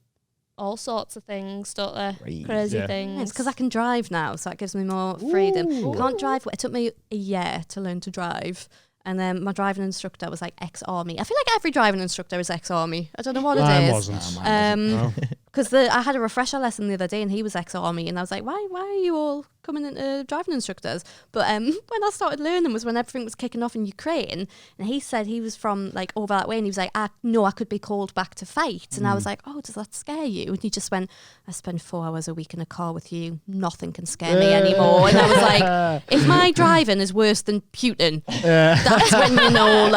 all sorts of things, don't they? Crazy. Crazy Yeah. things. It's because I can drive now, so that gives me more freedom. Ooh. Can't drive. It took me a year to learn to drive. And then my driving instructor was like ex-army. I feel like every driving instructor is ex-army. I don't know what it Mine is. wasn't. Mine No. Because I had a refresher lesson the other day and he was ex-army and I was like, why are you all coming into driving instructors? But when I started learning was when everything was kicking off in Ukraine, and he said he was from like over that way and he was like, I know I could be called back to fight. And I was like, oh, does that scare you? And he just went, I spend 4 hours a week in a car with you. Nothing can scare me anymore. And I was like, if my driving is worse than Putin, that's when you know,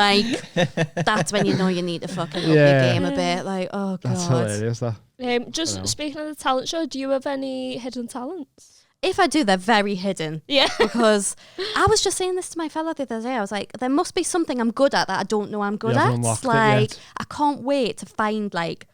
that's when you know you need to fucking up your Yeah. game a bit. Like, oh God. That's hilarious, that. Just speaking of the talent show, do you have any hidden talents? If I do, they're very hidden. Yeah. Because I was just saying this to my fella the other day. I was like, there must be something I'm good at that I don't know I'm good You at. haven't unlocked it Like, yet. I can't wait to find like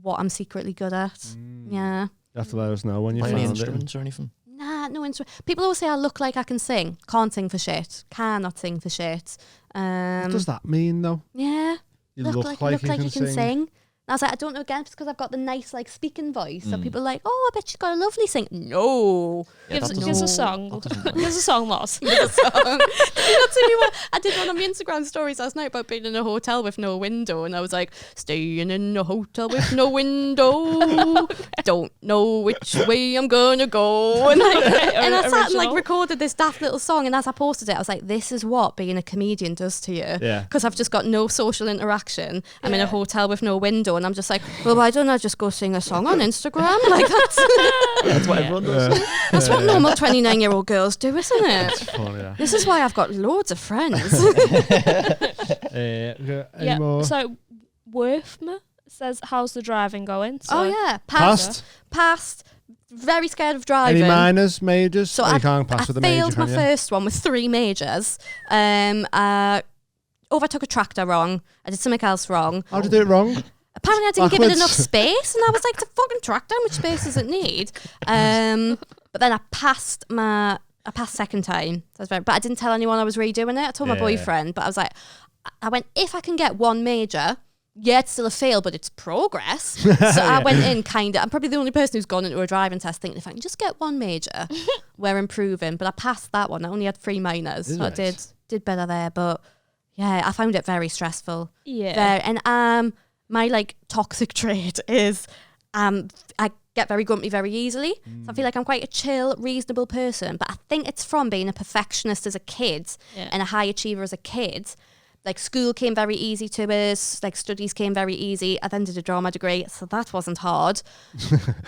what I'm secretly good at. Yeah. You have to let us know when you Play any found it. instruments or anything? Nah, no instrument. People always say I look like I can sing. Can't sing for shit. Cannot sing for shit. What does that mean, though? Yeah. You look like you can sing. And I was like, I don't know, again, it's because I've got the nice, like, speaking voice. So people are like, oh, I bet she's got a lovely sing. No. Yeah, Give that us doesn't- a song. that doesn't work. Give us a song, Loss. Did you not see me what I did one on my Instagram stories last night about being in a hotel with no window, and I was like, staying in a hotel with no window, don't know which way I'm gonna go, and I sat and like Original. recorded this daft little song, and as I posted it, I was like, this is what being a comedian does to you, Yeah. because I've just got no social interaction. I'm in a hotel with no window, and I'm just like, well, why don't I just go sing a song on Instagram? Like That's what everyone does. that's what normal 29-year-old girls do, isn't it? Funny, that. This is why I've got loads of friends. Any more? So Worthma says, how's the driving going? So Oh yeah, Passed? Very scared of driving. Any minors, majors? So Oh, I, you can't pass I with a major, failed my can you? first one with 3 majors. I overtook a tractor wrong. I did something else wrong. How'd you do it wrong? Apparently I didn't give it Backwards. enough space, and I was like, it's a fucking tractor, how much space does it need? But then I passed second time. So I was but I didn't tell anyone I was redoing it. I told my Yeah. boyfriend, but I was like, I went, if I can get 1 major, yeah, it's still a fail, but it's progress. So I went in I'm probably the only person who's gone into a driving test thinking, if I can just get 1 major, we're improving. But I passed that one. I only had 3 minors. So I Right. did better there. But yeah, I found it very stressful. yeah. And my like toxic trait is I get very grumpy very easily. So I feel like I'm quite a chill, reasonable person. But I think it's from being a perfectionist as a kid and a high achiever as a kid. Like school came very easy to us, like studies came very easy. I then did a drama degree, so that wasn't hard.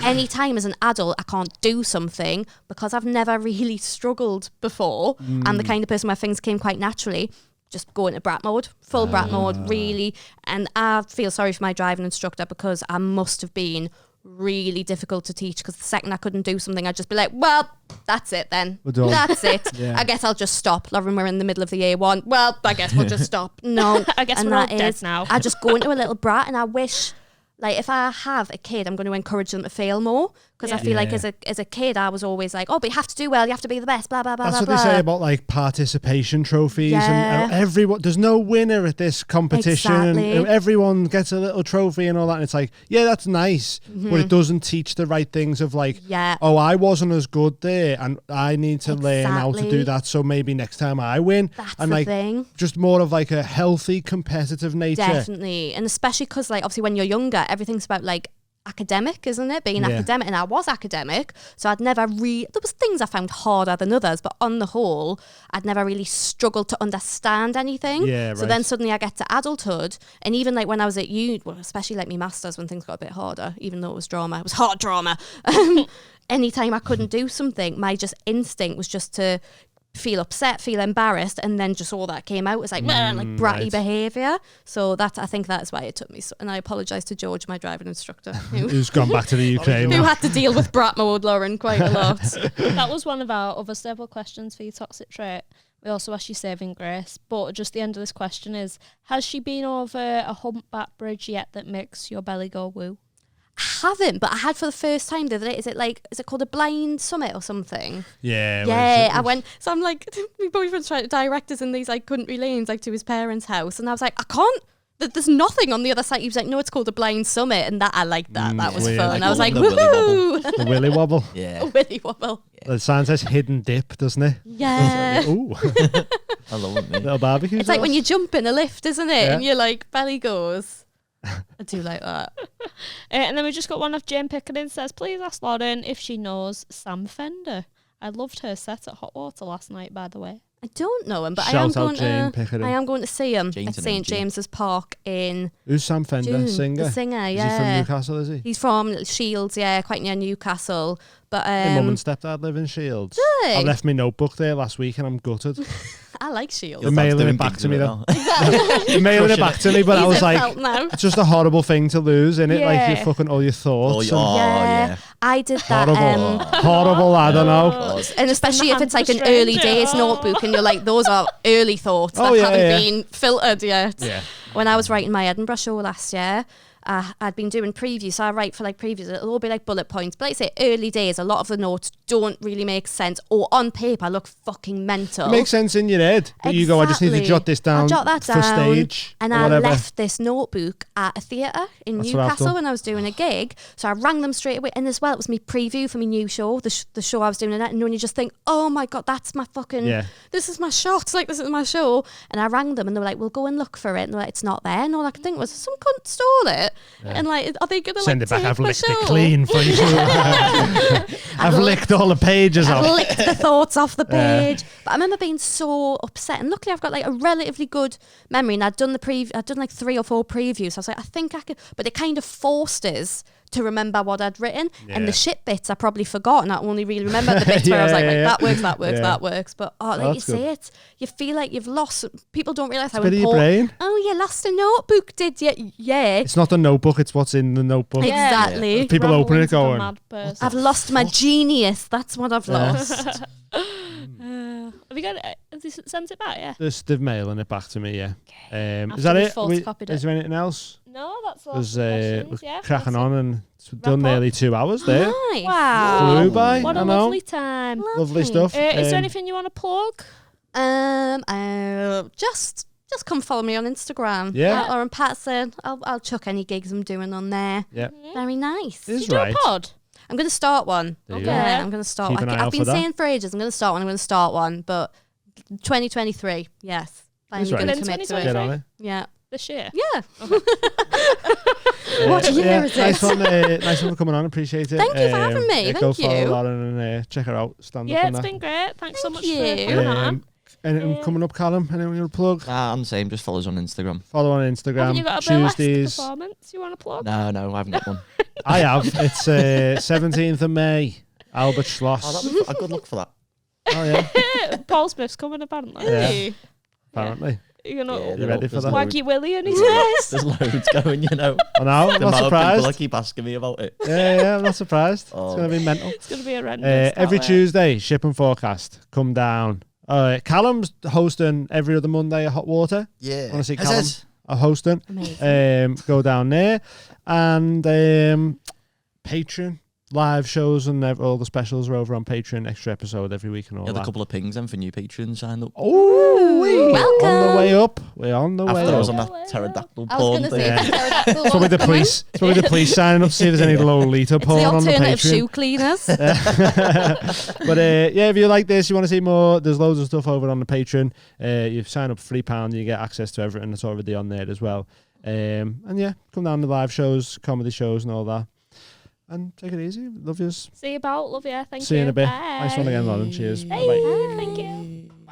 Anytime as an adult I can't do something because I've never really struggled before. I'm the kind of person where things came quite naturally. Just go into brat mode, full brat mode, really. And I feel sorry for my driving instructor because I must have been really difficult to teach, because the second I couldn't do something I'd just be like, well, that's it then, that's it. I guess I'll just stop. Lauren, we're in the middle of the A1, well, I guess we'll just stop. No, I guess we're all dead now. I just go into a little brat, and I wish, like, if I have a kid, I'm going to encourage them to fail more, because I feel like as a kid I was always like, oh, but you have to do well, you have to be the best, blah blah blah. That's blah, what blah. they say about like participation trophies and everyone. There's no winner at this competition, and everyone gets a little trophy and all that. And it's like, yeah, that's nice, but it doesn't teach the right things of like, oh, I wasn't as good there, and I need to learn how to do that. So maybe next time I win. That's and the like thing. Just more of like a healthy competitive nature. Definitely, and especially because like obviously when you're younger, everything's about like academic, isn't it? Being academic, and I was academic, so I'd never there was things I found harder than others, but on the whole I'd never really struggled to understand anything. So then suddenly I get to adulthood, and even like when I was at uni, well, especially like my masters, when things got a bit harder, even though it was hard drama, anytime I couldn't do something, my just instinct was just to feel upset, feel embarrassed, and then just all that came out was like bratty behaviour. So I think that's why it took me so, and I apologise to George, my driving instructor, who's gone back to the Ukraine, who had to deal with brat mode, Lauren, quite a lot. That was one of our other stable questions for your toxic trait. We also asked you saving grace, but just the end of this question is, has she been over a humpback bridge yet that makes your belly go woo? Haven't, but I had for the first time the other day. Is it called a blind summit or something? Yeah, I went, so I'm like, my boyfriend's trying to direct us in these like country lanes, like to his parents' house, and I was like, I can't, there's nothing on the other side. He was like, no, it's called a blind summit, and that I liked that. That was fun. I was like, woohoo! The willy wobble. A willy wobble. The sign says hidden dip, doesn't it? Yeah. Ooh. I love it, mate. Little barbecue. It's like when you jump in a lift, isn't it? And you're like, belly goes. I do like that. And then we just got one of Jane Pickering says, please ask Lauren if she knows Sam Fender. I loved her set at Hot Water last night, by the way. I don't know him, but Shout I am going to see him at St James's Park in Who's Sam Fender? June. Singer? The singer, Is he from Newcastle, is he? He's from Shields, quite near Newcastle. But my mum and stepdad live in Shields. Do they? I left my notebook there last week and I'm gutted. I like Shields. They're mailing it back to me though. They're mailing it back to me, but I was like, it's just a horrible thing to lose, innit? Like you fucking all your thoughts. I did that. Horrible, I don't know. And especially if it's like an early days notebook and you're like, those are early thoughts that haven't been filtered yet. Yeah. When I was writing my Edinburgh show last year, I'd been doing previews, so I write for like previews. It'll all be like bullet points. But like I say, early days, a lot of the notes don't really make sense, or on paper I look fucking mental. It makes sense in your head, but you go, I just need to jot this down. I'll jot that for down, stage. And I left this notebook at a theatre in Newcastle when I was doing a gig. So I rang them straight away, and as well, it was my preview for my new show, the show I was doing in it. And when you just think, oh my god, that's my fucking, this is my shot, like this is my show. And I rang them, and they were like, we'll go and look for it. And they're like, it's not there. And all I could think was, some cunt stole it. And like, are they gonna send like it back? take I've my licked show? it clean for you. I've licked all the pages off. I've licked the thoughts off the page. But I remember being so upset, and luckily I've got like a relatively good memory, and I'd done like 3 or 4 previews. So I was like, I think I could, but it kind of forced us to remember what I'd written, and the shit bits I probably forgot, and I only really remember the bits where I was like, that works. But like you say it, you feel like you've lost. People don't realise how important. Your brain. Oh, you lost a notebook, did you? Yeah. It's not the notebook; it's what's in the notebook. Exactly. People open it going, I've lost my genius. That's what I've lost. Have you got it? Have they sent it back? Yeah. They're mailing it back to me. Yeah. Okay. Is that it? Is there anything else? No, that's all. We're cracking on, and it's done nearly 2 hours there. Nice. Wow. Flew by. What a lovely time. Lovely stuff. Is there anything you want to plug? Just come follow me on Instagram. Yeah. At Lauren Pattison. I'll chuck any gigs I'm doing on there. Yeah. Very nice. This is you right. do a pod? I'm going to start one. Okay. I'm going to start Keep one. an eye out I've been for that. saying for ages, I'm going to start one, but 2023, yes. I'm That's going right. to commit to Get it. on it. Yeah. This year? Yeah. What year is nice it? Nice one for coming on. Appreciate it. Thank you for having me. Yeah, Thank go follow you. Lauren and check her out. Stand up Yeah, on it's that. been great. Thanks so much for you. coming on. Anything coming up, Callum? Anything you'll plug? I'm the same. Just follow us on Instagram. Follow on Instagram. Have you got a burlesque Tuesdays. performance you want to plug? No, I haven't got one. I have. It's 17th of May. Albert Schloss. Oh, that'd be a good look for that. Oh yeah. Paul Smith's coming apparently. Yeah. Apparently. You're gonna You ready for that? Waggy Willy and his face. There's loads going, you know. I know. I'm The not amount of surprised. people that keep asking me about it. Yeah, I'm not surprised. Oh. It's going to be mental. It's gonna be horrendous. Every Tuesday, Ship and Forecast. Come down. Callum's hosting every other Monday at Hot Water. Yeah. Want to see Callum hosting? Amazing. Go down there. And Patreon. Live shows and all the specials are over on Patreon. Extra episode every week and all You had that. a couple of pings then for new patrons signed up. Oh, welcome. On the way up. We're on the way After I was up. on that pterodactyl I was porn going to thing. say, Yeah. the pterodactyl It's probably one's the coming. police. It's probably the police signing up to see if there's any Lolita It's porn the on the alternative Patreon. shoe cleaners. But yeah, if you like this, you want to see more, there's loads of stuff over on the Patreon. You sign up for £3, you get access to everything that's already on there as well. And yeah, come down to live shows, comedy shows and all that. And take it easy. Love yous. See you about. Love you. Thank you. See you in a bit. Bye. Nice one again, Lauren. Cheers. Bye. Bye-bye. Thank you.